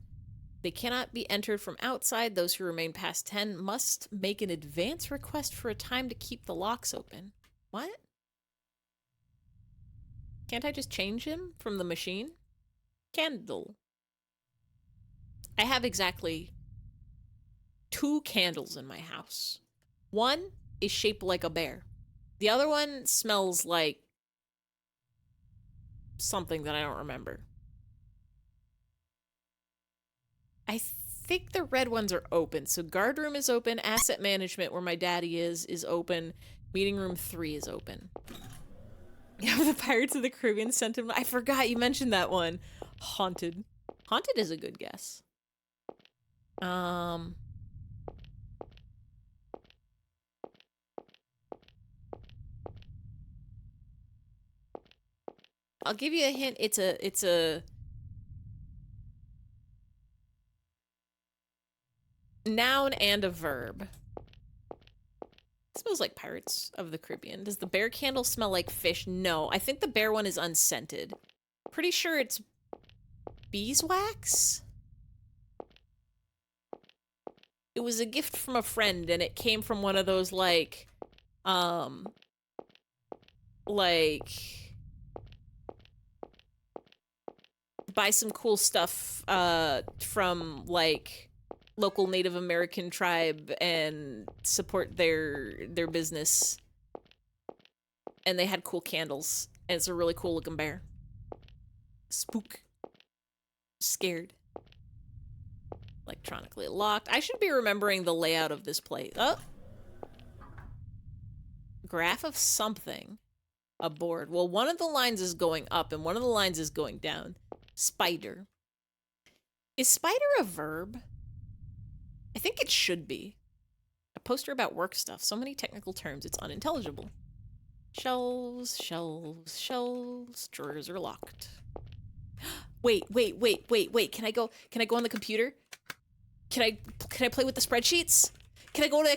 S1: They cannot be entered from outside. Those who remain past 10 must make an advance request for a time to keep the locks open. What? Can't I just change him from the machine? Candle. I have exactly 2 candles in my house. One is shaped like a bear. The other one smells like something that I don't remember. I think the red ones are open. So guard room is open. Asset management, where my daddy is open. Meeting room 3 is open. Yeah, the Pirates of the Caribbean sentiment. I forgot you mentioned that one. Haunted. Haunted is a good guess. I'll give you a hint. It's a Noun and a verb. It smells like Pirates of the Caribbean. Does the bear candle smell like fish? No, I think the bear one is unscented. Pretty sure it's beeswax? It was a gift from a friend, and it came from one of those, like, buy some cool stuff, from, like, local Native American tribe and support their business. And they had cool candles, and it's a really cool looking bear. Spook. Scared. Electronically locked. I should be remembering the layout of this place. Oh! Graph of something. A board. Well, one of the lines is going up, and one of the lines is going down. Spider. Is spider a verb? I think it should be. A poster about work stuff. So many technical terms, it's unintelligible. Shelves, shelves, shelves. Drawers are locked. Wait. Can I go on the computer? Can I play with the spreadsheets? Can I go to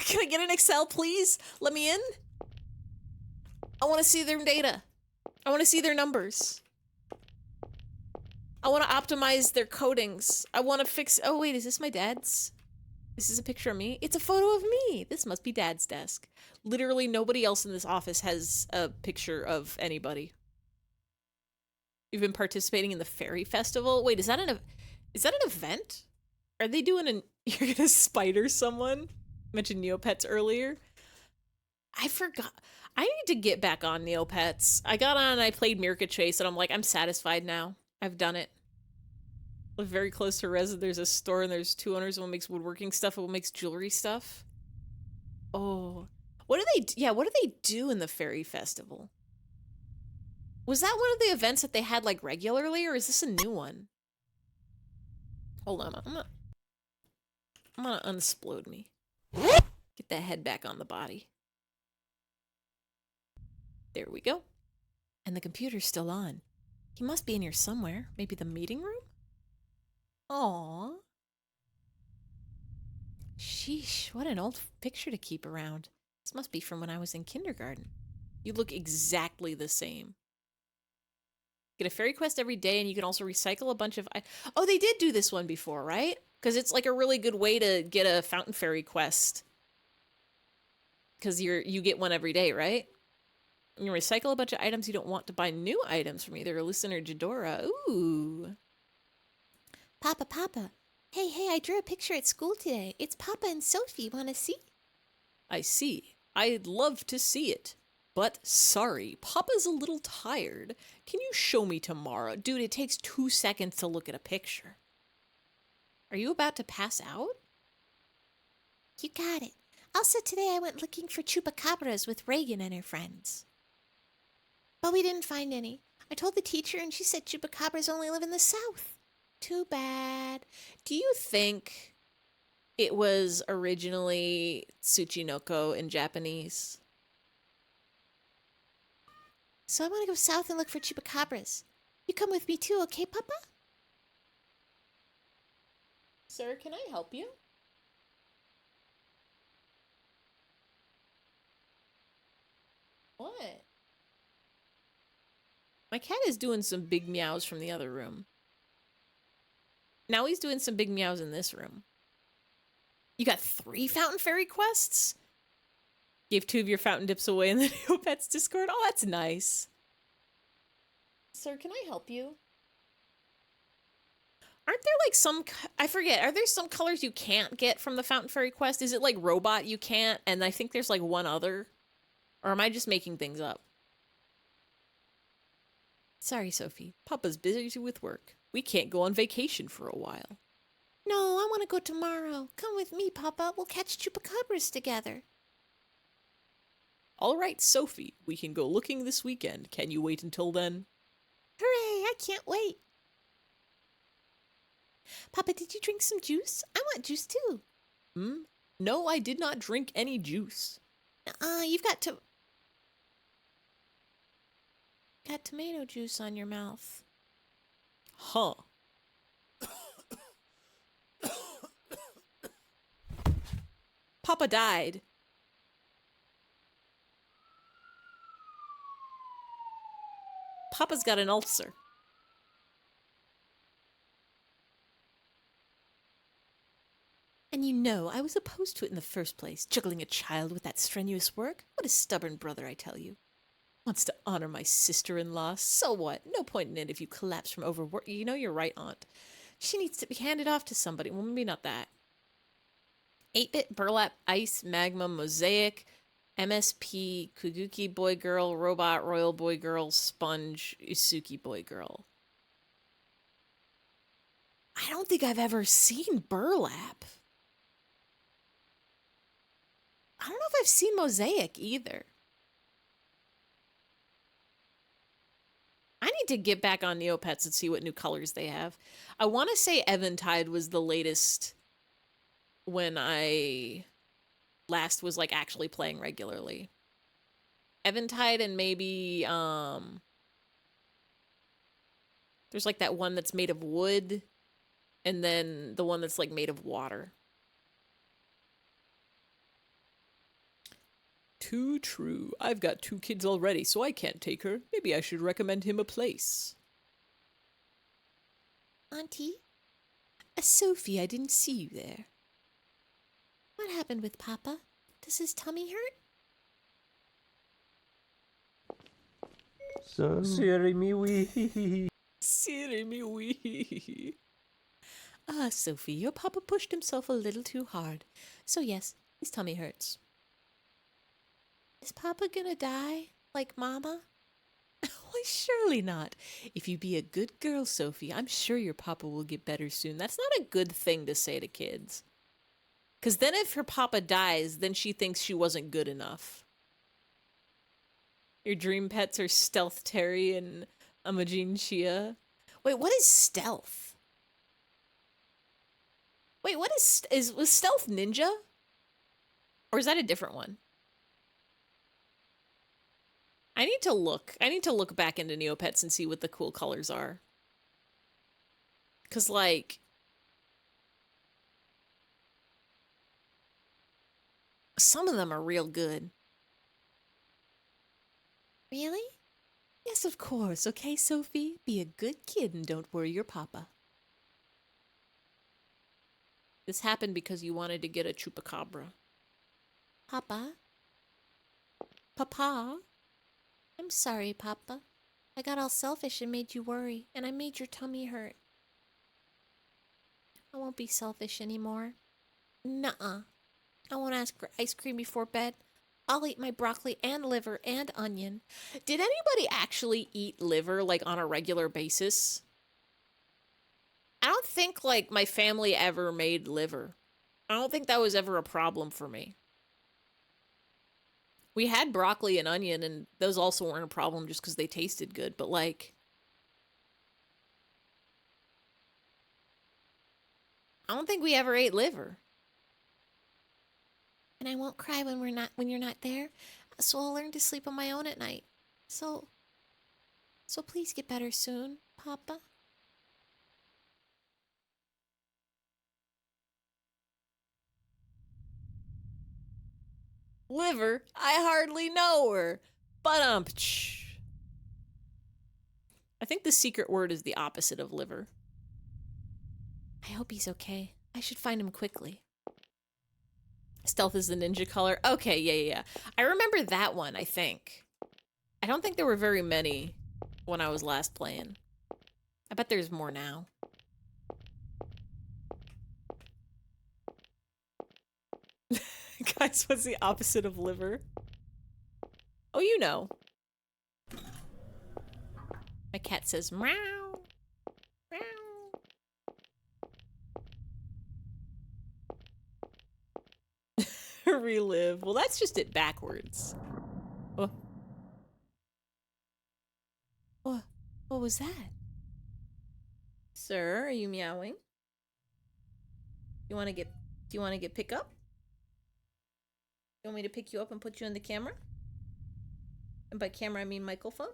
S1: Can I get an Excel, please? Let me in. I want to see their data. I want to see their numbers. I want to optimize their codings. I want to fix... Oh, wait, is this my dad's? This is a picture of me? It's a photo of me. This must be Dad's desk. Literally nobody else in this office has a picture of anybody. You've been participating in the Fairy Festival? Wait, is that an event? Are they doing an... You're gonna spider someone? Mentioned Neopets earlier. I forgot. I need to get back on Neopets. I got on and I played Mirka Chase and I'm like, I'm satisfied now. I've done it. Live very close to Reza. There's a store and there's two owners. One makes woodworking stuff and one makes jewelry stuff. Oh. What do they do in the Fairy Festival? Was that one of the events that they had like regularly, or is this a new one? Hold on, I'm gonna unsplode me. Get that head back on the body. There we go. And the computer's still on. He must be in here somewhere. Maybe the meeting room? Aww. Sheesh, what an old picture to keep around. This must be from when I was in kindergarten. You look exactly the same. Get a fairy quest every day, and you can also recycle a bunch of... Oh, they did do this one before, right? Because it's like a really good way to get a fountain fairy quest. Because you get one every day, right? You recycle a bunch of items you don't want to buy new items from either Alyson or Jadora. Ooh.
S4: Papa. Hey, I drew a picture at school today. It's Papa and Sophie. Wanna see?
S1: I see. I'd love to see it. But sorry, Papa's a little tired. Can you show me tomorrow? Dude, it takes 2 seconds to look at a picture. Are you about to pass out?
S4: You got it. Also today I went looking for chupacabras with Reagan and her friends. But we didn't find any. I told the teacher and she said chupacabras only live in the south. Too bad.
S1: Do you think it was originally Tsuchinoko in Japanese?
S4: So I want to go south and look for chupacabras. You come with me too, okay, Papa?
S1: Sir, can I help you? What? My cat is doing some big meows from the other room. Now he's doing some big meows in this room. You got 3 Fountain Fairy quests? Gave 2 of your fountain dips away in the Neopets Discord? Oh, that's nice. Sir, can I help you? Aren't there like some... I forget. Are there some colors you can't get from the Fountain Fairy quest? Is it like Robot you can't? And I think there's like one other. Or am I just making things up? Sorry, Sophie. Papa's busy with work. We can't go on vacation for a while.
S4: No, I want to go tomorrow. Come with me, Papa. We'll catch chupacabras together.
S1: All right, Sophie. We can go looking this weekend. Can you wait until then?
S4: Hooray! I can't wait. Papa, did you drink some juice? I want juice too.
S1: No, I did not drink any juice.
S4: You've got tomato juice on your mouth.
S1: Huh. Papa died. Papa's got an ulcer. And you know, I was opposed to it in the first place, juggling a child with that strenuous work. What a stubborn brother, I tell you. Wants to honor my sister-in-law. So what? No point in it if you collapse from overwork. You know you're right, Aunt. She needs to be handed off to somebody. Well, maybe not that. 8-bit, burlap, ice, magma, mosaic, MSP, Kuguki boy girl, robot, royal boy girl, sponge, Usuki boy girl. I don't think I've ever seen burlap. I don't know if I've seen mosaic either. I need to get back on Neopets and see what new colors they have. I want to say Eventide was the latest when I last was like actually playing regularly. Eventide and maybe there's like that one that's made of wood and then the one that's like made of water. Too true. I've got 2 kids already, so I can't take her. Maybe I should recommend him a place.
S4: Auntie,
S1: Sophie, I didn't see you there.
S4: what happened with Papa? Does his tummy hurt?
S3: Siri me wee.
S1: Siri me wee. Ah, Sophie, your papa pushed himself a little too hard. So yes, his tummy hurts.
S4: Is Papa gonna die like Mama?
S1: Why, surely not. If you be a good girl, Sophie, I'm sure your papa will get better soon. That's not a good thing to say to kids. Because then if her papa dies, then she thinks she wasn't good enough. Your dream pets are Stealth Terry and Imogene Chia. Wait, what is Stealth? Wait, what was Stealth Ninja? Or is that a different one? I need to look. I need to look back into Neopets and see what the cool colors are. Cause like some of them are real good.
S4: Really?
S1: Yes, of course. Okay, Sophie? Be a good kid and don't worry your papa. This happened because you wanted to get a chupacabra.
S4: Papa?
S1: Papa?
S4: I'm sorry, Papa. I got all selfish and made you worry, and I made your tummy hurt. I won't be selfish anymore. Nuh-uh. I won't ask for ice cream before bed. I'll eat my broccoli and liver and onion.
S1: Did anybody actually eat liver, like, on a regular basis? I don't think, like, my family ever made liver. I don't think that was ever a problem for me. We had broccoli and onion, and those also weren't a problem just because they tasted good, but, like, I don't think we ever ate liver.
S4: And I won't cry when you're not there. So I'll learn to sleep on my own at night. So please get better soon, Papa.
S1: Liver? I hardly know her. But, I think the secret word is the opposite of liver.
S4: I hope he's okay. I should find him quickly.
S1: Stealth is the ninja color. Okay, yeah. I remember that one, I think. I don't think there were very many when I was last playing. I bet there's more now. Guys, what's the opposite of liver? Oh, you know. My cat says meow. Meow. Relive. Well, that's just it backwards. Oh. What was that? Sir, are you meowing? Do you want to get pick up? You want me to pick you up and put you in the camera? And by camera, I mean microphone.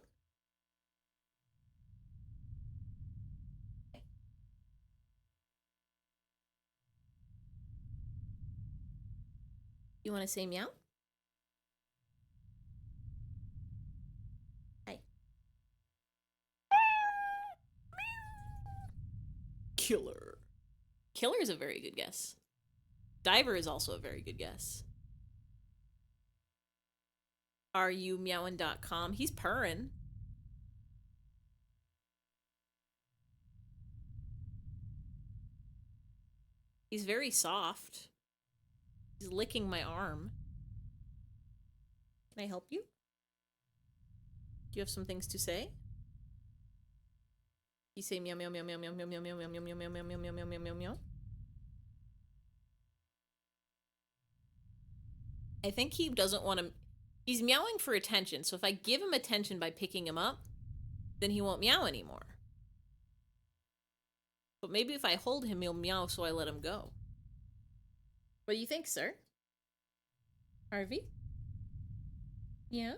S4: You want to say meow? Hi.
S1: Killer. Killer is a very good guess. Diver is also a very good guess. Are you meowing.com? He's purring. He's very soft. He's licking my arm. Can I help you? Do you have some things to say? You say meow meow meow meow meow meow meow meow meow meow meow meow meow meow meow meow meow meow. I think he doesn't want to. He's meowing for attention, so if I give him attention by picking him up, then he won't meow anymore. But maybe if I hold him, he'll meow, so I let him go. What do you think, sir? Harvey? Yeah?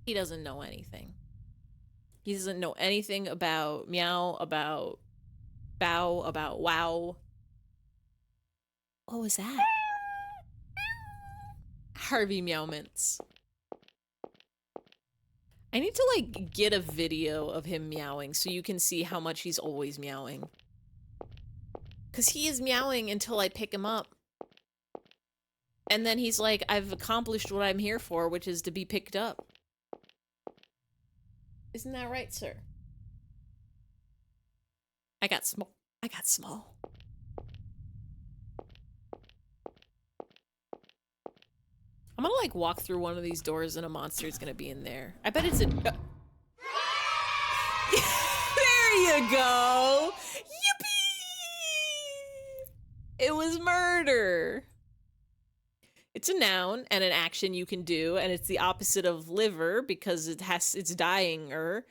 S1: He doesn't know anything. He doesn't know anything about meow, about bow, about wow.
S4: What was that?
S1: Harvey Meowments. I need to, like, get a video of him meowing so you can see how much he's always meowing. Because he is meowing until I pick him up. And then he's like, I've accomplished what I'm here for, which is to be picked up. Isn't that right, sir? I got small. I got small. I'm gonna, like, walk through one of these doors and a monster is gonna be in there. I bet it's a... There you go! Yippee! It was murder! It's a noun and an action you can do, and it's the opposite of liver because it's dying-er,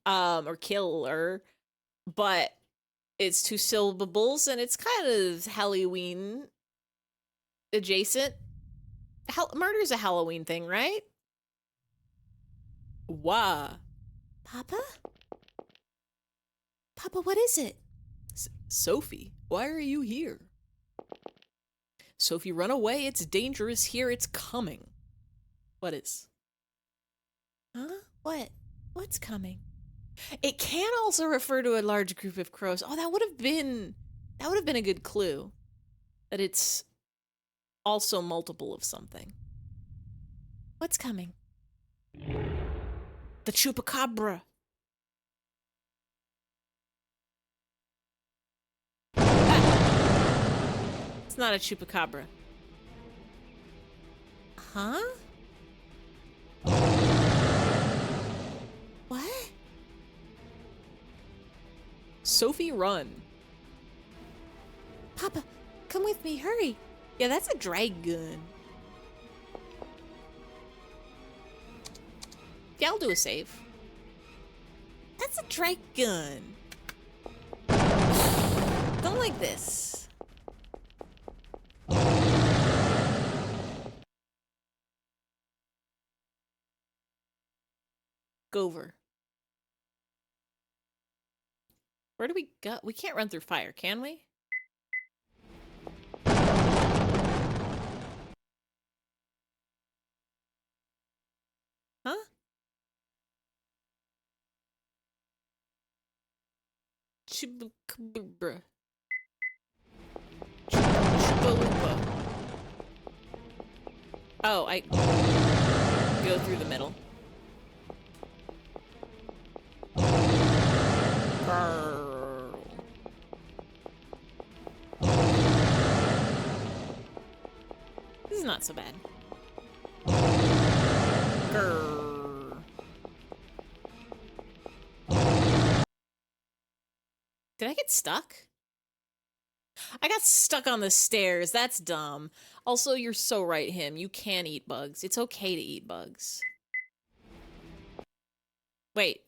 S1: or killer, but it's 2 syllables and it's kind of Halloween adjacent. Murder's a Halloween thing, right? Wah.
S4: Papa? Papa, what is it?
S1: Sophie, why are you here? Sophie, run away. It's dangerous here. It's coming. What is?
S4: Huh? What? What's coming?
S1: It can also refer to a large group of crows. Oh, that would have been a good clue. That it's also multiple of something.
S4: What's coming?
S1: The chupacabra. It's not a chupacabra.
S4: Huh? What?
S1: Sophie, run.
S4: Papa, come with me, hurry.
S1: Yeah, that's a dragon. Yeah, I'll do a save. That's a dragon. Don't like this. Gover. Where do we go? We can't run through fire, can we? Huh? Chupacabra. Chupalupa. Oh, I go through the middle. Grrr. This is not so bad. Grrr. Did I get stuck? I got stuck on the stairs. That's dumb. Also, you're so right, him. You can eat bugs. It's okay to eat bugs. Wait.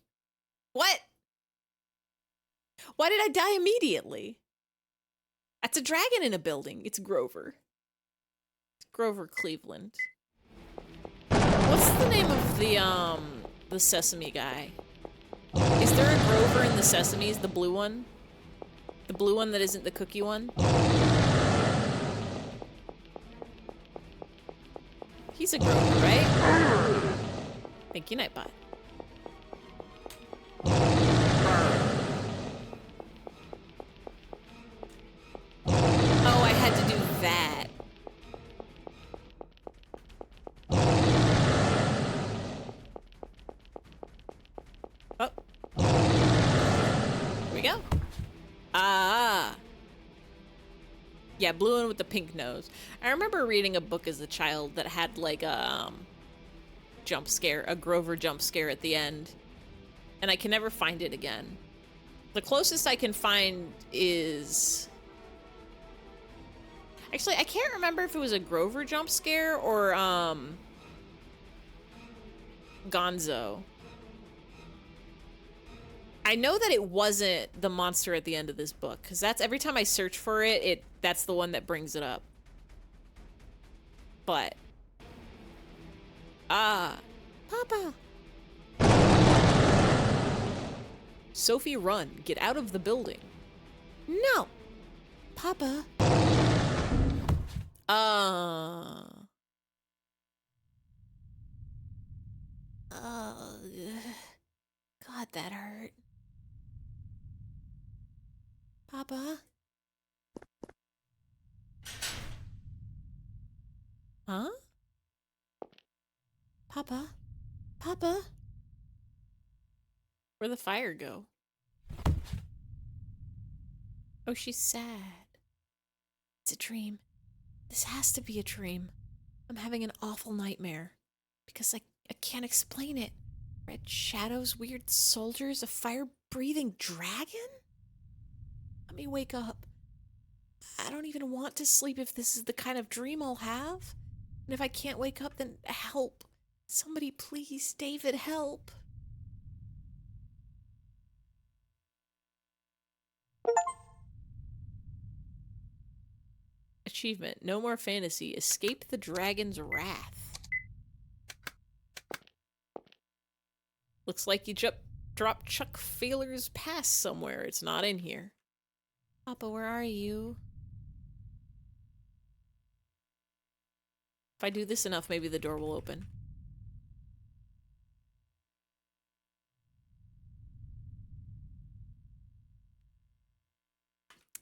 S1: What? Why did I die immediately? That's a dragon in a building. It's Grover. It's Grover Cleveland. What's the name of the sesame guy? Is there a Grover in the Sesames, the blue one? The blue one that isn't the cookie one? He's a Grover, right? Thank you, Nightbot. Oh, I had to do that. Oh. Here we go. Ah. Yeah, blue one with the pink nose. I remember reading a book as a child that had like a jump scare, a Grover jump scare at the end. And I can never find it again. The closest I can find is... Actually, I can't remember if it was a Grover jump scare or Gonzo. I know that it wasn't the monster at the end of this book, because that's every time I search for it, that's the one that brings it up. But Papa. Sophie, run. Get out of the building.
S4: No. Papa. God, that hurt. Papa?
S1: Huh?
S4: Papa? Papa?
S1: Where'd the fire go? Oh, she's sad.
S4: It's a dream. This has to be a dream. I'm having an awful nightmare. Because I can't explain it. Red shadows, weird soldiers, a fire-breathing dragon? Let me wake up. I don't even want to sleep if this is the kind of dream I'll have. And if I can't wake up, then help. Somebody please, David, help.
S1: Achievement. No more fantasy. Escape the dragon's wrath. Looks like you dropped Chuck Failer's pass somewhere. It's not in here.
S4: Papa, where are you?
S1: If I do this enough, maybe the door will open.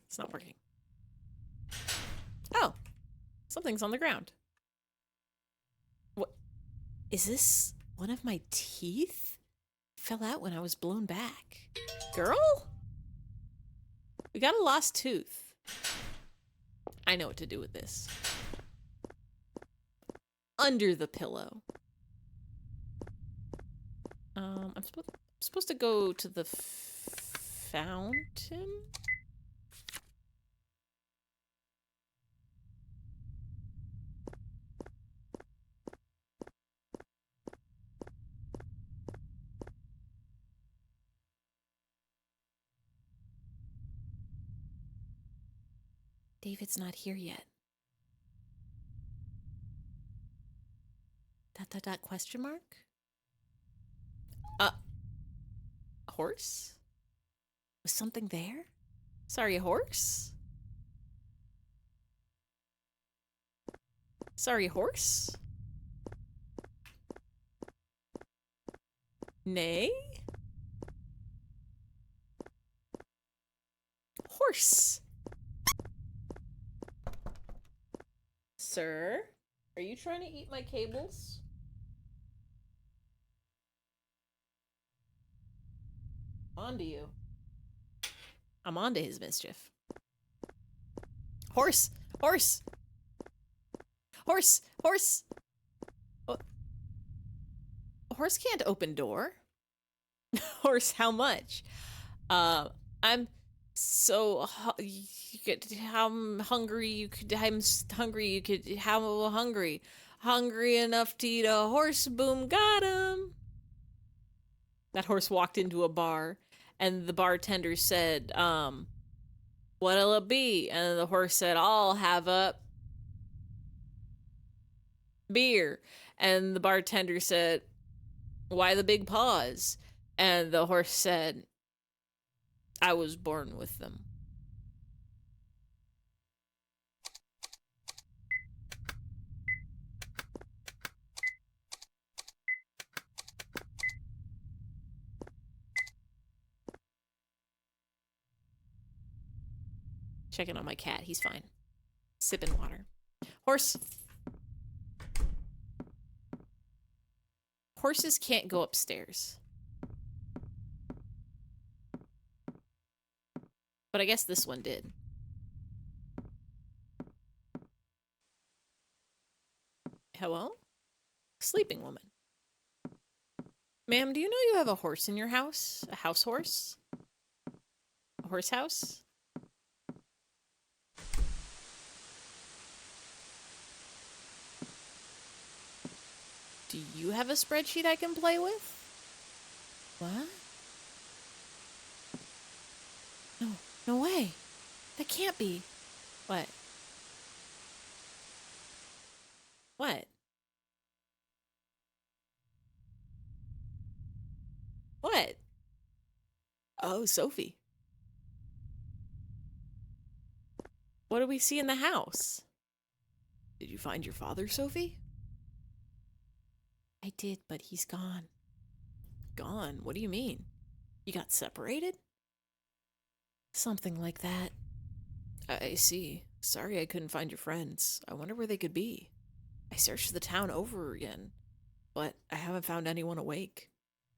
S1: It's not working. Oh, something's on the ground. What?
S4: Is this one of my teeth? Fell out when I was blown back.
S1: Girl? We got a lost tooth. I know what to do with this. Under the pillow. I'm supposed to go to the fountain?
S4: David's not here yet. ... question mark?
S1: Horse?
S4: Was something there?
S1: Sorry, horse? Sorry, horse? Nay? Horse. Sir, are you trying to eat my cables? On to you. I'm on to his mischief. Horse! Horse! Horse! Horse! Oh. Horse can't open door. Horse, how much? I'm so how hungry you could. I'm hungry. You could. How hungry? Hungry enough to eat a horse. Boom, got him. That horse walked into a bar, and the bartender said, "What'll it be?" And the horse said, "I'll have a." beer. And the bartender said, why the big paws? And the horse said, I was born with them. Checking on my cat. He's fine. Sipping water. Horse. Horses can't go upstairs. But I guess this one did. Hello? Sleeping woman. Ma'am, do you know you have a horse in your house? A house horse? A horse house? Do you have a spreadsheet I can play with? What? No, no way. That can't be. What? What? What? Oh, Sophie. What do we see in the house? Did you find your father, Sophie? I did, but he's gone. Gone? What do you mean? You got separated? Something like that. I see. Sorry I couldn't find your friends. I wonder where they could be. I searched the town over again, but I haven't found anyone awake.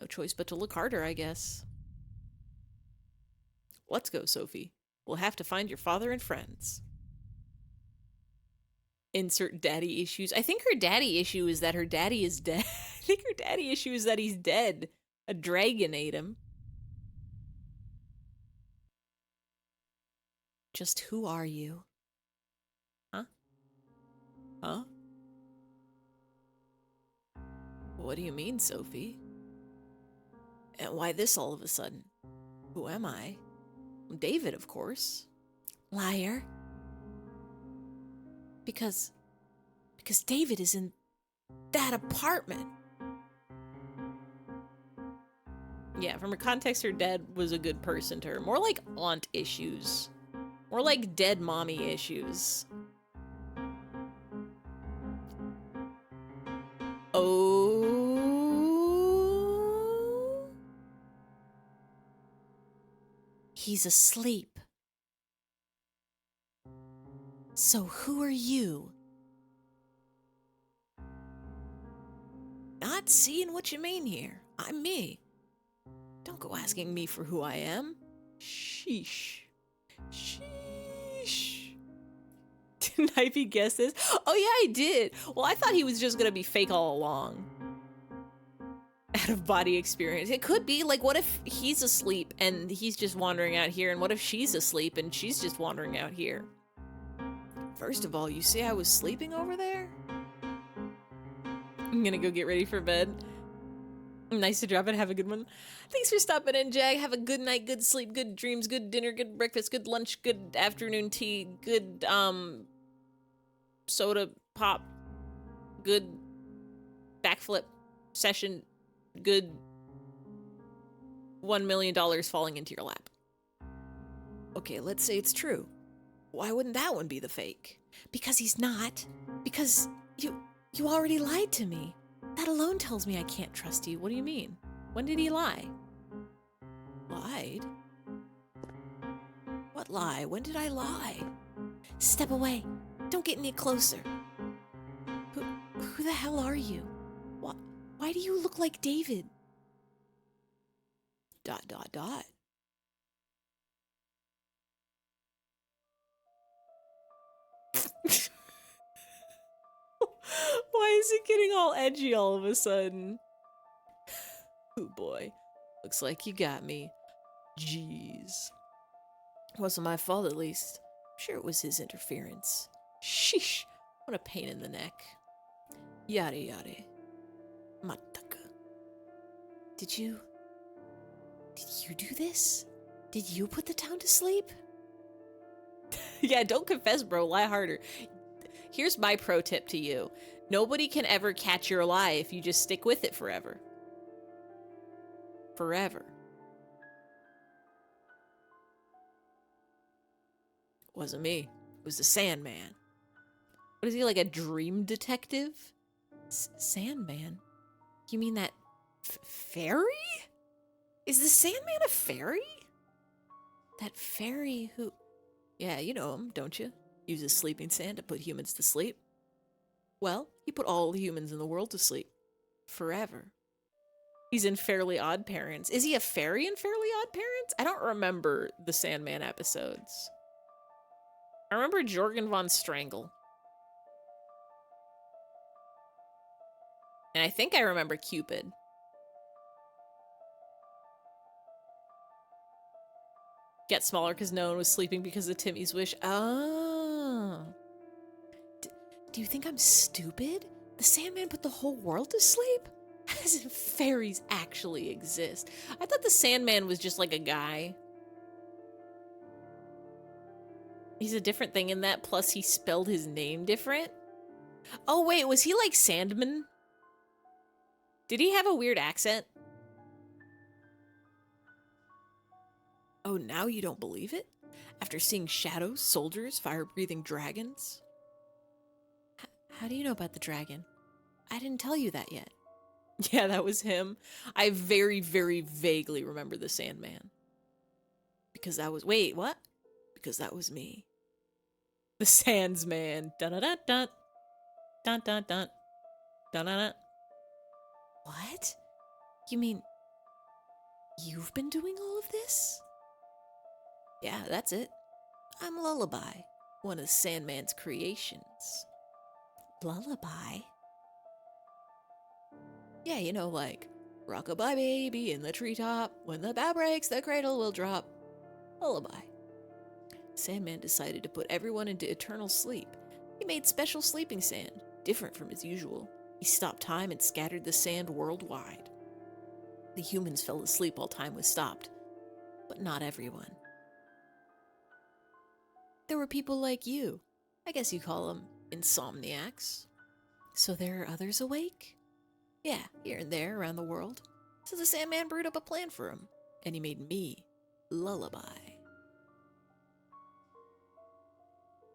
S1: No choice but to look harder, I guess. Let's go, Sophie. We'll have to find your father and friends. Insert daddy issues. I think her daddy issue is that her daddy is dead. I think her daddy issue is that he's dead. A dragon ate him. Just who are you? Huh? Huh? What do you mean, Sophie? And why this all of a sudden? Who am I? I'm David, of course. Liar. Because David is in that apartment. Yeah, from her context, her dad was a good person to her. More like aunt issues. More like dead mommy issues. Oh. He's asleep. So who are you? Not seeing what you mean here. I'm me. Don't go asking me for who I am. Sheesh. Sheesh. Didn't Ivy guess this? Oh yeah, I did. Well, I thought he was just gonna be fake all along. Out of body experience. It could be, like, what if he's asleep and he's just wandering out here, and what if she's asleep and she's just wandering out here? First of all, you say I was sleeping over there? I'm gonna go get ready for bed. Nice to drop in. Have a good one. Thanks for stopping in, Jag. Have a good night, good sleep, good dreams, good dinner, good breakfast, good lunch, good afternoon tea, good, soda pop, good backflip session, good $1 million falling into your lap. Okay, let's say it's true. Why wouldn't that one be the fake? Because he's not. Because you already lied to me. That alone tells me I can't trust you. What do you mean? When did he lie? Lied? What lie? When did I lie? Step away. Don't get any closer. Who the hell are you? Why do you look like David? ... Why is it getting all edgy all of a sudden? Oh boy. Looks like you got me. Jeez. Wasn't my fault, at least. I'm sure it was his interference. Sheesh. What a pain in the neck. Yada yada. Mataka. Did you do this? Did you put the town to sleep? Yeah, don't confess, bro. Lie harder. Here's my pro tip to you. Nobody can ever catch your lie if you just stick with it forever. Forever. Wasn't me. It was the Sandman. What is he, like a dream detective? Sandman? You mean that fairy? Is the Sandman a fairy? That fairy who... Yeah, you know him, don't you? Uses sleeping sand to put humans to sleep. Well, he put all the humans in the world to sleep. Forever. He's in Fairly Odd Parents. Is he a fairy in Fairly Odd Parents? I don't remember the Sandman episodes. I remember Jorgen von Strangle. And I think I remember Cupid. Get smaller because no one was sleeping because of Timmy's wish. Oh. Do you think I'm stupid? The Sandman put the whole world to sleep? As if fairies actually exist. I thought the Sandman was just like a guy. He's a different thing in that, plus he spelled his name different. Oh wait, was he like Sandman? Did he have a weird accent? Oh, now you don't believe it? After seeing shadows, soldiers, fire-breathing dragons? How do you know about the dragon? I didn't tell you that yet. Yeah, that was him. I very, very vaguely remember the Sandman. Because that was... Wait, what? Because that was me. The Sandsman. Dun-dun-dun-dun. Dun-dun-dun. Dun-dun-dun. What? You mean... You've been doing all of this? Yeah, that's it. I'm Lullaby, one of Sandman's creations. Lullaby? Yeah, you know, like, rock-a-bye baby in the treetop, when the bough breaks, the cradle will drop. Lullaby. Sandman decided to put everyone into eternal sleep. He made special sleeping sand, different from his usual. He stopped time and scattered the sand worldwide. The humans fell asleep while time was stopped, but not everyone. There were people like you. I guess you call them insomniacs. So there are others awake? Yeah, here and there around the world. So the Sandman brewed up a plan for him, and he made me Lullaby.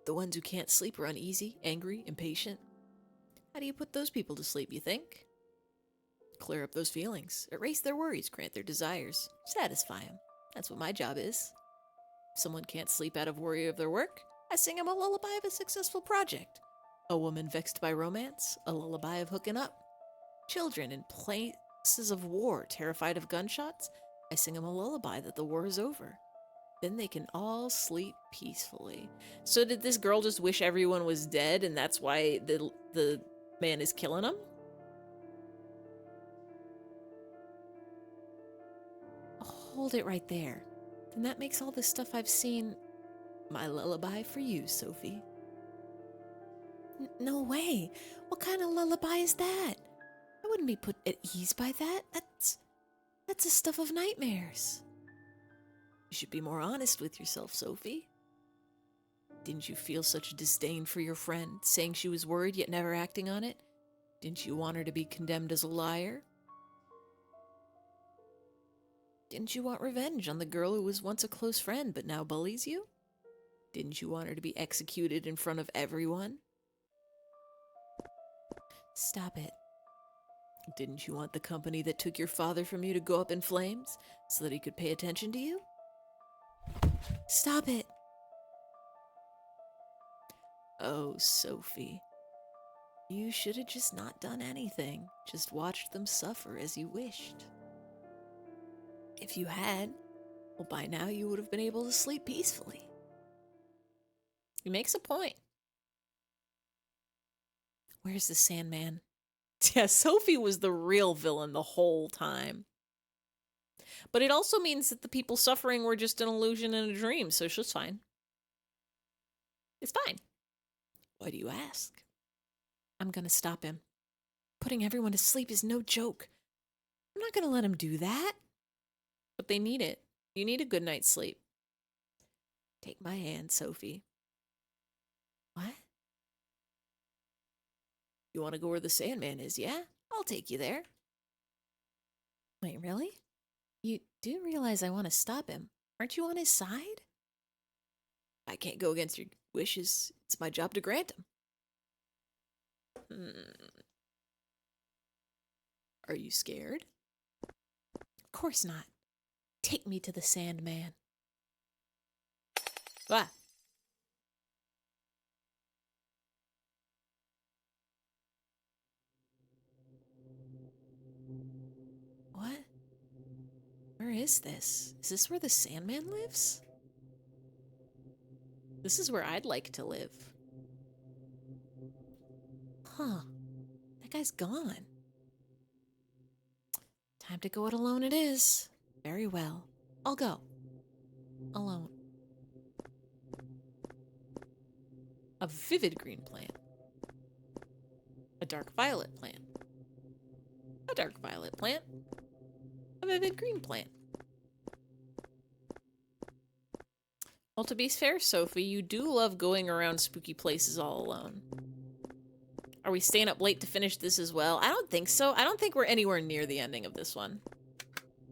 S1: The ones who can't sleep are uneasy, angry, impatient. How do you put those people to sleep, you think? Clear up those feelings, erase their worries, grant their desires, satisfy them. That's what my job is. If someone can't sleep out of worry of their work, I sing them a lullaby of a successful project. A woman vexed by romance, a lullaby of hooking up. Children in places of war, terrified of gunshots, I sing them a lullaby that the war is over. Then they can all sleep peacefully. So did this girl just wish everyone was dead and that's why the man is killing them? Hold it right there. Then that makes all this stuff I've seen my lullaby for you, Sophie. No way. What kind of lullaby is that? I wouldn't be put at ease by that. That's the stuff of nightmares. You should be more honest with yourself, Sophie. Didn't you feel such disdain for your friend, saying she was worried yet never acting on it? Didn't you want her to be condemned as a liar? Didn't you want revenge on the girl who was once a close friend but now bullies you? Didn't you want her to be executed in front of everyone? Stop it. Didn't you want the company that took your father from you to go up in flames so that he could pay attention to you? Stop it. Oh, Sophie. You should have just not done anything. Just watched them suffer as you wished. If you had, well, by now you would have been able to sleep peacefully. He makes a point. Where's the Sandman? Yeah, Sophie was the real villain the whole time. But it also means that the people suffering were just an illusion and a dream, so she's fine. It's fine. Why do you ask? I'm gonna stop him. Putting everyone to sleep is no joke. I'm not gonna let him do that. But they need it. You need a good night's sleep. Take my hand, Sophie. What? You want to go where the Sandman is, yeah? I'll take you there.
S4: Wait, really? You do realize I want to stop him. Aren't you on his side?
S1: I can't go against your wishes. It's my job to grant them. Are you scared?
S4: Of course not. Take me to the Sandman.
S1: Ah.
S4: What? Where is this? Is this where the Sandman lives?
S1: This is where I'd like to live.
S4: Huh. That guy's gone. Time to go it alone it is. Very well. I'll go. Alone.
S1: A vivid green plant. A dark violet plant. A dark violet plant. A vivid green plant. Well, to be fair, Sophie, you do love going around spooky places all alone. Are we staying up late to finish this as well? I don't think so. I don't think we're anywhere near the ending of this one.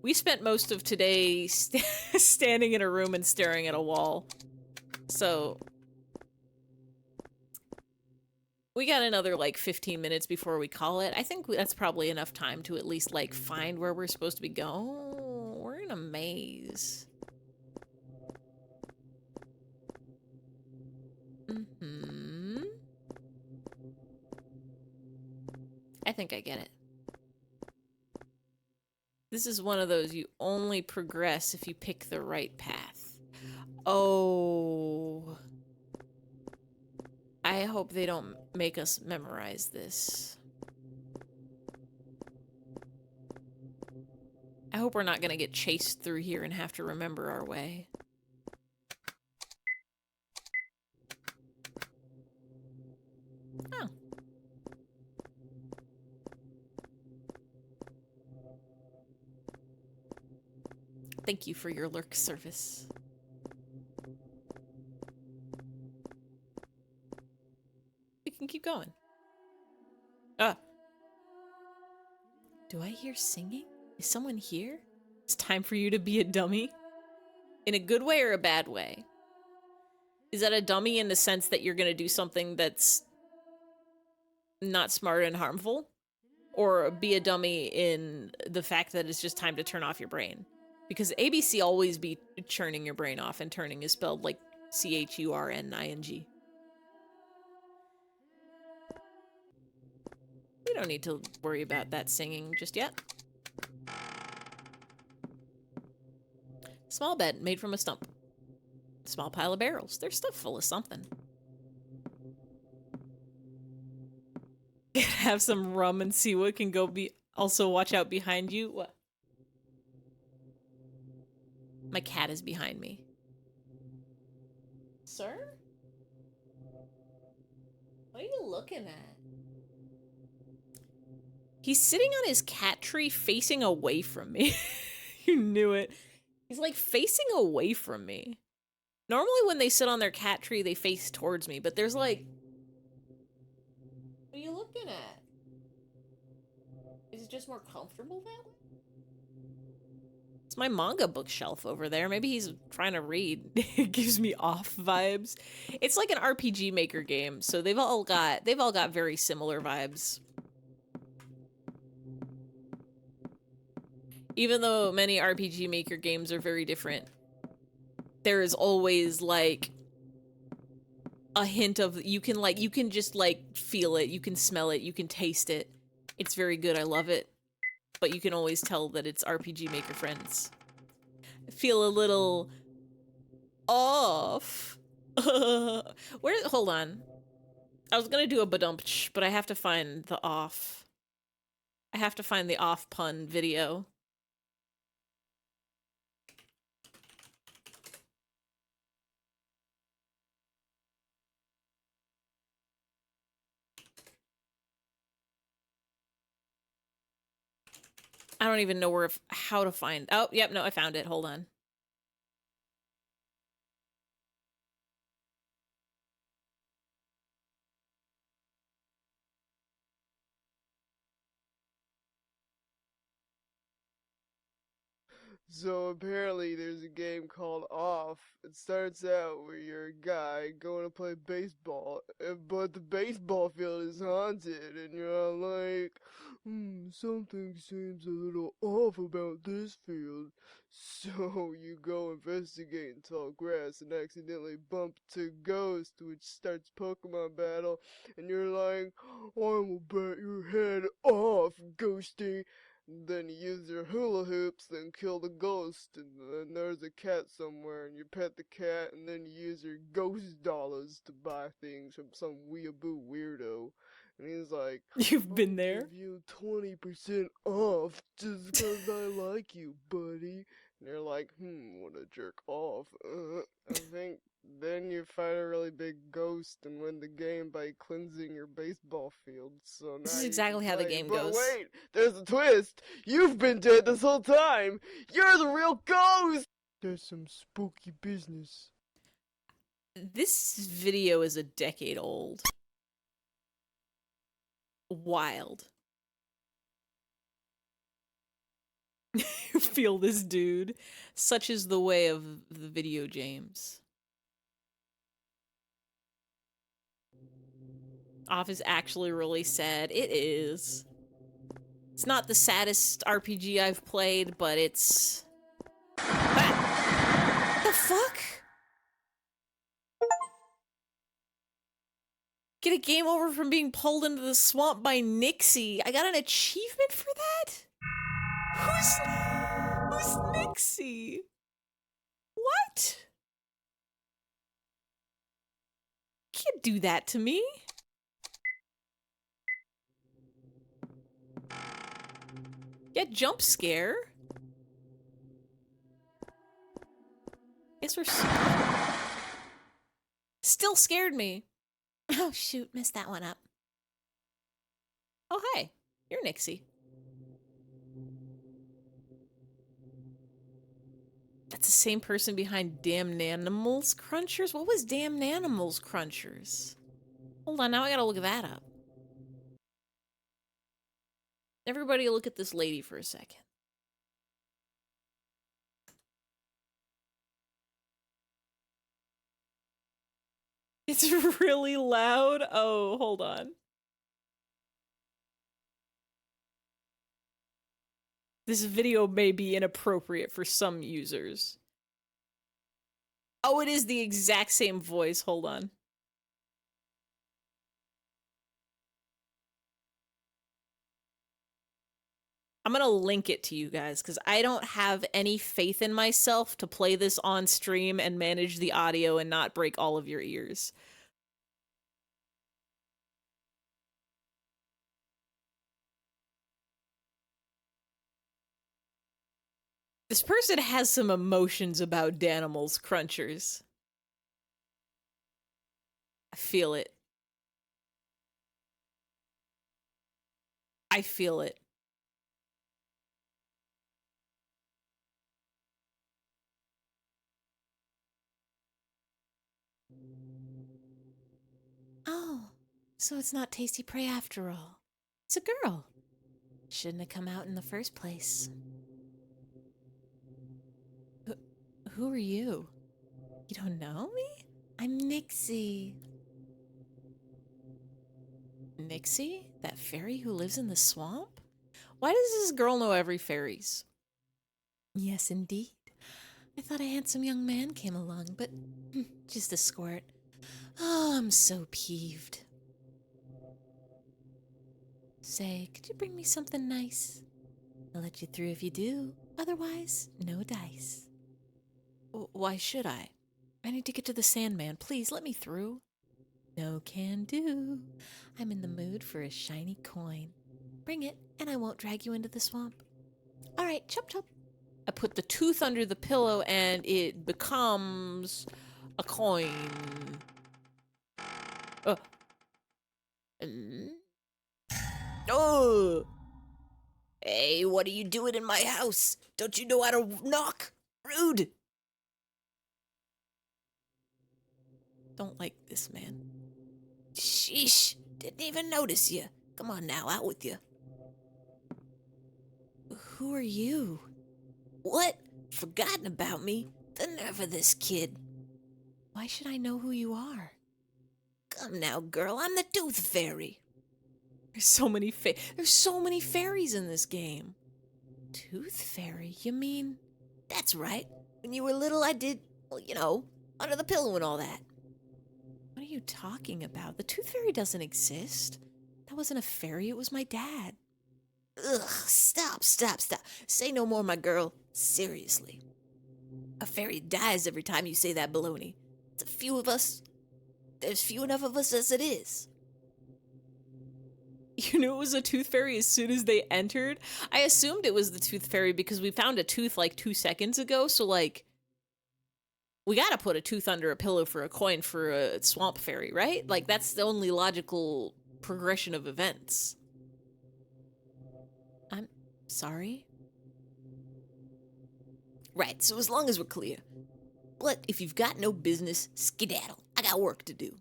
S1: We spent most of today standing in a room and staring at a wall. So we got another, like, 15 minutes before we call it. I think that's probably enough time to at least, like, find where we're supposed to be going. We're in a maze. I think I get it. This is one of those you only progress if you pick the right path. Oh. I hope they don't make us memorize this. I hope we're not gonna get chased through here and have to remember our way. Oh. Thank you for your lurk service. We can keep going. Ah.
S4: Do I hear singing? Is someone here?
S1: It's time for you to be a dummy. In a good way or a bad way? Is that a dummy in the sense that you're gonna do something that's not smart and harmful? Or be a dummy in the fact that it's just time to turn off your brain? Because ABC always be churning your brain off, and turning is spelled like C-H-U-R-N-I-N-G. We don't need to worry about that singing just yet. Small bed made from a stump. Small pile of barrels. They're stuffed full of something. Have some rum and see what can go be. Also, watch out behind you. What? My cat is behind me. Sir? What are you looking at? He's sitting on his cat tree facing away from me. You knew it. He's like facing away from me. Normally when they sit on their cat tree, they face towards me, but there's like... What are you looking at? Is it just more comfortable that way? It's my manga bookshelf over there. Maybe he's trying to read. It gives me off vibes. It's like an RPG Maker game, so they've all got very similar vibes. Even though many RPG Maker games are very different, there is always like a hint of you can just like feel it, you can smell it, you can taste it. It's very good. I love it. But you can always tell that it's RPG Maker friends. I feel a little off. Hold on. I was gonna do a badump, but I have to find the off. I have to find the off pun video. I don't even know how to find. Oh, yep, no, I found it. Hold on.
S6: So apparently there's a game called Off. It starts out where you're a guy going to play baseball, but the baseball field is haunted, and you're all like, something seems a little off about this field. So you go investigate in tall grass and accidentally bump to Ghost, which starts Pokemon battle, and you're like, I will bet your head off, Ghosty. Then you use your hula hoops, then kill the ghost, and then there's a cat somewhere, and you pet the cat, and then you use your ghost dollars to buy things from some weeaboo weirdo. And he's like,
S1: You've been
S6: I'll
S1: there.
S6: give you 20% off just 'cause I like you, buddy. And you're like, what a jerk off. I think then you fight a really big ghost and win the game by cleansing your baseball field. So
S1: This
S6: now
S1: is
S6: you can
S1: exactly how the
S6: play.
S1: game
S6: But
S1: goes.
S6: wait, there's a twist. You've been dead this whole time. You're the real ghost. There's some spooky business.
S1: This video is a decade old. Wild. You feel this, dude. Such is the way of the video James. Off is actually really sad. It is. It's not the saddest RPG I've played, but it's... Ah! The fuck? Get a game over from being pulled into the swamp by Nixie. I got an achievement for that? Who's Nixie? What? Can't do that to me. Yeah, jump scare. Guess we're still scared me.
S4: Oh, shoot, messed that one up.
S1: Oh, hi. You're Nixie. That's the same person behind Damn Nanimals Crunchers? What was Damn Nanimals Crunchers? Hold on, now I gotta look that up. Everybody look at this lady for a second. It's really loud. Oh, hold on. This video may be inappropriate for some users. Oh, it is the exact same voice. Hold on. I'm gonna link it to you guys because I don't have any faith in myself to play this on stream and manage the audio and not break all of your ears. This person has some emotions about Danimals Crunchers. I feel it. I feel it.
S4: Oh, so it's not Tasty Prey after all. It's a girl. Shouldn't have come out in the first place.
S1: Who are you?
S4: You don't know me? I'm Nixie.
S1: Nixie? That fairy who lives in the swamp? Why does this girl know every fairies?
S4: Yes, indeed. I thought a handsome young man came along, but just a squirt. Oh, I'm so peeved. Say, could you bring me something nice? I'll let you through if you do. Otherwise, no dice.
S1: Why should I? I need to get to the Sandman. Please, let me through.
S4: No can do. I'm in the mood for a shiny coin. Bring it, and I won't drag you into the swamp. All right, chop chop.
S1: I put the tooth under the pillow and it becomes a coin. Oh! Hey, what are you doing in my house? Don't you know how to knock? Rude! Don't like this man. Sheesh, didn't even notice you. Come on now, out with you. Who are you? What?
S4: Forgotten about me? The nerve of this kid. Why should I know who you are? Come now, girl, I'm the Tooth Fairy. There's so many fairies in this game. Tooth Fairy? You mean? That's right. When you were little, I did, well, you know, under the pillow and all that. What are you talking about? The Tooth Fairy doesn't exist. That wasn't a fairy, it was my dad. Ugh, stop. Say no more, my girl. Seriously. A fairy dies every time you say that baloney. It's a few of us. There's few enough of us as it is.
S1: You knew it was a tooth fairy as soon as they entered? I assumed it was the tooth fairy because we found a tooth like 2 seconds ago, so like, we gotta put a tooth under a pillow for a coin for a swamp fairy, right? Like, that's the only logical progression of events. I'm sorry?
S4: Right, so as long as we're clear. But if you've got no business, skedaddle. I got work to do.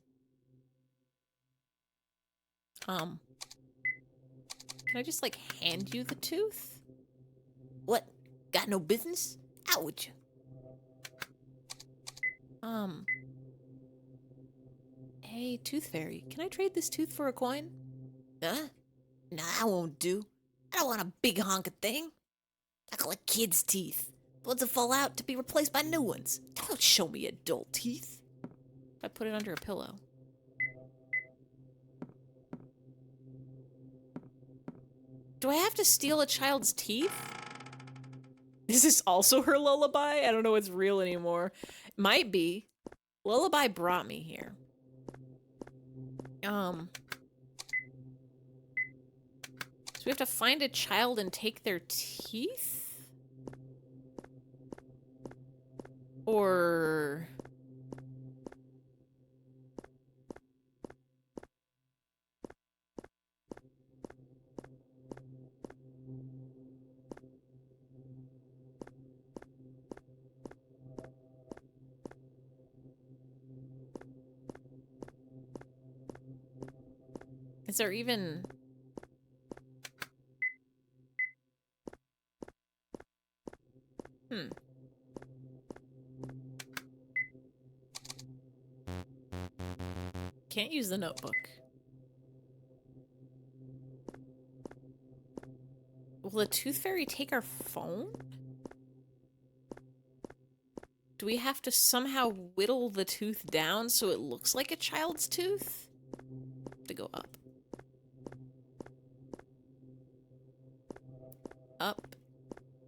S1: Can I just, like, hand you the tooth?
S4: What? Got no business? Out with you.
S1: Hey, tooth fairy, can I trade this tooth for a coin?
S4: Huh? Nah, I won't do. I don't want a big honker thing. I collect kids' teeth. The ones that fall out to be replaced by new ones. Don't show me adult teeth.
S1: I put it under a pillow. Do I have to steal a child's teeth? Is this also her lullaby? I don't know what's real anymore. Might be. Lullaby brought me here. So we have to find a child and take their teeth? Or... is there even... Can't use the notebook. Will the tooth fairy take our phone? Do we have to somehow whittle the tooth down so it looks like a child's tooth? To go up. Up.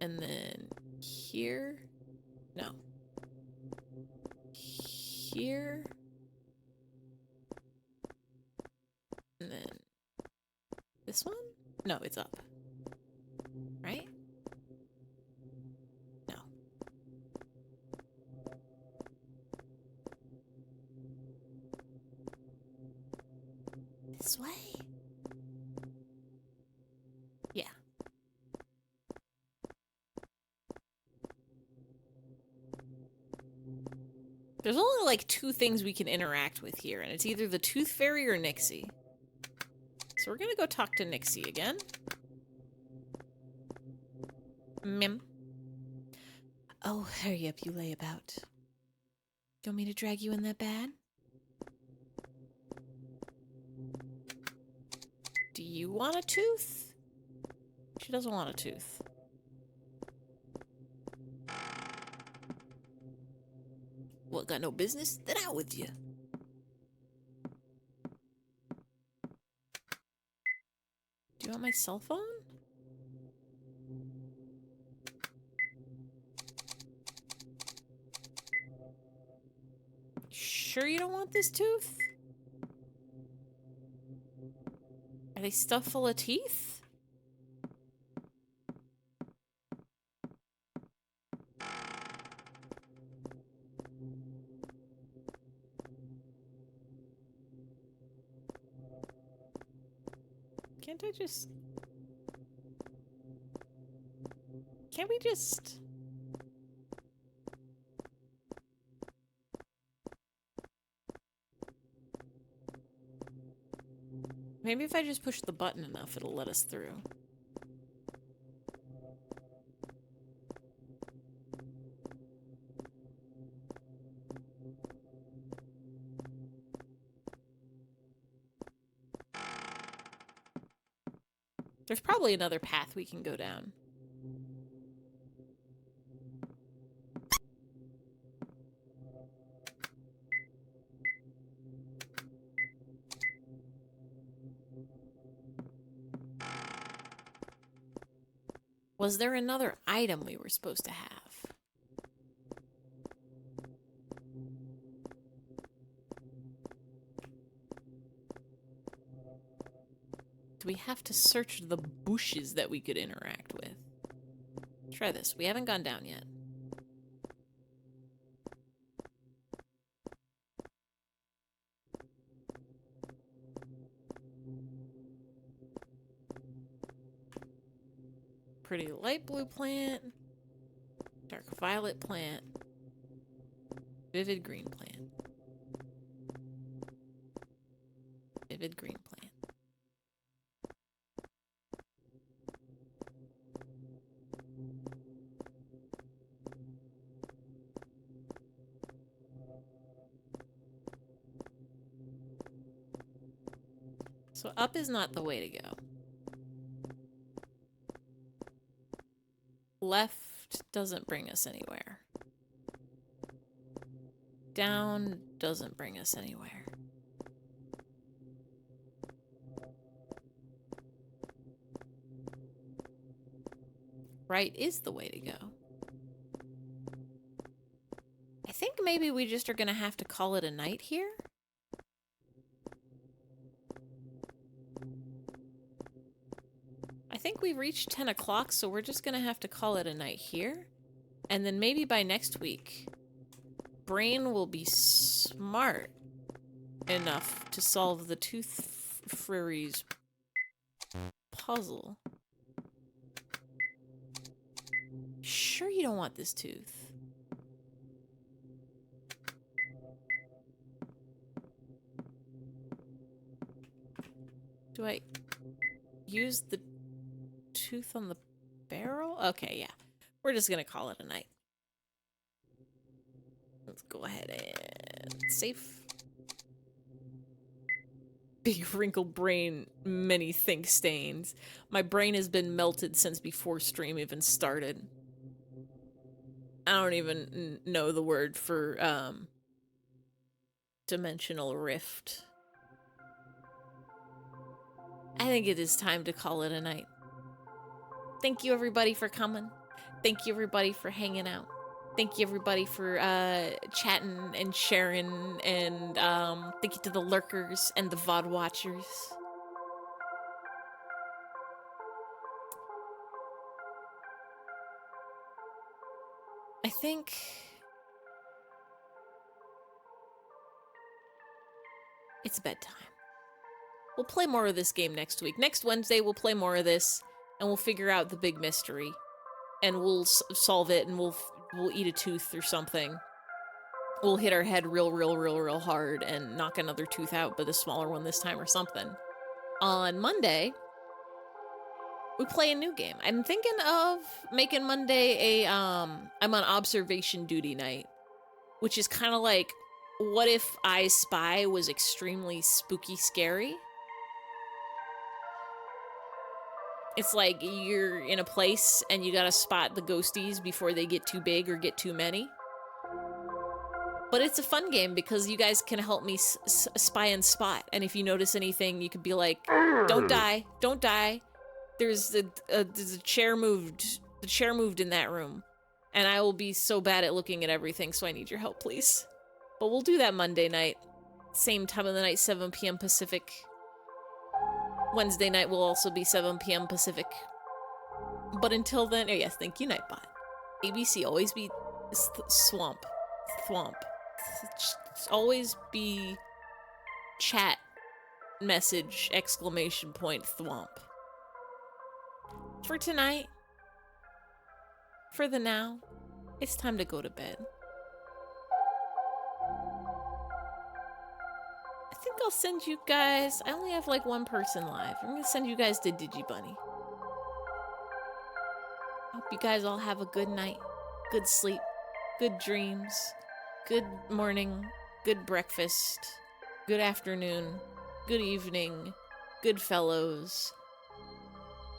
S1: And then here. No. Here. And then this one? No, it's up. Right? No.
S4: This way?
S1: Yeah. There's only like 2 things we can interact with here, and it's either the Tooth Fairy or Nixie. So we're gonna go talk to Nixie again. Mim.
S4: Oh, hurry up, you layabout. Do you want me to drag you in that bad?
S1: Do you want a tooth? She doesn't want a tooth.
S4: What, got no business? Then out with you.
S1: Do you want my cell phone? Sure you don't want this tooth? Are they stuffed full of teeth? Can't I just... Can't we just... Maybe if I just push the button enough, it'll let us through. There's probably another path we can go down. Was there another item we were supposed to have? Do we have to search the bushes that we could interact with? Try this. We haven't gone down yet. Pretty light blue plant. Dark violet plant. Vivid green plant. Vivid green plant. So up is not the way to go. Left doesn't bring us anywhere. Down doesn't bring us anywhere. Right is the way to go. I think maybe we just are gonna have to call it a night here. I think we've reached 10 o'clock, so we're just gonna have to call it a night here. And then maybe by next week, Brain will be smart enough to solve the Tooth Fairy's puzzle. Sure you don't want this tooth. Do I use the tooth on the barrel? Okay, yeah. We're just gonna call it a night. Let's go ahead and save. Big wrinkled brain, many think stains. My brain has been melted since before stream even started. I don't even know the word for dimensional rift. I think it is time to call it a night. Thank you everybody for coming. Thank you everybody for hanging out. Thank you everybody for chatting and sharing, and thank you to the lurkers and the VOD watchers. I think it's bedtime. We'll play more of this game next week. Next Wednesday, we'll play more of this, and we'll figure out the big mystery, and we'll solve it, and we'll eat a tooth or something. We'll hit our head real hard and knock another tooth out, but a smaller one this time or something. On Monday, we play a new game. I'm thinking of making Monday a I'm on observation duty night, which is kind of like, what if I Spy was extremely spooky scary? It's like you're in a place and you gotta spot the ghosties before they get too big or get too many. But it's a fun game because you guys can help me spy and spot. And if you notice anything, you could be like, don't die, don't die. There's a chair moved. The chair moved in that room. And I will be so bad at looking at everything, so I need your help, please. But we'll do that Monday night. Same time of the night, 7 p.m. Pacific. Wednesday night will also be 7 p.m. Pacific. But until then, oh yes, thank you, Nightbot. ABC, always be Thwomp. Always be chat message exclamation point Thwomp. For tonight, for the now, it's time to go to bed. I think I'll send you guys, I only have like one person live. I'm gonna send you guys to Digibunny. Hope you guys all have a good night, good sleep, good dreams, good morning, good breakfast, good afternoon, good evening, good fellows.